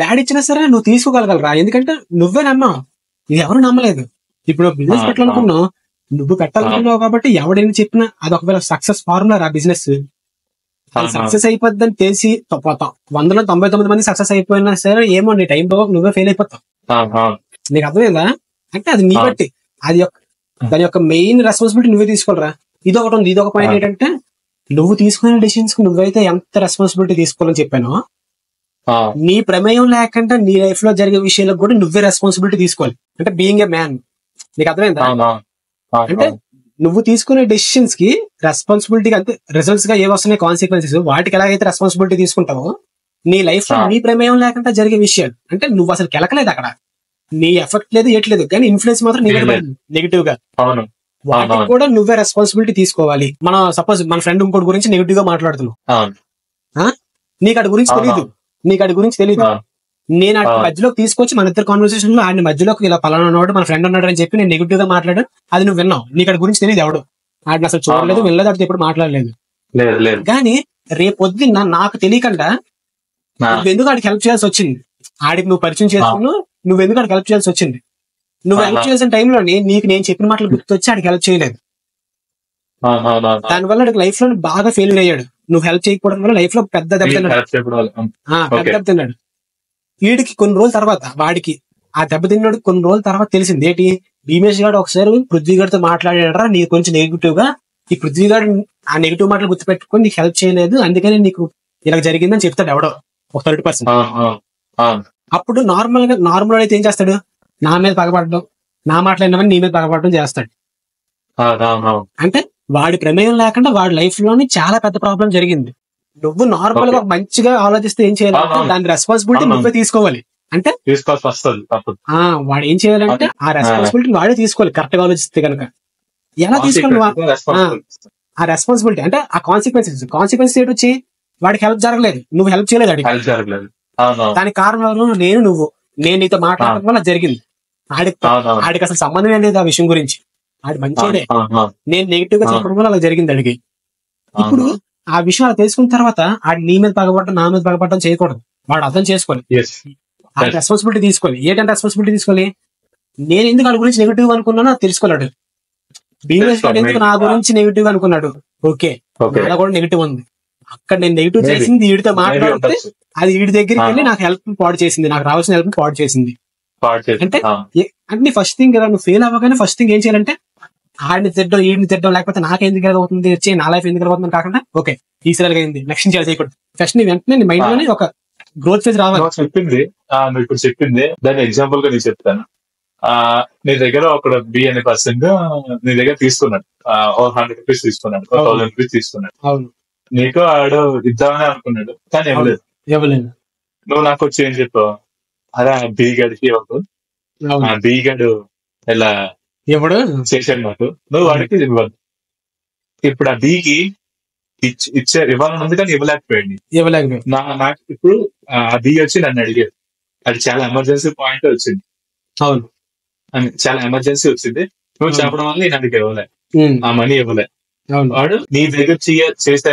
బ్యాడ్ ఇచ్చినా సరే నువ్వు తీసుకోగలగలరా. ఎందుకంటే నువ్వే నమ్మావు, ఇది ఎవరు నమ్మలేదు. ఇప్పుడు బిజినెస్ పెట్టాలనుకున్నావు, నువ్వు పెట్టాలనుకున్నావు కాబట్టి ఎవడైనా చెప్పినా అది ఒకవేళ సక్సెస్ ఫార్ములా రా బిజినెస్. అది సక్సెస్ అయిపోద్దని తెలిసి 99 మంది సక్సెస్ అయిపోయినా సరే ఏమో నీ టైం బాగా నువ్వే ఫెయిల్ అయిపోతావు. నీకు అర్థమైందా? అంటే అది నీ బట్టి, అది దాని యొక్క మెయిన్ రెస్పాన్సిబిలిటీ నువ్వే తీసుకోవాలరా. ఇదొకటి ఉంది. ఇదొక పాయింట్ ఏంటంటే నువ్వు తీసుకునే డెసిషన్స్ కి నువ్వైతే ఎంత రెస్పాన్సిబిలిటీ తీసుకోవాలని చెప్పానో, నీ ప్రమేయం లేకుండా నీ లైఫ్ లో జరిగే విషయాలకు కూడా నువ్వే రెస్పాన్సిబిలిటీ తీసుకోవాలి. అంటే బీయింగ్ ఏ మ్యాన్. నీకు అర్థమైందా? అంటే నువ్వు తీసుకునే డెసిషన్స్ కి రెస్పాన్సిబిలిటీ, అంటే రిజల్ట్స్ గా ఏవి వస్తున్నాయి కాన్సిక్వెన్సెస్, వాటికి ఎలాగైతే రెస్పాన్సిబిలిటీ తీసుకుంటావో నీ లైఫ్ లో నీ ప్రమేయం లేకుండా జరిగే విషయాలు, అంటే నువ్వు అసలు కెలకలేదు అక్కడ, నీ ఎఫెక్ట్ లేదు ఏట్లేదు, కానీ ఇన్ఫ్లుయెన్స్ మాత్రం నెగిటివ్ గా, వాటికి కూడా నువ్వే రెస్పాన్సిబిలిటీ తీసుకోవాలి. మనం సపోజ్ మన ఫ్రెండ్ ఇంకోటి గురించి నెగిటివ్ గా మాట్లాడుతున్నావు, నీకు అటు గురించి తెలియదు, నేను అటు మధ్యలోకి తీసుకొచ్చి మన ఇద్దరు కాన్వర్సేషన్ లో ఆయన మధ్యలోకి ఇలా పలానా ఉన్నాడు మన ఫ్రెండ్ ఉన్నాడు అని చెప్పి నేను నెగిటివ్ గా మాట్లాడాను, అది నువ్వు విన్నావు. నీకు అటు గురించి తెలియదు, ఎవడు ఆయన అసలు చూడలేదు వినలేదు, అటు ఎప్పుడు మాట్లాడలేదు. కానీ రేపొద్దున్న నాకు తెలియకుండా నువ్వెందుకు ఆడికి హెల్ప్ చేయాల్సి వచ్చింది, ఆడికి నువ్వు పరిచయం చేసుకున్నావు, నువ్వెందుకు ఆడికి హెల్ప్ చేయాల్సి వచ్చింది. నువ్వు హెల్ప్ చేయాల్సిన టైంలోనే నీకు నేను చెప్పిన మాటలు గుర్తొచ్చి ఆడికి హెల్ప్ చేయలేదు. దానివల్ల ఆడికి లైఫ్ లో బాగా ఫెయిల్యూర్ అయ్యాడు. నువ్వు హెల్ప్ చేయకపోవడం వల్ల లైఫ్ లో పెద్ద దెబ్బతిన్నాడు. వీడికి కొన్ని రోజుల తర్వాత, వాడికి ఆ దెబ్బతిన్నాడు కొన్ని రోజుల తర్వాత తెలిసింది ఏంటి, భీమేష్ గారు ఒకసారి పృథ్వీ గారితో మాట్లాడారా నీ కొంచెం నెగిటివ్ గా, ఈ పృథ్వీ గారు ఆ నెగిటివ్ మాటలు గుర్తుపెట్టుకొని నీకు హెల్ప్ చేయలేదు, అందుకని నీకు ఇలా జరిగిందని చెప్తాడు ఎవడో ఒక 30%. అప్పుడు నార్మల్ అయితే ఏం చేస్తాడు, నా మీద పగబడడం, నా మాట్లాడినామని నీ మీద పగబడడం చేస్తాడు. అంటే వాడి ప్రమేయం లేకుండా వాడి లైఫ్ లోని చాలా పెద్ద ప్రాబ్లం జరిగింది. నువ్వు నార్మల్ గా మంచిగా ఆలోచిస్తే ఏం చేయాలంటే దాని రెస్పాన్సిబిలిటీ నువ్వే తీసుకోవాలి. అంటే వాడు ఏం చేయాలంటే ఆ రెస్పాన్సిబిలిటీ వాడే తీసుకోవాలి. కరెక్ట్ గా ఆలోచిస్తే కనుక ఎలా తీసుకోవాలి ఆ రెస్పాన్సిబిలిటీ, అంటే ఆ కాన్సిక్వెన్సెస్ ఏంటి వచ్చి వాడికి హెల్ప్ జరగలేదు, నువ్వు హెల్ప్ చేయలేదు అడిగి, దానికి కారణం నేను నీతో మాట్లాడడం వల్ల జరిగింది. ఆడికి అసలు సంబంధం లేదు ఆ విషయం గురించి, ఆడి మంచిదే, నేను నెగిటివ్ గా చెప్పడం వల్ల అలా జరిగింది అడిగి. ఇప్పుడు ఆ విషయం అలా తెలుసుకున్న తర్వాత ఆడి నీ మీద పగబడటం నా మీద పగబడటం చేయకూడదు, వాడు అర్థం చేసుకోవాలి, ఆ రెస్పాన్సిబిలిటీ తీసుకోవాలి. ఏంటంటే రెస్పాన్సిబిలిటీ తీసుకోవాలి, నేను ఎందుకు వాడి గురించి నెగిటివ్ అనుకున్నానో తెలుసుకోలేడు. భీమేష్ గారు ఎందుకు నా గురించి నెగిటివ్ అనుకున్నాడు, ఓకే నాలో కూడా నెగిటివ్ ఉంది, అక్కడ నేను నెగిటివ్ చేసింది వీడితో మాట్లాడితే అది వీడి దగ్గరికి వెళ్ళి నాకు హెల్ప్ పాడు చేసింది, నాకు రావాల్సిన హెల్ప్ పాడు చేసింది. అంటే ఫస్ట్ థింగ్ కదా, నువ్వు ఫెయిల్ అవ్వగానే ఫస్ట్ థింగ్ ఏం చేయాలంటే ఆడిని తిట్టడం వీడిని తిట్టడం, లేకపోతే నాకెందుకు అవుతుంది వచ్చి నా లైఫ్ ఎందుకు అవుతుంది కాకుండా ఓకే ఈసారి అయింది నెక్స్ట్ చేయాలి చేయకూడదు. ఫస్ట్ నీ వెంటనే నీ మైండ్ లోనే ఒక గ్రోత్ ఫేజ్ రావాలి. చెప్పింది నువ్వు ఇప్పుడు చెప్పింది దాని ఎగ్జాంపుల్ గా నేను చెప్తాను. నీ దగ్గర ఒక బి అనే పర్సన్ నీ దగ్గర తీసుకున్నాడు, 100 రూపీస్ తీసుకున్నాడు, 1000 రూపీస్ తీసుకున్నాడు. అవును, నీకు ఆడు ఇద్దామని అనుకున్నాడు కానీ ఇవ్వలేదు. నువ్వు నాకు వచ్చి ఏం చెప్పావు, అరే బి గడికి బి గడు ఇలా ఎప్పుడు చేశాడు నాకు, నువ్వు వాడికి ఇవ్వదు. ఇప్పుడు ఆ డీకి ఇవ్వాలని ఉంది కానీ ఇవ్వలేకపోయింది. నాకు ఇప్పుడు ఆ డీ వచ్చి నన్ను అడిగాడు, అది చాలా ఎమర్జెన్సీ పాయింట్ వచ్చింది. అవును, చాలా ఎమర్జెన్సీ వచ్చింది. నువ్వు చెప్పడం వల్ల నేను అందుకు ఇవ్వలే, ఆ మనీ ఇవ్వలే. వాడు నీ దగ్గర చేసే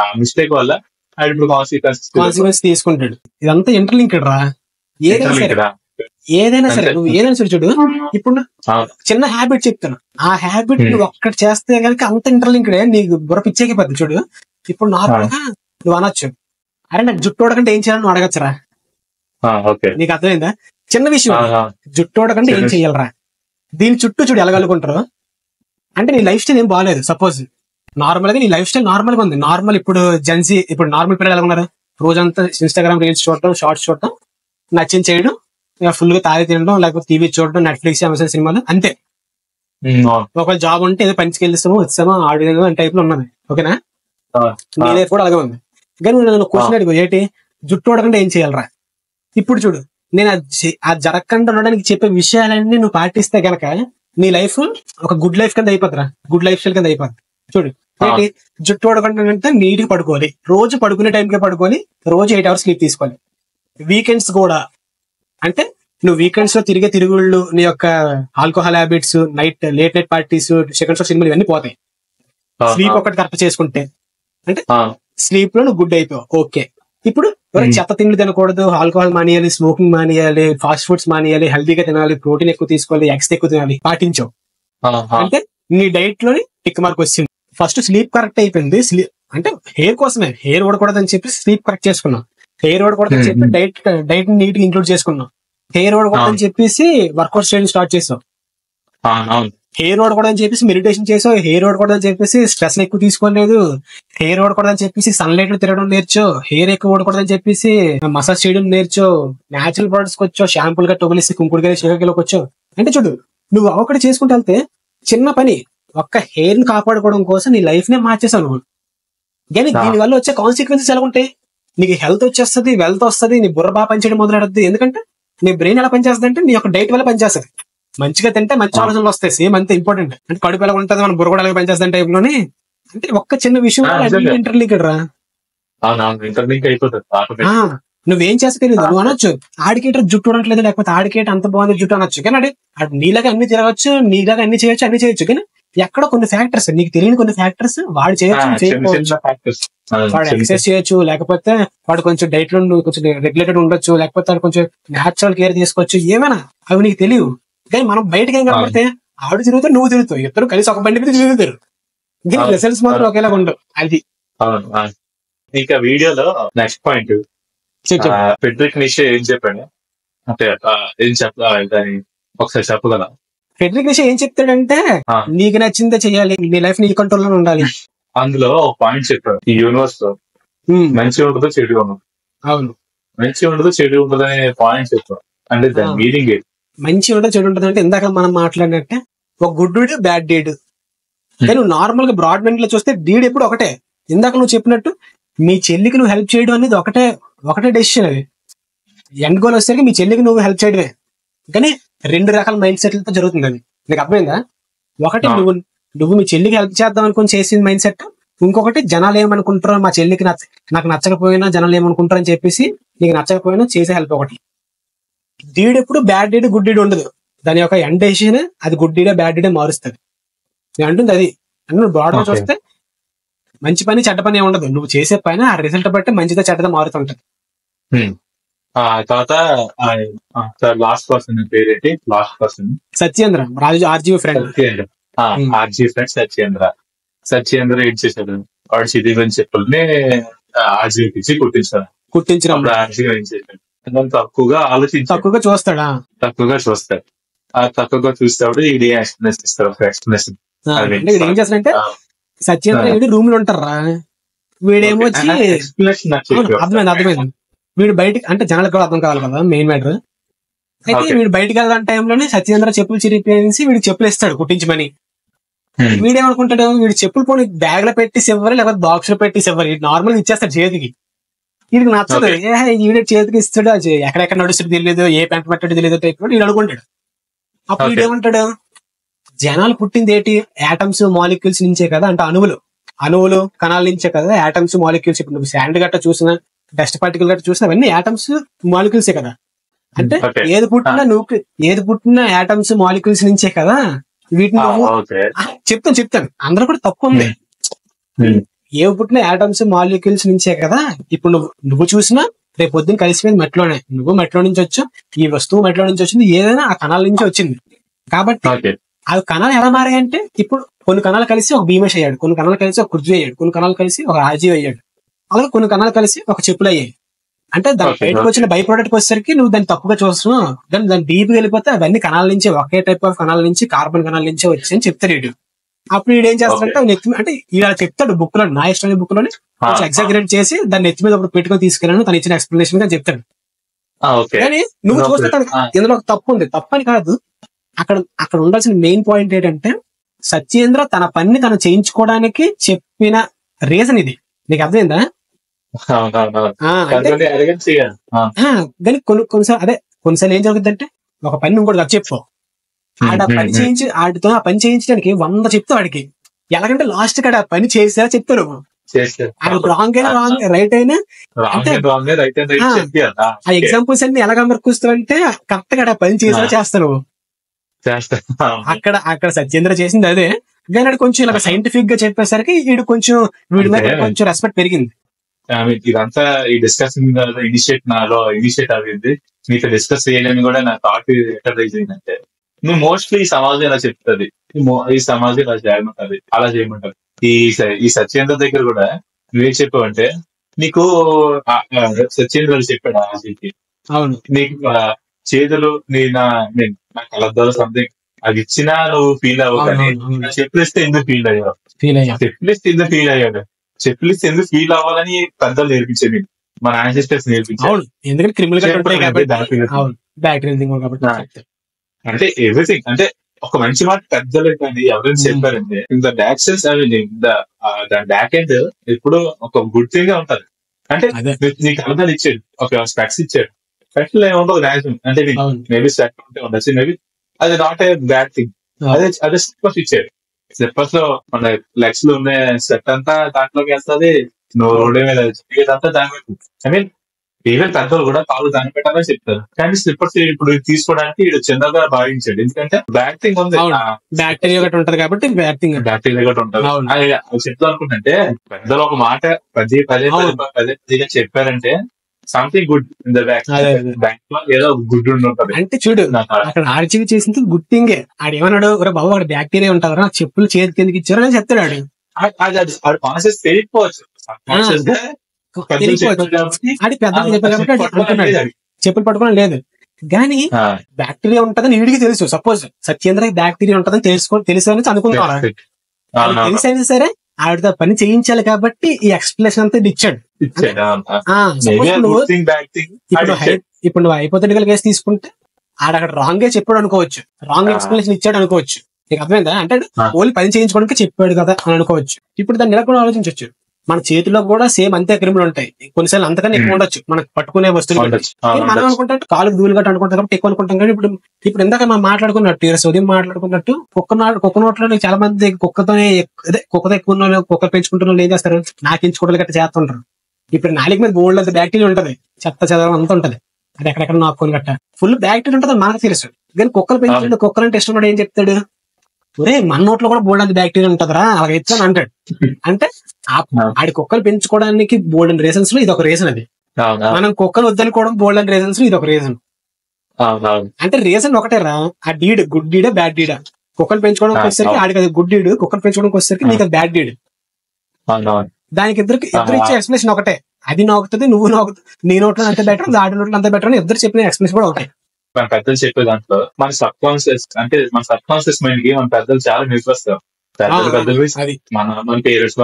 ఆ మిస్టేక్ వల్ల ఇప్పుడు కాన్సిక్వెన్స్ తీసుకుంటాడు. ఇదంతా ఇంటర్లింక్డ్ రా. ఏదైనా సరే నువ్వు ఏదైనా సరే చూడు, ఇప్పుడు చిన్న హ్యాబిట్ చెప్తాను, ఆ హ్యాబిట్ నువ్వు ఒక్కటి చేస్తే కనుక అంత ఇంటర్లింక్డే, నీకు బుర్ర పిచ్చేకి పెద్ద. చూడు ఇప్పుడు నార్మల్ గా నువ్వు అనొచ్చు, అరే నాకు జుట్టు ఓడకంటే ఏం చేయాలని నువ్వు అడగచ్చురా. నీకు అర్థమైందా? చిన్న విషయం, జుట్టు ఓడకంటే ఏం చెయ్యాలరా. దీని చుట్టూ చూడు ఎలాగలుకుంటారు అంటే నీ లైఫ్ స్టైల్ ఏం బాగాలేదు. సపోజ్ నార్మల్ గా నీ లైఫ్ స్టైల్ నార్మల్ గా ఉంది. నార్మల్ ఇప్పుడు జెన్సీ, ఇప్పుడు నార్మల్ పిల్లలు ఎలా ఉన్నారు, రోజంతా ఇన్స్టాగ్రామ్ రీల్స్ చూడటం, షార్ట్స్ చూడటం, నచ్చింది చేయడం, ఫుల్ గా తాగి తినడం, లేకపోతే టీవీ చూడడం, నెట్ఫ్లిక్స్, అమెజాన్ సినిమాలు, అంతే. ఒకవేళ జాబ్ ఉంటే ఏదో పనికి వెళ్ళిస్తామో వచ్చామో ఆడియో అని టైప్ లో ఉన్నది. ఓకేనా? నీ లైఫ్ కూడా అలాగే ఉంది. కానీ నన్ను క్వశ్చన్ అడిగో, ఏంటి జుట్టు ఓడకుండా ఏం చేయాలరా. ఇప్పుడు చూడు, నేను అది జరగకుండా ఉండడానికి చెప్పే విషయాలన్నీ నువ్వు పాటిస్తే గనక నీ లైఫ్ ఒక గుడ్ లైఫ్ కింద అయిపోతురా, గుడ్ లైఫ్ స్టైల్ కింద అయిపోద్ది. చూడు, ఏంటి జుట్టు ఓడకుండా అంటే నీట్గా పడుకోవాలి, రోజు పడుకునే టైంకే పడుకొని రోజు 8 hours స్లీప్ తీసుకోవాలి. వీకెండ్స్ కూడా అంటే నువ్వు వీకెండ్స్ లో తిరిగే తిరుగుళ్ళు, నీ యొక్క alcohol habits, late night parties, second show సినిమాలు ఇవన్నీ పోతాయి. స్లీప్ ఒకటి కరెక్ట్ చేసుకుంటే అంటే స్లీప్ లో నువ్వు గుడ్ అయిపోయావు. ఓకే, ఇప్పుడు చెత్త తిండి తినకూడదు, ఆల్కహాల్ మానేయాలి, స్మోకింగ్ మానేయాలి, ఫాస్ట్ ఫుడ్స్ మానేయాలి, హెల్తీగా తినాలి, ప్రోటీన్ ఎక్కువ తీసుకోవాలి, ఎగ్స్ ఎక్కువ తినాలి, పాటించావు అంటే నీ డైట్ లోని టిక్ మార్క్ వచ్చింది. ఫస్ట్ స్లీప్ కరెక్ట్ అయిపోయింది. స్లీప్ అంటే హెయిర్ కోసమే, హెయిర్ ఓడకూడదని చెప్పి స్లీప్ కరెక్ట్ చేసుకున్నాం, హెయిర్ ఓడకూడదని చెప్పి డైట్ నీట్ గా ఇంక్లూడ్ చేసుకున్నాం, హెయిర్ ఓడకూడదని చెప్పేసి వర్కౌట్ చేయడం స్టార్ట్ చేసాం, హెయిర్ ఓడకూడదని చెప్పేసి మెడిటేషన్ చేసావు, హెయిర్ ఓడకూడదని చెప్పేసి స్ట్రెస్ ఎక్కువ తీసుకోలేదు, హెయిర్ ఓడకూడదని చెప్పేసి సన్లైట్ లో తిరగడం నేర్చో, హెయిర్ ఎక్కువ ఓడకూడదని చెప్పేసి మసాజ్ చేయడం నేర్చో, నేచురల్ ప్రొడక్ట్స్ వచ్చావు, షాంపూల్ గా టొగలేసి కుంకుడుగా శేఖర్కి వచ్చావు. అంటే చూడు, నువ్వు ఒకటి చేసుకుంటూ వెళ్తే చిన్న పని, ఒక్క హెయిర్ ని కాపాడుకోవడం కోసం నీ లైఫ్ నే మార్చేసావు నువ్వు. కానీ దీని వల్ల వచ్చే కాన్సిక్వెన్సెస్ ఎలా ఉంటాయి? నీకు హెల్త్ వచ్చేస్తుంది, వెల్త్ వస్తుంది, నీ బుర్ర బాగా పనిచేయడం మొదలెడుతుంది. ఎందుకంటే నీ బ్రెయిన్ ఎలా పనిచేస్తుంది అంటే నీ యొక్క డైట్ వల్ల పనిచేస్తుంది. మంచిగా తింటే మంచి ఆలోచనలు వస్తాయి, సేమ్ అంతే ఇంపార్టెంట్. అంటే కడుపు ఎలా ఉంటుంది, మన బుర్ర కూడా ఎలా పనిచేస్తుంది టైప్ లోని. అంటే ఒక్క చిన్న విషయం ఇంటర్లింక్డ్ రా. నువ్వేం చేస్తే తెలియదు, నువ్వు అనొచ్చు ఆడికేటర్ జుట్టు ఉండట్లేదు, లేకపోతే ఆడికేట అంత బాగుంది జుట్టు అనొచ్చు. కానీ అడి నీలాగా అన్ని తిరగచ్చు, నీలాగా అన్ని చేయొచ్చు, అన్ని చేయొచ్చు. కానీ ఎక్కడ కొన్ని ఫ్యాక్టర్స్, నీకు తెలియని కొన్ని ఫ్యాక్టర్స్ వాడు చేయొచ్చు, చేయకపోవచ్చు. వాడు ఎక్సర్సైజ్ చేయొచ్చు, లేకపోతే వాడు కొంచెం డైట్ లో కొంచెం రెగ్యులేటెడ్ ఉండొచ్చు, లేకపోతే వాడు కొంచెం న్యాచురల్ కేర్ తీసుకోవచ్చు, ఏమైనా అవి నీకు తెలియవు. కానీ మనం బయటకి ఏం కనబడితే ఆవిడ తిరుగుతావు, నువ్వు తిరుగుతావు, ఇద్దరు కలిసి ఒక బండి మీద తిరుగుతారు. దీనికి రిజల్ట్స్ మాత్రం ఒకేలాగా ఉండవు. అది ఇంకా వీడియోలో నెక్స్ట్ పాయింట్, ఫెడ్రిక్ నిషే ఏం చెప్పాడు అంటే ఏం చెప్పాలి ఒకసారి చెప్పగలరా? ఫెడ్రిక్ నిషే ఏం చెప్తాడంటే నీకు నచ్చిందే చెయ్యాలి, నీ లైఫ్ నీ కంట్రోల్ లో ఉండాలి. అందులో ఒక పాయింట్ చెప్పాడు, ఈ యూనివర్స్ లో మంచి ఉండదు చెడు ఉండదు. అవును, మంచి ఉండదు చెడు ఉండదు అనే పాయింట్ చెప్పాడు. అంటే దాని మీనింగ్ ఏంటి? మంచి ఉండదు చెడు ఉంటుంది అంటే ఇందాక మనం మాట్లాడినట్టే ఒక గుడ్ డీడ్, బ్యాడ్ డీడ్. కానీ నువ్వు నార్మల్ గా బ్రాడ్ మెంట్ లో చూస్తే డీడ్ ఎప్పుడు ఒకటే. ఇందాక నువ్వు చెప్పినట్టు మీ చెల్లికి నువ్వు హెల్ప్ చేయడం అనేది ఒకటే డెసిషన్. అది ఎండ్ గోల్ వచ్చేసరికి మీ చెల్లికి నువ్వు హెల్ప్ చేయడమే. కానీ 2 రకాల మైండ్ సెట్లతో జరుగుతుంది. అది నీకు అర్థమైందా? ఒకటి నువ్వు మీ చెల్లికి హెల్ప్ చేద్దాం అనుకుని చేసిన మైండ్ సెట్, ఇంకొకటి జనాలు ఏమనుకుంటారో, మా చెల్లికి నాకు నచ్చకపోయినా జనాలు ఏమనుకుంటారో అని చెప్పేసి నీకు నచ్చకపోయినా చేసే హెల్ప్ ఒకటి. డీడ్ ఎప్పుడు బ్యాడ్ డీడ్, గుడ్ డీడ్ ఉండదు. దాని యొక్క ఎండ్ డెసిషన్ అది గుడ్ డీడే బ్యాడ్ డీడే మారుస్తుంది. నేను అంటుంది అది. అంటే నువ్వు బ్రాడ్ గా చూస్తే మంచి పని చెడ్డ పని ఏమి ఉండదు. నువ్వు చేసే పైన ఆ రిజల్ట్ బట్టి మంచిదా చెడ్డదా మారుతుంటది. తర్వాత లాస్ట్ పర్సన్ పేరేంటి? Last person Satyendra, Raju RGV friend. RG friend Satyendra ఏం చేశాడు? వాడు సిటీవెన్ చెప్పుల్ని ఆర్జీకి ఇచ్చి కుట్టించడం. ఆర్జీ ఏం చేశాడు? తక్కువగా ఆలోచించి తక్కువగా చూస్తాడా? తక్కువగా చూస్తాడు. తక్కువగా చూస్తాడు. ఇది ఎక్స్ప్లెనేషన్ ఇస్తాడు. ఒక ఎక్స్ప్లెనేషన్ ఏం చేస్తాడంటే సత్యేంద్ర వీడు రూమ్ లో ఉంటారా, వీడేమో వచ్చి అర్థమైంది వీడు బయటకి, అంటే జనాలకు కూడా అర్థం కావాలి కదా మెయిన్ మ్యాటర్. అయితే వీడు బయటకు వెళ్ళడానికి టైంలోనే సత్యేంద్ర చెప్పులు చిరిగిపోయేసి వీడికి చెప్పులు ఇస్తాడు కుట్టించమని. వీడేమనుకుంటాడు, వీడు చెప్పులు పోనీ బ్యాగ్ లో పెట్టేసి ఇవ్వరు, లేకపోతే బాక్స్ లో పెట్టేసి ఇవ్వరు, నార్మల్ ఇచ్చేస్తాడు చేతికి. వీడికి నచ్చదు, వీడి చేతికి ఇస్తాడు, ఎక్కడెక్కడ నడుస్తాడు తెలియదు, ఏ ప్యాంట్ పెట్టాడు తెలియదు టైప్ వీడు అనుకుంటాడు. అప్పుడు వీడేమంటాడు, జనాలు పుట్టింది ఏంటి, యాటమ్స్ మాలిక్యూల్స్ నుంచే కదా, అంటే అణువులు కణాల నుంచే కదా యాటమ్స్ మాలిక్యూల్స్. ఇప్పుడు నువ్వు శాండ్ గట్ట చూసిన, డస్ట్ పార్టికల్ గట్ట చూసిన, అవన్నీ యాటమ్స్ మాలిక్యూల్సే కదా. అంటే ఏది పుట్టిన యాటమ్స్ మాలిక్యూల్స్ నుంచే కదా. వీటిని చెప్తాను అందరూ కూడా తప్పు ఉంది. ఏవి పుట్టిన యాటమ్స్ మాలిక్యూల్స్ నుంచే కదా. ఇప్పుడు నువ్వు చూసినా రేపు పొద్దున్న కలిసిపోయింది మట్టిలోనే. నువ్వు మట్టిలో నుంచి వచ్చావు, ఈ వస్తువు మట్టిలో నుంచి వచ్చింది, ఏదైనా ఆ కణాల నుంచి వచ్చింది. కాబట్టి అవి కణాలు ఎలా మారాయంటే, ఇప్పుడు కొన్ని కణాలు కలిసి ఒక భీమేష్ అయ్యాడు, కొన్ని కణాలు కలిసి ఒక పృథ్వీ అయ్యాడు, కొన్ని కణాలు కలిసి ఒక రాజీవ్ అయ్యాడు, అలాగే కొన్ని కణాలు కలిసి ఒక చెప్పులు అయ్యాయి. అంటే దాని బయటకు వచ్చిన బై ప్రోడక్ట్ వచ్చేసరికి నువ్వు దాన్ని తప్పుగా చూస్తున్నావు. కానీ దాన్ని డీప్ వెళ్ళిపోతే అవన్నీ కణాల నుంచి, ఒకే టైప్ ఆఫ్ కణాల నుంచి, కార్బన్ కణాల నుంచి వచ్చి అని చెప్తాడు వీడు. అప్పుడు వీడు ఏం చేస్తాడంటే నెత్తి, అంటే ఇలా చెప్తాడు బుక్ లో, నా ఇష్టమైన బుక్ లోనే కొంచెం ఎగ్జాగరేట్ చేసి దాన్ని నెత్తి మీద ఒకటి పెట్టుకొని తీసుకెళ్ళాను తను ఇచ్చిన ఎక్స్ప్లెనేషన్ గా చెప్తాడు. కానీ నువ్వు చూస్తే ఇందులో ఒక తప్పు ఉంది. తప్పని కాదు, అక్కడ ఉండాల్సిన మెయిన్ పాయింట్ ఏంటంటే, సత్యేంద్ర తన పని తను చేయించుకోవడానికి చెప్పిన రీజన్ ఇది. నీకు అర్థమైందా? కానీ కొన్నిసార్లు ఏం జరుగుతుందంటే, ఒక పని ఇంకోటి చెప్పు, ఆడ పని చేయించి ఆడితో ఆ పని చేయించడానికి 100 చెప్తావు వాడికి. ఎలాగంటే లాస్ట్ కాడ ఆ పని చేసా చెప్తారు, రాంగ్ అయినా రాంగ్, రైట్ అయినా. ఆ ఎగ్జాంపుల్స్ అన్ని ఎలాగ అమర్పిస్తావు అంటే, కరెక్ట్ గా పని చేసా చేస్తాను. అక్కడ సత్యేంద్ర చేసింది అదే. కానీ అది కొంచెం ఇలా సైంటిఫిక్ గా చెప్పేసరికి వీడి మీద కొంచెం రెస్పెక్ట్ పెరిగింది. ఇదంతా ఈ డిస్కషన్ ఇనిషియేట్ అయింది. మీతో డిస్కస్ చేయాలని కూడా నా థాట్ ఎక్కడ అయిందంటే, నువ్వు మోస్ట్లీ ఈ సమాజం ఇలా చెప్తుంది, ఈ సమాజం ఇలా చేయమంటది, అలా చేయమంటారు. ఈ సత్యేంద్ర దగ్గర కూడా నువ్వేం చెప్పావంటే, నీకు సత్యేంద్ర చెప్పాడు ఆశకి, అవును నీకు చేతులు నా కలద్దాలు సంథింగ్ అది ఇచ్చినా నువ్వు ఫీల్ అవ్వవు, కానీ చెప్పలిస్తే ఎందుకు ఫీల్ అయ్యావు, చెప్పలిస్తే ఎందుకు ఫీల్ అయ్యాడు, చెప్పలిస్తే ఎందుకు ఫీల్ అవ్వాలని పెద్దలు నేర్పించేది, మన యాన్సిస్టర్స్ నేర్పించారు. అంటే ఎవ్రీథింగ్, అంటే ఒక మంచి మాట పెద్దలు కానీ ఎవరైనా చెప్పారంటే, ద బ్యాక్ సెన్స్ దాని బ్యాక్ ఎండ్ ఎప్పుడు ఒక గుడ్ థింగ్ గా ఉంటది. అంటే నీకు అర్థాలు ఇచ్చాడు, ఒక స్పెక్స్ ఇచ్చాడు, స్పెక్స్ లో ఏముండదు మ్యాక్సిమం, అంటే మేబీ స్పెక్స్ ఉంటే ఉండొచ్చు, మేబీ అది నాట్ ఏ బ్యాడ్ థింగ్. అదే స్లిప్పర్స్ ఇచ్చాడు. స్లిప్పర్స్ లో మన లెగ్స్ లో ఉన్న సెట్ అంతా దాంట్లోకి వేస్తుంది, నువ్వు రోడ్డు మీద అంతా దాని, ఐ మీన్ ఈవెన్ పెద్దలు కూడా కాళ్ళు దాన్ని పెట్టాలని చెప్తారు. కానీ స్లిప్పర్స్ ఇప్పుడు తీసుకోవడానికి వీడు చిన్నగా భావించాడు, ఎందుకంటే బ్యాడ్ థింగ్ ఉంది, బ్యాక్టీరియా ఒకటి ఉంటది కాబట్టి బ్యాక్టీరియా ఒకటి ఉంటుంది. అది చెప్తా అనుకుంటే, పెద్దలు ఒక మాట పదే చెప్పారంటే something good in the back లో ఏదో గుడ్ ఉంటది. అంటే చూడు, అక్కడ ఆర్జీవి చేసింది గుడ్ థింగే. ఆడు ఏమన్నాడు, బాబు అక్కడ బ్యాక్టీరియా ఉంటుందా, చెప్పులు చేతికి ఎందుకు ఇచ్చారు అని చెప్తాడు. ఆడు కాన్షియస్ తెలియకపోవచ్చు, చెప్పులు పట్టుకోవడం లేదు, కానీ బ్యాక్టీరియా ఉంటదని వీడికి తెలుసు. సపోజ్ సత్యేంద్రకి బ్యాక్టీరియా ఉంటదని తెలుసు అని అనుకుంటున్నా, తెలిసైనా సరే ఆవిడతో పని చేయించాలి కాబట్టి ఈ ఎక్స్ప్లెనేషన్ అంతా ఇచ్చాడు. ఇప్పుడు నువ్వు హైపోథెటికల్ కేసు తీసుకుంటే ఆడ అక్కడ రాంగ్ గా చెప్పాడు అనుకోవచ్చు, రాంగ్ ఎక్స్ప్లెనేషన్ ఇచ్చాడు అనుకోవచ్చు. నీకు అర్థమైందా? అంటే ఓన్లీ పని చేయించుకోవడానికి చెప్పాడు కదా అని అనుకోవచ్చు. ఇప్పుడు దాన్ని ఎలా కూడా ఆలోచించవచ్చు. మన చేతిలో కూడా సేమ్ అంతే క్రిములు ఉంటాయి, కొన్నిసార్లు అంతకన్నా ఎక్కువ ఉండొచ్చు మనకు పట్టుకునే వస్తువులు. మనం అనుకుంటాం కాలుకు ధూళి గట్టు అనుకుంటాం కాబట్టి ఎక్కువ అనుకుంటాం. కానీ ఇప్పుడు ఇందాక మనం మాట్లాడుకున్నట్టు, ఉదయం మాట్లాడుకున్నట్టు, కుక్క నోట్లో చాలా మంది కుక్కతో ఎక్కువ కుక్క పెంచుకుంటున్న వాళ్ళు ఏం చేస్తారు, నాకించుకోవడం గట్ట చేస్తుంటారు. ఇప్పుడు నాలుగు మీద బోల్డ్ అంత బ్యాక్టీరియా ఉంటది, చెత్త చెదరం అంతా ఉంటది, అది ఎక్కడెక్కడ నాకుని గట్ట ఫుల్ బ్యాక్టీరియా ఉంటుంది మనకు తెలుసు. కానీ కుక్కలు పెంచుకుంటే కుక్కలంటే ఇష్టం ఉన్నాడు ఏం చెప్తాడు, ఒరే మన నోట్లో కూడా బోల్డ్ అంత బ్యాక్టీరియా ఉంటదిరా అలాగే ఇచ్చాను అంటాడు. అంటే ఆడి కుక్కలు పెంచుకోవడానికి బోల్డ్ అండ్ రీజన్స్ లో ఇది ఒక రీజన్. అది మనం కుక్కలు వద్దనుకోవడం బోల్డ్ అండ్ రీజన్స్ లో ఇది ఒక రీజన్. అంటే రీజన్ ఒకటేరా, ఆ డీడ్ గుడ్ డీడా బ్యాడ్ డీడా. కుక్కలు పెంచుకోవడం వచ్చేసరికి ఆడికి అది గుడ్ డీడ్, కుక్కలు పెంచుకోవడానికి వచ్చేసరికి నీకు అది బ్యాడ్ డీడ్. దానికి ఇద్దరు ఇచ్చే ఎక్స్ప్లెనేషన్ ఒకటే, అది నోకుతుంది నువ్వు నోకుతుంది, నీ నోట్లో అంత బెటర్ ఆడి నోట్లో అంత బెటర్ అని ఇద్దరు చెప్పిన ఎక్స్ప్లెనేషన్ కూడా ఒకటే. మన పెద్దలు చెప్పే దాంట్లో మన సబ్ కాన్షియస్, అంటే మన సబ్ కాన్షియస్ మైండ్ కి మన పెద్దలు చాలా నేర్పిస్తారు. మన పేరెంట్స్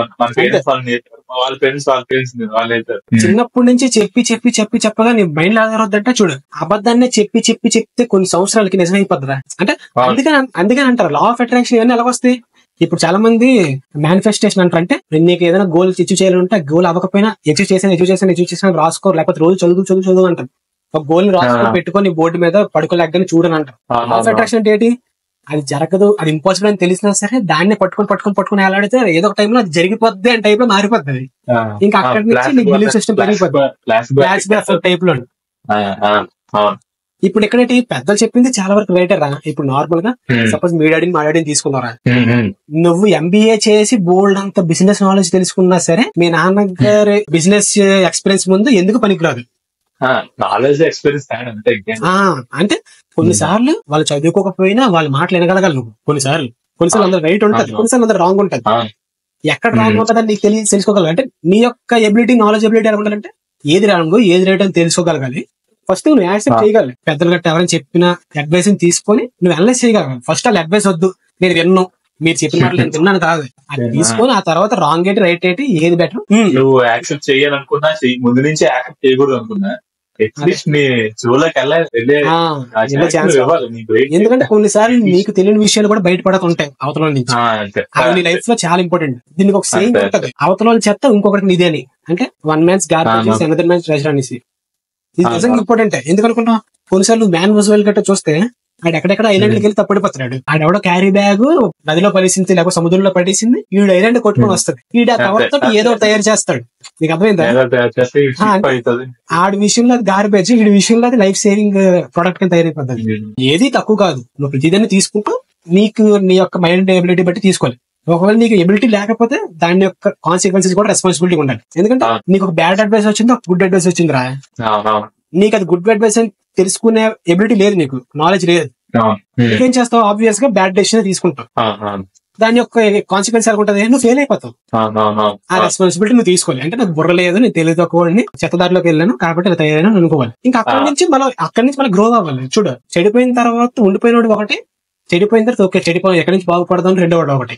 వాళ్ళ పేరెంట్స్ వాళ్ళు చిన్నప్పటి నుంచి చెప్పగా నీ మైండ్ లాగరొద్దంటే చూడు, అబద్ధాన్ని చెప్తే కొన్ని సంవత్సరాలకి నిజమైపోతుందా. అంటే అందుకని అంటారు లా ఆఫ్ అట్రాక్షన్ ఇవన్నీ ఎలాగొస్తాయి. ఇప్పుడు చాలా మంది మేనిఫెస్టేషన్ అంటారు, అంటే నీకు ఏదైనా గోల్ అచీవ్ చేయాలంటే గోల్ అవ్వకపోయినా అచీవ్ చేసాను రాసుకో, లేకపోతే రోజు చదువు అంటారు. ఒక గోల్ ని రాసుకొని పెట్టుకొని బోర్డు మీద పడుకోలేకని చూడని అంటారు. లా ఆఫ్ అట్రాక్షన్ అంటే ఏంటి, అది జరగదు, అది ఇంపాసిబుల్ అని తెలిసినా సరే దాన్ని పట్టుకొని ఎలాడితే ఏదో ఒక టైంలో అది జరిగిపోద్ది అని టైప్ లో మారిపోద్ది అది. ఇంకా అక్కడి నుంచి నీకు బిలీఫ్ సిస్టమ్ పెరిగిపోద్ది ఫ్లాష్ బ్యాక్ టైప్ లో. ఇప్పుడు ఎక్కడైతే పెద్దలు చెప్పింది చాలా వరకు రైటర్ రా. ఇప్పుడు నార్మల్ గా సపోజ్ మీ డాడీని మా డాడీని తీసుకున్నారా, నువ్వు ఎంబీఏ చేసి బోల్డ్ అంత బిజినెస్ నాలెడ్జ్ తెలుసుకున్నా సరే మీ నాన్నగారి బిజినెస్ ఎక్స్పీరియన్స్ ముందు ఎందుకు పనికిరాదు. నాలెడ్జ్ ఎక్స్పీరియన్స్ అంటే కొన్నిసార్లు వాళ్ళు చదువుకోకపోయినా వాళ్ళ మాటలు వినగలగాలి నువ్వు. కొన్నిసార్లు అందరూ రైట్ ఉంటుంది, కొన్నిసార్లు అందరూ రాంగ్ ఉంటుంది. ఎక్కడ రాంగ్ ఉంటుందని నీకు తెలుసుకోగలగాలి. అంటే నీ యొక్క ఎబిలిటీ నాలెడ్జ్ ఎబిలిటీ ఎలా ఉండాలంటే ఏది రాంగ్ ఏది రైట్ అని తెలుసుకోగలగాలి. ఫస్ట్ నువ్వు యాక్సెప్ట్ చేయగలి. పెద్దలు గట్ట ఎవరైనా చెప్పిన అడ్వైస్ తీసుకొని నువ్వు అనలైజ్ చేయగలగాలి. ఫస్ట్ వాళ్ళ అడ్వైస్ వద్దు, నేను విన్నాను మీరు చెప్పిన మాటలు నేను విన్నాను కాదు, అది తీసుకొని ఆ తర్వాత రాంగ్ ఏంటి రైట్ ఏంటి ఏది బెటర్ నువ్వు యాక్సెప్ట్ చేయాలనుకున్నా ముందు నుంచి యాక్సెప్ట్ చేయకూడదు అనుకున్నా అట్లీస్ట్ నీ చెవులోకి ఎందుకంటే కొన్నిసార్లు నీకు తెలియని విషయాలు కూడా బయటపడుతుంటాయి అవతల నుంచి. అది నీ లైఫ్ లో చాలా ఇంపార్టెంట్. దీనికి ఒక సేమ్ ఉంటది, అవతల చెత్త ఇంకొకటి నిధి అని. అంటే one man's garbage another man's treasure అనేసి. ఇది నిజంగా ఇంపార్టెంట్. ఎందుకనుకుంటా కొన్నిసార్లు మ్యాన్ విజువల్ గట్ట చూస్తే ఆడు ఎక్కడెక్కడ ఐలాండ్కి వెళ్ళి తప్పడిపోతున్నాడు. ఆడెవడో క్యారీ బ్యాగ్ నదిలో పడేసింది లేకపోతే సముద్రంలో పడేసింది, ఈడు ఐలాండ్ కొట్టుకొని వస్తుంది, ఈడు ఆ కవర్ తోటి ఏదో తయారు చేస్తాడు. నీకు అర్థమైందా? ఆడి విషయంలో అది గార్బేజ్, ఈడి విషయంలో అది లైఫ్ సేవింగ్ ప్రొడక్ట్ కింద తయారైపోతుంది. ఏది తక్కువ కాదు, నువ్వు ప్రతిదాన్ని తీసుకుంటూ నీకు నీ యొక్క మైండ్ ఎబిలిటీ బట్టి తీసుకోవాలి. ఒకవేళ నీకు ఎబిలిటీ లేకపోతే దాని యొక్క కాన్సిక్వెన్సెస్ కూడా రెస్పాన్సిబిలిటీ ఉండాలి. ఎందుకంటే నీకు ఒక బ్యాడ్ అడ్వైస్ వచ్చింది, ఒక గుడ్ అడ్వైస్ వచ్చింది రా, నీకు అది గుడ్ అడ్వైస్ అని తెలుసుకునే ఎబిలిటీ లేదు, నీకు నాలెడ్జ్ లేదు, ఏం చేస్తావు? ఆబ్వియస్ గా బ్యాడ్ డెసిషన్ తీసుకుంటావు. దాని యొక్క కాన్సిక్వెన్స్ ఎలా ఉంటుంది? నువ్వు ఫెయిల్ అయిపోతావు. ఆ రెస్పాన్సిబిలిటీ నువ్వు తీసుకోవాలి. అంటే నాకు బుర్ర లేదు, నేను తెలియదు తక్కువని చెత్తదారిలోకి వెళ్ళాను కాబట్టి ఇలా తయారైనా అనుకోవాలి. ఇంకా అక్కడి నుంచి మనం గ్రో అవ్వాలి. చూడు, చెడిపోయిన తర్వాత ఉండిపోయినోడు ఒకటి, చెడిపోయిన తర్వాత ఓకే చెడిపోయి ఎక్కడి నుంచి బాగుపడదాం రెండో వాడు ఒకటి.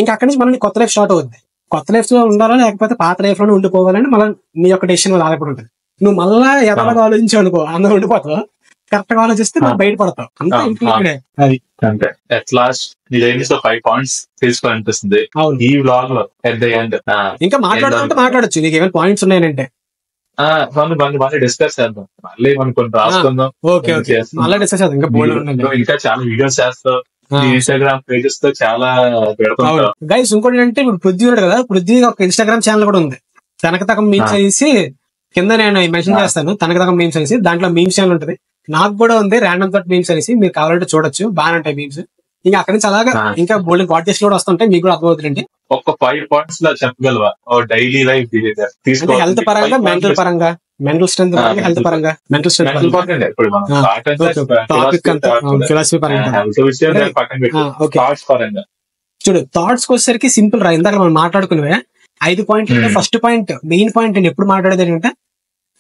ఇంకా అక్కడి నుంచి మళ్ళీ కొత్త లైఫ్ స్టార్ట్ అవుద్ది. కొత్త లైఫ్ లో ఉండాలా లేకపోతే పాత లైఫ్ లోనే ఉండిపోవాలని మళ్ళీ నీ యొక్క డెసిషన్ వల్ల ఆధారపడి ఉంటుంది. నువ్వు మళ్ళా ఎలాగా ఆలోచించావు అనుకో, అందరూ ఉండిపోతావు. కరెక్ట్ గా ఆలోచిస్తే నువ్వు బయటపడతావు. అంతే ఇంప్లీటెడ్ అది. అంటే అట్ లాస్ట్ 5 పాయింట్స్ తీసుకోవాలనిపిస్తుంది ఈ వ్లాగ్ లో. ఎట్ ద ఎండ్ ఇంకా మాట్లాడొచ్చు, నీకు ఏమైనా పాయింట్స్ ఉన్నాయంటే డిస్కస్ చేద్దాం, మళ్ళీ మనం కొన్ని రాసుకుందాం. ఇంకా చాలా వీడియోస్ చేస్తావు, ఇన్స్టాగ్రామ్ పేజెస్ తో చాలా పెడతాం. గైస్ ఇంకోటి అంటే ఇప్పుడు పృథ్వీ ఉన్నాడు కదా, పృథ్వీ ఒక ఇన్స్టాగ్రామ్ ఛానల్ కూడా ఉంది, తనకతకం మీమ్స్ అనేసి. కింద నేను మెన్షన్ చేస్తాను, తనకతకం మీమ్స్ అనేసి. దాంట్లో మీమ్స్ ఛానల్ ఉంటది, నాకు కూడా ఉంది ర్యాండమ్ థాట్ మీమ్స్ అనేసి. మీరు కావాలంటే చూడొచ్చు, బాగానే ఉంటాయి మీమ్స్. ఇంకా అక్కడి నుంచి అలాగా ఇంకా బోల్డెన్ పాడ్కాస్ట్ కూడా వస్తుంటాయి, మీకు కూడా అర్థమవుతుందండి. ఒక 5 పాయింట్స్ లో చెప్పగలవా డైలీ లైఫ్ బిహేవియర్? హెల్త్ పరంగా, మెంటల్ పరంగా, మెంటల్ స్ట్రెంత్ పరంగా, హెల్త్ పరంగా, మెంటల్ స్ట్రెంత్ టాపిక్ అంతా ఫిలాసఫీ పరంగా. చూడు, థాట్స్ కి వచ్చేసరికి సింపుల్ రా. ఇందాక మనం మాట్లాడుకునేవే 5 పాయింట్లు. ఫస్ట్ పాయింట్, మెయిన్ పాయింట్ నేను ఎప్పుడు మాట్లాడేది ఏంటంటే,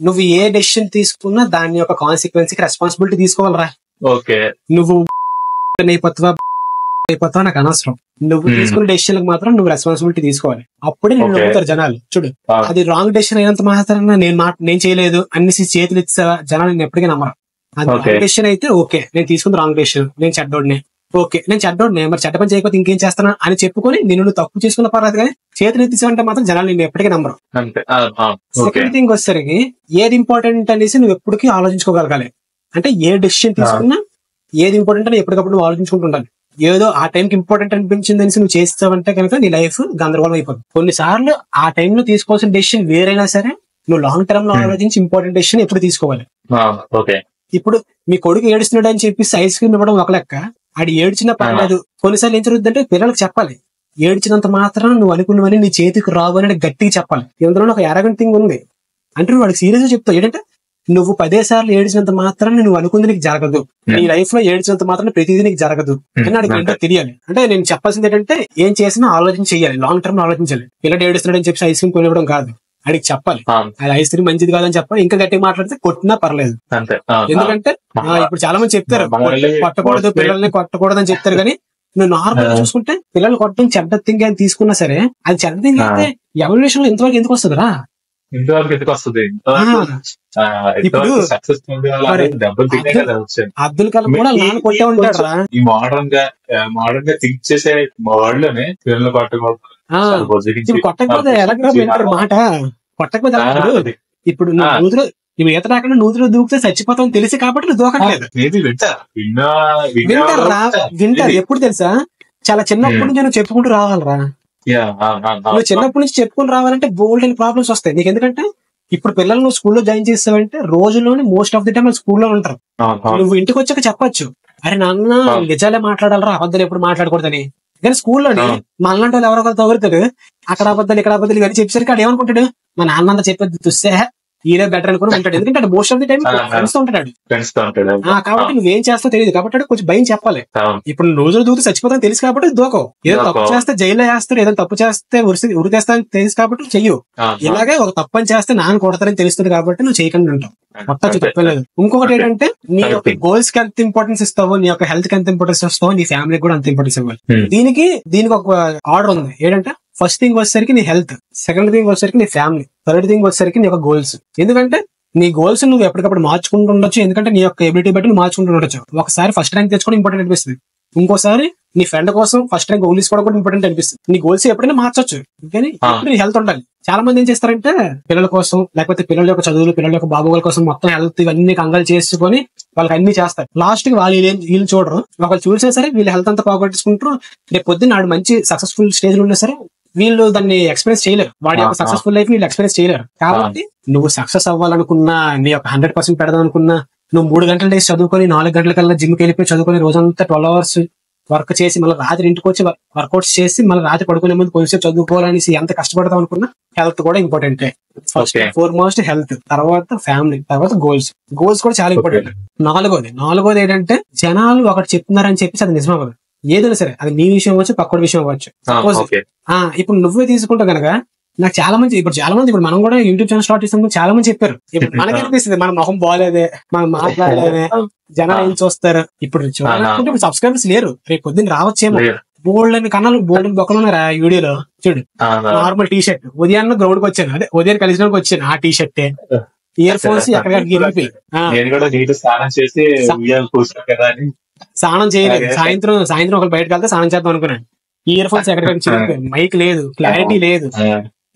నువ్వు ఏ డెసిషన్ తీసుకున్నా దాని యొక్క కాన్సిక్వెన్స్ కి రెస్పాన్సిబిలిటీ తీసుకోవాలరా. ఓకే, నువ్వు అయిపోతావా నాకు అనవసరం. నువ్వు తీసుకున్న డెసిషన్ మాత్రం నువ్వు రెస్పాన్సిబిలిటీ తీసుకోవాలి. అప్పుడే నేను నమ్ముతారు జనాలు. చూడు, అది రాంగ్ డెసిషన్ అయినంత మాత్రం నేను చేయలేదు అన్ని చేతులు ఇచ్చావా, జనాలు నేను ఎప్పటికీ నమ్మరు. అది రాంగ్ డెసిషన్ అయితే ఓకే, నేను తీసుకుంది రాంగ్ డెసిషన్, నేను చెడ్డోడిని, ఓకే నేను చెడ్డోడిని, మరి చెడ్డ పని చేయకపోతే ఇంకేం చేస్తానా అని చెప్పుకొని నిన్ను తప్పు చేసుకున్న పర్లేదు. కానీ చేతులు ఎత్తించావంటే మాత్రం జనాలు నేను ఎప్పటికీ నమ్మరు. సెకండ్ థింగ్ వచ్చేసరికి ఏది ఇంపార్టెంట్ అనేసి నువ్వు ఎప్పటికీ ఆలోచించుకోగలగాలి. అంటే ఏ డెసిషన్ తీసుకున్నా ఏది ఇంపార్టెంట్ అని ఎప్పటికప్పుడు నువ్వు ఆలోచించుకుంటుండాలి. ఏదో ఆ టైంకి ఇంపార్టెంట్ అనిపించింది అనేసి నువ్వు చేస్తావంటే కనుక నీ లైఫ్ గందరగోళం అయిపోతుంది. కొన్నిసార్లు ఆ టైంలో తీసుకోవాల్సిన డెసిషన్ వేరైనా సరే నువ్వు లాంగ్ టర్మ్ లో ఆలోచించి ఇంపార్టెంట్ డెసిషన్ ఎప్పుడు తీసుకోవాలి. ఇప్పుడు మీ కొడుకు ఏడుస్తున్నాడు అని చెప్పి ఐస్ క్రీమ్ ఇవ్వడం ఒక లెక్క, ఆడి ఏడ్చినా పర్లేదు. కొన్నిసార్లు ఏం జరుగుతుందంటే పిల్లలకు చెప్పాలి, ఏడ్చినంత మాత్రం నువ్వు అనుకున్నవని నీ చేతికి రావు అని గట్టిగా చెప్పాలి. ఇందులో ఒక అరగంట థింగ్ ఉంది. అంటే నువ్వు వాడికి సీరియస్ గా చెప్తావు ఏంటంటే, నువ్వు 10 సార్లు ఏడ్చినంత మాత్రం నువ్వు అనుకుంది నీకు జరగదు, నీ లైఫ్ లో ఏడ్చినంత మాత్రం ప్రతిదీ నీకు జరగదు అని వాడికి ఏంటో తెలియాలి. అంటే నేను చెప్పాల్సింది ఏంటంటే, ఏం చేసినా ఆలోచన చేయాలి, లాంగ్ టర్మ్ ఆలోచించాలి. పిల్లడు ఏడుస్తున్నాడు అని చెప్పి ఐస్ క్రీమ్ కొనివ్వడం కాదు, అడిగి చెప్పాలి అది ఐస్ క్రీమ్ మంచిది కాదని చెప్పాలి. ఇంకా గట్టిగా మాట్లాడితే కొట్టినా పర్లేదు. ఎందుకంటే ఇప్పుడు చాలా మంది చెప్తారు కొట్టకూడదు, పిల్లల్ని కొట్టకూడదు అని చెప్తారు. కానీ నువ్వు నార్మల్ చూసుకుంటే పిల్లలు కొట్టడం చెడ్డ థింగ్ అని తీసుకున్నా సరే, అది చెడ్డ థింగ్ అయితే ఎవల్యూషన్ లో ఇంతవరకు ఎందుకు వస్తుంది రా? ఇప్పుడు అబ్దుల్ కలాం కూడా నాన్న కొట్టే ఉంటాడు రా. ఈ మోడర్న్ గా థింక్ చేసే వరల్డ్ లోనే పిల్లలు కొట్టకపోతే ఎలా వింటారు మాట? కొట్టకపోతే ఇప్పుడు నువ్వు నువ్వు ఈత రాకుండా నూతిలో దూకితే చచ్చిపోతావు తెలిసి కాబట్టి నువ్వు దూకట్లేదు. వింటారు ఎప్పుడు తెలుసా, చాలా చిన్నప్పటి నుంచి నువ్వు చెప్పుకుంటూ రావాలరా. నువ్వు చిన్నప్పటి నుంచి చెప్పుకుని రావాలంటే బోల్డ్ అండ్ ప్రాబ్లమ్స్ వస్తాయి నీకు. ఎందుకంటే ఇప్పుడు పిల్లలు నువ్వు స్కూల్లో జాయిన్ చేస్తావంటే రోజుల్లోనే మోస్ట్ ఆఫ్ ది టైం స్కూల్లో ఉంటారు. నువ్వు ఇంటికి వచ్చాక చెప్పొచ్చు, అరే నాన్న నిజాలే మాట్లాడాలరా, అబద్ధాలు ఎప్పుడు మాట్లాడకూడదని. కానీ స్కూల్లోని మళ్ళంటే వాళ్ళు ఎవరో తగులుతాడు, అక్కడ అబద్ధాలు ఇక్కడ అబద్ధాలు ఇవన్నీ చెప్పేసరికి అక్కడ ఏమనుకుంటాడు, మా నాన్న అంతా చెప్పేది చూస్తే ఈడే బెటర్ అనుకుని ఉంటాడు. ఎందుకంటే most of the time friends తో ఉంటాడు కాబట్టి నువ్వేం చేస్తావు తెలియదు కాబట్టి కొంచెం భయం చెప్పాలి. ఇప్పుడు రోజులు దూకితే చచ్చిపోతాను తెలుసు కాబట్టి దూకవు. ఏదో తప్పు చేస్తే జైల్లో వేస్తారు, ఏదో తప్పు చేస్తే ఉరికేస్తాను తెలుసు కాబట్టి చెయ్యు. ఇలాగే ఒక తప్పని చేస్తే నాన్న కొడతారని తెలుస్తుంది కాబట్టి నువ్వు చేయకుండా ఉంటావు. మొత్తం తప్పలేదు. ఇంకొకటి ఏంటంటే నీ యొక్క గోల్స్ కి ఎంత ఇంపార్టెన్స్ ఇస్తావో, నీ యొక్క హెల్త్ కి ఎంత ఇంపార్టెన్స్ ఇస్తావో, నీ ఫ్యామిలీకి కూడా అంత ఇంపార్టెన్స్ ఇవ్వాలి. దీనికి ఒక ఆర్డర్ ఉంది. ఏంటంటే ఫస్ట్ థింగ్ వచ్చేసరికి నీ హెల్త్, సెకండ్ థింగ్ వచ్చేసరికి నీ ఫ్యామిలీ, థర్డ్ థింగ్ వచ్చేసరికి నీ యొక్క గోల్స్. ఎందుకంటే నీ గోల్స్ నువ్వు ఎప్పటికప్పుడు మార్చుకుంటూ ఉండొచ్చు, ఎందుకంటే నీ యొక్క ఎబిలిటీ బట్టి నువ్వు మార్చుకుంటూ ఉండొచ్చు. ఒకసారి ఫస్ట్ ర్యాంక్ తెచ్చుకోవడం ఇంపార్టెంట్ అనిపిస్తుంది, ఇంకోసారి నీ ఫ్రెండ్ కోసం ఫస్ట్ ర్యాంక్ గోల్ తీసుకోవడం కూడా ఇంపార్టెంట్ అనిపిస్తుంది. నీ గోల్స్ ఎప్పుడైనా మార్చొచ్చు, కానీ నీ హెల్త్ ఉండాలి. చాలా మంది ఏం చేస్తారంటే పిల్లల కోసం, లేకపోతే పిల్లల యొక్క చదువులు, పిల్లల యొక్క బాగోగుల కోసం మొత్తం హెల్త్ ఇవన్నీ కంగాలు చేసుకొని వాళ్ళకి అన్ని చేస్తారు. లాస్ట్ కి వీళ్ళు చూడరు. ఒకళ్ళు చూసినా సరే వీళ్ళు హెల్త్ అంతా పోగొట్టుకుంటారు. రేపు పొద్దున్న నాడు మంచి సక్సెస్ఫుల్ స్టేజ్ లో ఉన్నా సరే వీళ్ళు దాన్ని ఎక్స్పీరియన్స్ చేయలేరు. వాడి యొక్క సక్సెస్ఫుల్ లైఫ్ వీళ్ళు ఎక్స్పీరియన్స్ చేయలేరు. కాబట్టి నువ్వు సక్సెస్ అవ్వాలనుకున్నా, నీ యొక్క 100% పెడదాం అనుకున్నా, నువ్వు 3 గంటల డేస్ చదువుకొని 4 గంటల కల్లా జిమ్కి వెళ్ళిపోయి చదువుకొని రోజంతా 12 hours వర్క్ చేసి మళ్ళీ రాత్రి ఇంటికి వచ్చి వర్కౌట్స్ చేసి మళ్ళీ రాత్రి పడుకునే ముందు కొంచెం చదువుకోవాలనేసి ఎంత కష్టపడతాం అనుకున్నా హెల్త్ కూడా ఇంపార్టెంట్. ఫస్ట్ ఫోర్మోస్ట్ హెల్త్, తర్వాత ఫ్యామిలీ, తర్వాత గోల్స్. గోల్స్ కూడా చాలా ఇంపార్టెంట్. నాలుగోది ఏంటంటే జనాలు ఒకటి చెప్తున్నారని చెప్పేసి అది నిజమవ్వదు. ఏదైనా సరే అది నీ విషయం అవ్వచ్చు, పక్కడి విషయం అవ్వచ్చు. సపోజ్ ఇప్పుడు నువ్వే తీసుకుంటావు కనుక, నాకు చాలా మంది ఇప్పుడు మనం కూడా యూట్యూబ్ ఛానల్ స్టార్ట్ చేసాం, చాలా మంది చెప్పారు. ఇప్పుడు మనకి అనిపిస్తుంది మన మొహం బాగాలేదే, మనం మాట్లాడలేదే, జనాలు ఏం చూస్తారు. ఇప్పుడు చూడాలనుకుంటే ఇప్పుడు సబ్స్క్రైబర్స్ లేరు, రేపు పొద్దున్న రావచ్చేమో. బోల్డ్ కన్నాలు బోల్డ్ బొక్కలు ఉన్నారా వీడియోలో చూడు. నార్మల్ టీ షర్ట్, ఉదయాన్నే గ్రౌండ్ కి వచ్చాను, అదే ఉదయం కలిసినకి వచ్చాను ఆ టీ షర్టే, ఇయర్ ఫోన్స్ ఎక్కడ స్నానం చేయలేదు. సాయంత్రం ఒకరు బయటకు వెళ్తే స్నానం చేద్దాం అనుకున్నాను. ఇయర్ ఫోన్స్ ఎక్కడికి, మైక్ లేదు, క్లారిటీ లేదు,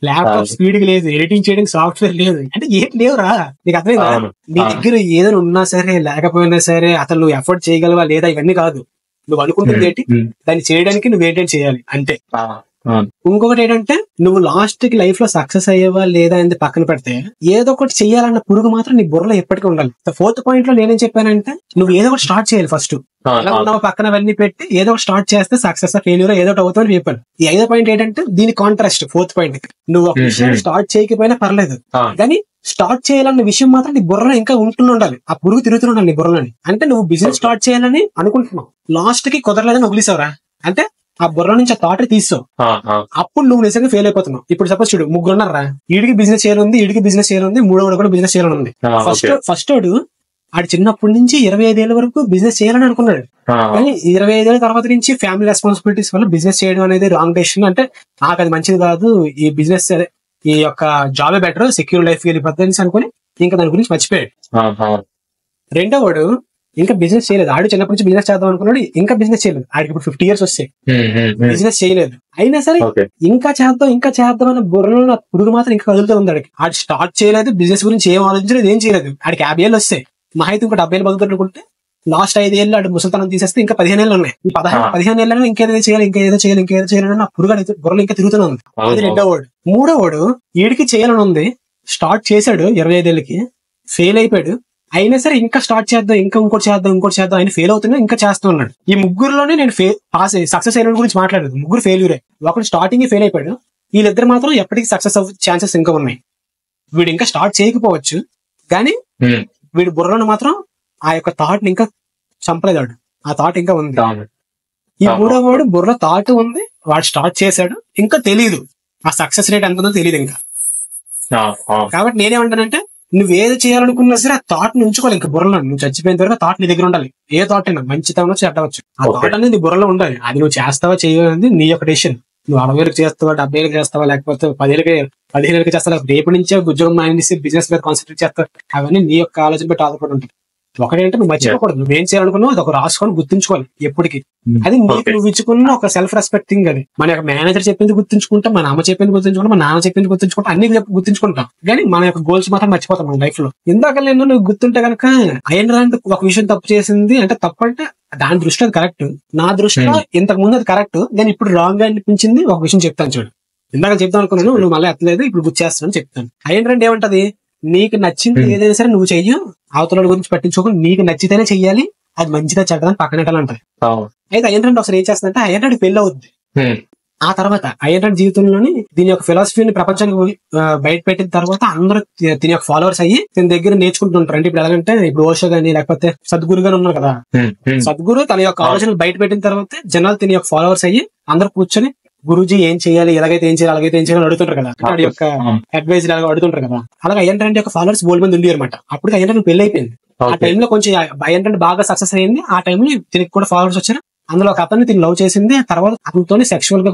ల్యాప్టాప్ స్పీడ్ లేదు, ఎడిటింగ్ చేయడానికి సాఫ్ట్వేర్ లేదు, అంటే ఏం లేవురా. నీకు అర్థమైందా? నీ దగ్గర ఏదైనా ఉన్నా సరే లేకపోయినా సరే అసలు నువ్వు ఎఫర్ట్ చేయగలవా లేదా ఇవన్నీ కాదు. నువ్వు అనుకుంటుంది ఏంటి, దాన్ని చేయడానికి నువ్వు ఏంటంటే చేయాలి అంతే. ఇంకొకటి ఏంటంటే నువ్వు లాస్ట్ కి లైఫ్ లో సక్సెస్ అయ్యేవా లేదా అనేది పక్కన పెడితే ఏదో ఒకటి చెయ్యాలన్న పురుగు మాత్రం నీ బుర్రలో ఎప్పటికీ ఉండాలి. 4th పాయింట్ లో నేనేం చెప్పానంటే నువ్వు ఏదో ఒకటి స్టార్ట్ చేయాలి. ఫస్ట్ ఎలా ఉన్నావు పక్కన అవన్నీ పెట్టి ఏదో ఒకటి స్టార్ట్ చేస్తే సక్సెస్ ఫెయిల్యూర్ ఏదో ఒకటి అవుతావు అని చెప్పాను. ఈ 5వ పాయింట్ ఏంటంటే దీని కాంట్రాస్ట్ 4th పాయింట్. నువ్వు ఒక విషయం స్టార్ట్ చేయకపోయినా పర్లేదు, కానీ స్టార్ట్ చేయాలన్న విషయం మాత్రం నీ బుర్రలో ఇంకా ఉండాలి. ఆ పురుగు తిరుగుతుండాలి నీ బుర్రలోని. అంటే నువ్వు బిజినెస్ స్టార్ట్ చేయాలని అనుకుంటున్నావు, లాస్ట్ కి కుదరలేదని వదిలేసావురా, అంటే ఆ బుర్ర నుంచి ఆ థాట్ తీసావు, అప్పుడు నువ్వు నిజంగా ఫెయిల్ అయిపోతున్నావు. ఇప్పుడు సపోజ్ చూడు, 3 ఉన్నారా, వీడికి బిజినెస్ చేయాలి, వీడికి బిజినెస్ చేయాలి, 3వ కూడా బిజినెస్ చేయాలని ఉంది. ఫస్ట్ ఆడు చిన్నప్పటి నుంచి 25 ఏళ్ల వరకు బిజినెస్ చేయాలని అనుకున్నాడు, కానీ 25 ఏళ్ల తర్వాత నుంచి ఫ్యామిలీ రెస్పాన్సిబిలిటీస్ వల్ల బిజినెస్ చేయడం అనేది రాంగ్ డెసిషన్. అంటే నాకు అది మంచిది కాదు, ఈ బిజినెస్ ఈ యొక్క జాబే బెటర్, సెక్యూర్ లైఫ్ వెళ్ళిపోతుంది అనుకుని ఇంకా దాని గురించి మర్చిపోయాడు. రెండోవాడు ఇంకా బిజినెస్ చేయలేదు, ఆడు చిన్నప్పటి నుంచి బిజినెస్ చేద్దాం అనుకున్నాడు, ఇంకా బిజినెస్ చేయలేదు. ఆడికి ఇప్పుడు 50 years వస్తాయి, బిజినెస్ చేయలేదు. అయినా సరే ఇంకా చేద్దాం అన్న బుర్రలో పురుగు మాత్రం ఇంకా కదులుతూ ఉంది. ఆడికి స్టార్ట్ చేయలేదు, బిజినెస్ గురించి ఏం ఆలోచించలేదు, ఏం చేయలేదు. ఆడికి 50 ఏళ్ళు వస్తాయి, మహా అయితే ఇంకో 70 ఏళ్ళు బతుకుతాడు అనుకుంటే లాస్ట్ 5 ఏళ్ళు ఆడు ముసలితనం తీసేస్తే ఇంకా 15 ఏళ్ళు ఉన్నాయి. ఈ 15 ఏళ్ళలో ఇంకేదో చేయాలి నా పురుగు బుర్రలో ఇంకా తిరుగుతూనే ఉంది. అది రెండోవాడు. మూడోవాడు వీడికి చేయాలని ఉంది, స్టార్ట్ చేశాడు 25 ఏళ్ళకి, ఫెయిల్ అయిపోయాడు. అయినా సరే ఇంకా స్టార్ట్ చేద్దాం, ఇంకోటి చేద్దాం ఆయన ఫెయిల్ అవుతున్నా ఇంకా చేస్తూ ఉన్నాడు. ఈ ముగ్గురులోనే నేను సక్సెస్ అయిన గురించి మాట్లాడదు, ముగ్గురు ఫెయిల్యూరే. ఒకటి స్టార్టింగ్ ఫెయిల్ అయిపోయాడు, వీళ్ళిద్దరు మాత్రం ఎప్పటికీ సక్సెస్ అవ్వే ఛాన్సెస్ ఇంకా ఉన్నాయి. వీడు ఇంకా స్టార్ట్ చేయకపోవచ్చు, కానీ వీడి బుర్రలో మాత్రం ఆ యొక్క థాట్ ని ఇంకా చంపలేదాడు, ఆ థాట్ ఇంకా ఉంది. ఈ మూడోవాడు బుర్రలో థాట్ ఉంది, వాడు స్టార్ట్ చేశాడు, ఇంకా తెలియదు ఆ సక్సెస్ రేట్ ఎంత ఉందో తెలియదు ఇంకా. కాబట్టి నేనేమంటానంటే నువ్వు ఏది చేయాలనుకున్నా సరే ఆ థాట్ ని ఉంచుకోవాలి ఇంకా బుర్రలో. నువ్వు చచ్చిపోయిన తర్వాత థాట్ నీ దగ్గర ఉండాలి. ఏ థాట్ అయినా మంచితనం చెడ్డవచ్చు, ఆ థాట్ అనేది నీ బుర్రలో ఉండాలి. అది నువ్వు చేస్తావా చేయఅనేది నీ యొక్క డెసిషన్. నువ్వు 60 ఏళ్ళకి చేస్తావా, 70 ఏళ్ళకి చేస్తావా, లేకపోతే 15 ఏళ్ళకి చేస్తావా, రేపు నుంచే ఉద్యోగం మానేసి బిజినెస్ మీద కాన్సన్ట్రేట్ చేస్తావు, అవన్నీ నీ యొక్క ఆలోచన పెట్టి ఆధారపడి ఉంటాయి. ఒకటేంటే నువ్వు మర్చిపోకూడదు, నువ్వేం చేయాలనుకున్నావు అది ఒక రాసుకొని గుర్తుంచుకోవాలి ఎప్పటికీ. అది నీకు నువ్వు ఇచ్చుకున్న ఒక సెల్ఫ్ రెస్పెక్టింగ్. అది మన యొక్క మేనేజర్ చెప్పింది గుర్తుంచుకుంటాం, మన అమ్మ చెప్పింది గుర్తుంచుకుంటాం, మన నాన్న చెప్పింది గుర్తుంచుకుంటాం, అన్ని గుర్తుంచుకుంటాం. కానీ మన యొక్క గోల్స్ మాత్రం మర్చిపోతాం మన లైఫ్ లో. ఇందాక నేను నువ్వు గుర్తుంటే కనుక అయన్ రాండ్ ఒక విషయం తప్పు చేసింది అంటే, తప్పు అంటే దాని దృష్టిలో అది కరెక్ట్, నా దృష్టిలో ఇంతకు ముందు అది కరెక్ట్, కానీ ఇప్పుడు రాంగ్ గా అనిపించింది. ఒక విషయం చెప్తాను చూడు. ఇందాక చెప్తాను అనుకున్నాను, నువ్వు మళ్ళీ ఎత్తలేదు, ఇప్పుడు గుర్తు చేస్తాను చెప్తాను. అయన్ రాండ్ ఏమంటది, నీకు నచ్చింది ఏదైనా సరే నువ్వు చెయ్యు, అవతల గురించి పట్టించుకోకుండా నీకు నచ్చితేనే చెయ్యాలి, అది మంచిదా చెడ్డదని పక్కన పెట్టాలంటది. అయితే అయన్ రాండ్ ఒకసారి ఏం చేస్తుందంటే, అయన్ రాండ్ పెళ్లి అవుద్ది. ఆ తర్వాత అయన్ రాండ్ జీవితంలోని దీని యొక్క ఫిలాసఫీని ప్రపంచానికి బయట పెట్టిన తర్వాత అందరూ దీని యొక్క ఫాలోవర్స్ అయ్యి దీని దగ్గర నేర్చుకుంటుంటారు. అంటే ఇప్పుడు ఎలాగంటే, ఇప్పుడు ఓషో గానీ లేకపోతే సద్గురు గాని ఉన్నారు కదా, సద్గురు తన యొక్క ఆలోచనలు బయట పెట్టిన తర్వాత జనాలు దీని యొక్క ఫాలోవర్స్ అయ్యి అందరూ కూర్చొని గురూజీ ఏం చేయాలి, ఎలాగైతే ఏం చేయాలి, అలాగైతే ఏం చేయాలని అడుగుతుంటారు కదా, వాడి యొక్క అడ్వైజ్ లాగా అడుగుతుంటారు కదా. అలాగే అయన్ రాండ్ యొక్క ఫాలోవర్స్ బోల్ మంది ఉండి అనమాట. అప్పుడు అయన్ రాండ్ పెళ్లి అయిపోయింది. ఆ టైంలో కొంచెం అయన్ రాండ్ బాగా సక్సెస్ అయింది. ఆ టైంలో దీనికి కూడా ఫాలోవర్స్ వచ్చారు. అందులో ఒక అతన్ని తిని లవ్ చేసింది. తర్వాత అతనితో సెక్షువల్ గా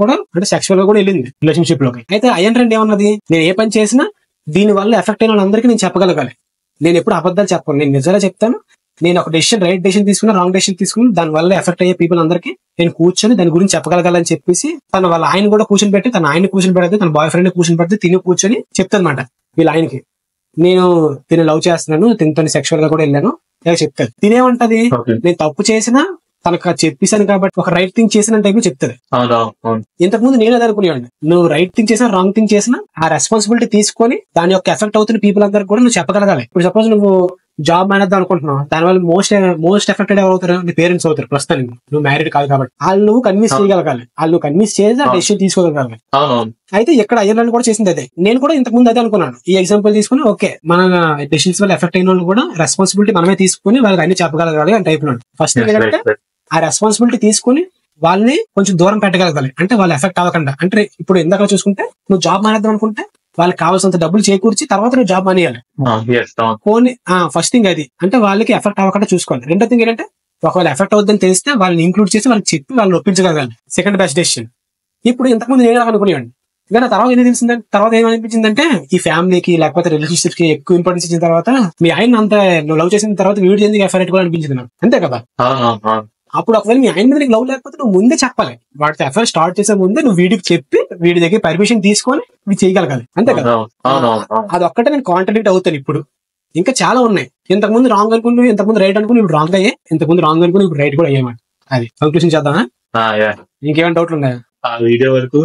కూడా వెళ్ళింది రిలేషన్షిప్ లోకి. అయితే అయన్ రాండ్ ఏమన్నది, నేను ఏ పని చేసినా దీని వల్ల ఎఫెక్ట్ అయిన వాళ్ళందరికీ నేను చెప్పగలగాలి. నేను ఎప్పుడు అబద్ధాలు చెప్పను, నేను నిజాలే చెప్తాను. నేను ఒక డెసిషన్, రైట్ డెసిషన్ తీసుకున్నా, రాంగ్ డెసిషన్ తీసుకుని దాని వల్ల ఎఫెక్ట్ అయ్యే పీపుల్ అందరికీ నేను కూర్చొని దాని గురించి చెప్పగలగాలని చెప్పేసి తన వాళ్ళ ఆయన కూడా కూర్చొని పెట్టి, తన ఆయన కూర్చొని పెడితే, తన బాయ్ ఫ్రెండ్ కూర్చొని పెడితే, తిని కూర్చొని చెప్తానమాట వీళ్ళ ఆయనకి, నేను తిని లవ్ చేస్తున్నాను, తినతో సెక్షువల్ గా కూడా వెళ్ళాను ఇలా చెప్తాను. తినేమంటది, నేను తప్పు చేసినా తనకు చెప్పేశాను కాబట్టి ఒక రైట్ థింగ్ చేసిన టైప్ చెప్తుంది. ఇంతకు ముందు నేను అది అనుకునేవాడిని, నువ్వు రైట్ థింగ్ చేసినా రాంగ్ థింగ్ చేసినా ఆ రెస్పాన్సిబిలిటీ తీసుకొని దాని యొక్క ఎఫెక్ట్ అవుతున్న పీపుల్ అందరికి కూడా నువ్వు చెప్పగలగాలి. ఇప్పుడు సపోజ్ నువ్వు జాబ్ మానేద్దాం అనుకుంటున్నావు, దానివల్ల మోస్ట్ ఎఫెక్టెడ్ అవుతారు నీ పేరెంట్స్ అవుతారు. ప్రస్తుతానికి నువ్వు మ్యారీడ్ కాదు కాబట్టి వాళ్ళు నువ్వు కన్విన్స్ చేయగలగాలి, వాళ్ళు కన్విన్స్ చేసి ఆ డెసిషన్ తీసుకోగలగాలి. అయితే ఇక్కడ అయ్యర్లాండ్ కూడా చేసింది అదే. నేను కూడా ఇంతకు ముందు అదే అనుకున్నాను. ఈ ఎగ్జాంపుల్ తీసుకుని ఓకే, మన డెసిషన్స్ వల్ల ఎఫెక్ట్ అయిన వాళ్ళు కూడా రెస్పాన్సిబిలిటీ మనమే తీసుకుని వాళ్ళకి అన్ని చెప్పగలగాలి అని టైప్ లో. ఫస్ట్ ఏంటంటే ఆ రెస్పాన్సిబిలిటీ తీసుకుని వాళ్ళని కొంచెం దూరం పెట్టగలగాలి, అంటే వాళ్ళు ఎఫెక్ట్ అవ్వకుండా. అంటే ఇప్పుడు ఇందాక చూసుకుంటే నువ్వు జాబ్ మానేద్దాం అనుకుంటే వాళ్ళకి కావాల్సినంత డబ్బులు చేకూర్చి తర్వాత నువ్వు జాబ్ మానేయాలి. పోనీ ఫస్ట్ థింగ్ అది, అంటే వాళ్ళకి ఎఫెక్ట్ అవ్వకుండా చూసుకోవాలి. రెండో థింగ్ ఏంటంటే ఒకవేళ ఎఫెక్ట్ అవుతుందని తెలిస్తే వాళ్ళని ఇంక్లూడ్ చేసి వాళ్ళకి చెప్పి వాళ్ళని ఒప్పించగలగాలి. Second best decision. ఇప్పుడు ఇంతకుముందు నేను అనుకునేవాడిని, కానీ తర్వాత ఏం తెలిసిందంటే, తర్వాత ఏమనిపించిందంటే ఈ ఫ్యామిలీకి లేకపోతే రిలేషన్షిప్స్ కి ఎక్కువ ఇంపార్టెన్స్ ఇచ్చిన తర్వాత మీ ఆయన అంత నువ్వు లవ్ చేసిన తర్వాత వీడియో ఎందుకు ఎఫెక్ట్ కూడా అనిపించింది నాకు, అంతే కదా. అప్పుడు ఒకవేళ మీ ఆయన మీద నీకు లవ్ లేకపోతే నువ్వు ముందే చెప్పాలి. వాటితో ఎఫ్ఐఆర్ స్టార్ట్ చేసే ముందే నువ్వు వీడికి చెప్పి వీడి దగ్గర పర్మిషన్ తీసుకొని ఇవి చేయగలగాలి, అంతే కదా. అది ఒక్కటే నేను కాంట్రడిక్ట్ అవుతాను. ఇప్పుడు ఇంకా చాలా ఉన్నాయి. ఇంతకుముందు రాంగ్ అనుకుని, ఇంతకుముందు రైట్ అనుకుని, ఇప్పుడు రాంగ్ అయ్యే, ఇంతకుముందు రాంగ్ అనుకుని ఇప్పుడు రైట్ కూడా అయ్యేమాట. అది కంక్లూషన్ చేద్దామా? ఇంకేమైనా డౌట్లు ఉన్నాయా? ఆ వీడియో వరకు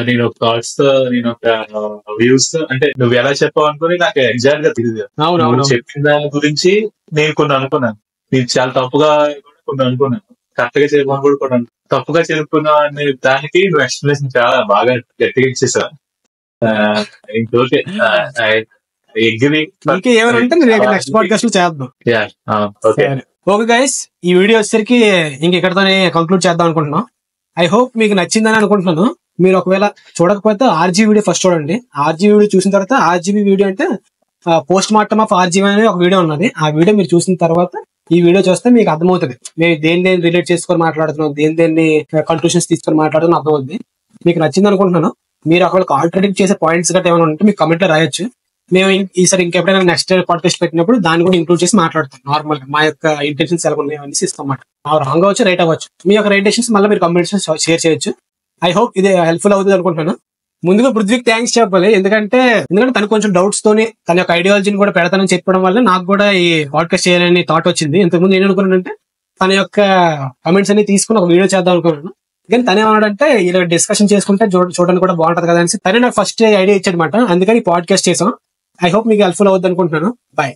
నేను ఒక థాట్స్ తో, నేను ఒక వ్యూస్ తో, అంటే నువ్వు ఎలా చెప్పావు అనుకుని నాకు ఎగ్జాక్ట్ గా తెలియదు. చెప్పిన దాని గురించి నేను కొన్ని అనుకున్నాను, నేను చాలా తప్పుగా కొన్ని అనుకున్నాను, కరెక్ట్ గా చెప్పాను కూడా కొన్ని తప్పుగా చెప్పుకున్నా అనే దానికి నువ్వు ఎక్స్ప్లెనేషన్ చాలా బాగా గట్టిగా ఇచ్చేసా. ఇంకోటి నెక్స్ట్ పాడ్కాస్ట్ లో చేద్దాం. ఓకే గైస్, ఈ వీడియో వచ్చేసరికి ఇంకెక్కడితోనే కంక్లూడ్ చేద్దాం అనుకుంటున్నాం. ఐ హోప్ మీకు నచ్చిందని అనుకుంటున్నాను. మీరు ఒకవేళ చూడకపోతే ఆర్జీ వీడియో ఫస్ట్ చూడండి. ఆర్జీ వీడియో చూసిన తర్వాత, ఆర్జీబీ వీడియో అంటే పోస్ట్ మార్టం ఆఫ్ ఆర్జీబీ అనే ఒక వీడియో ఉన్నది. ఆ వీడియో మీరు చూసిన తర్వాత ఈ వీడియో చూస్తే మీకు అర్థమవుతుంది మేము దేన్ని రిలేట్ చేసుకొని మాట్లాడుతున్నాం, దేన్ని కన్క్లూషన్స్ తీసుకొని మాట్లాడుతున్నాం అర్థమవుతుంది. మీకు నచ్చింది అనుకుంటున్నాను. మీరు ఒకవేళ కాంట్రడిక్ట్ చేసే పాయింట్స్ గట్రా ఏమైనా ఉంటే మీకు కమెంట్ లో రాయొచ్చు. మేము ఈసారి ఇంకెప్పుడైనా నెక్స్ట్ పాడ్కాస్ట్ పెట్టినప్పుడు దాన్ని కూడా ఇంక్లూడ్ చేసి మాట్లాడతాం. నార్మల్ గా మా యొక్క ఇంటెన్షన్స్ ఎలా ఉన్నాయి అనేసి ఇస్తాం అన్నమాట. రాంగ్ అవ్వచ్చు, రైట్ అవ్వచ్చు. మీ యొక్క రైట్ డెసిషన్స్ మళ్ళీ మీరు కమెంట్స్ షేర్ చేయొచ్చు. ఐ హోప్ ఇది హెల్ప్ఫుల్ అవుతుంది అనుకుంటున్నాను. ముందుగా పృథ్వీకి థ్యాంక్స్ చెప్పాలి, ఎందుకంటే తను కొంచెం డౌట్స్ తోని తన యొక్క ఐడియాలజీని కూడా పెడతానని చెప్పడం వల్ల నాకు కూడా ఈ పాడ్కాస్ట్ చేయాలని థాట్ వచ్చింది. ఇంతకుముందు నేను అనుకున్నానంటే తన యొక్క కమెంట్స్ అన్ని తీసుకుని ఒక వీడియో చేద్దాం అనుకున్నాను. కానీ తనే ఏమన్నాడంటే ఇలా డిస్కషన్ చేసుకుంటే చూడడానికి కూడా బాగుంటది కదా అని తనే నాకు ఫస్ట్ ఐడియా ఇచ్చాడనమాట. అందుకని పాడ్కాస్ట్ చేసాం. ఐ హోప్ మీకు హెల్ప్ఫుల్ అవుద్ది అనుకుంటున్నాను. బాయ్.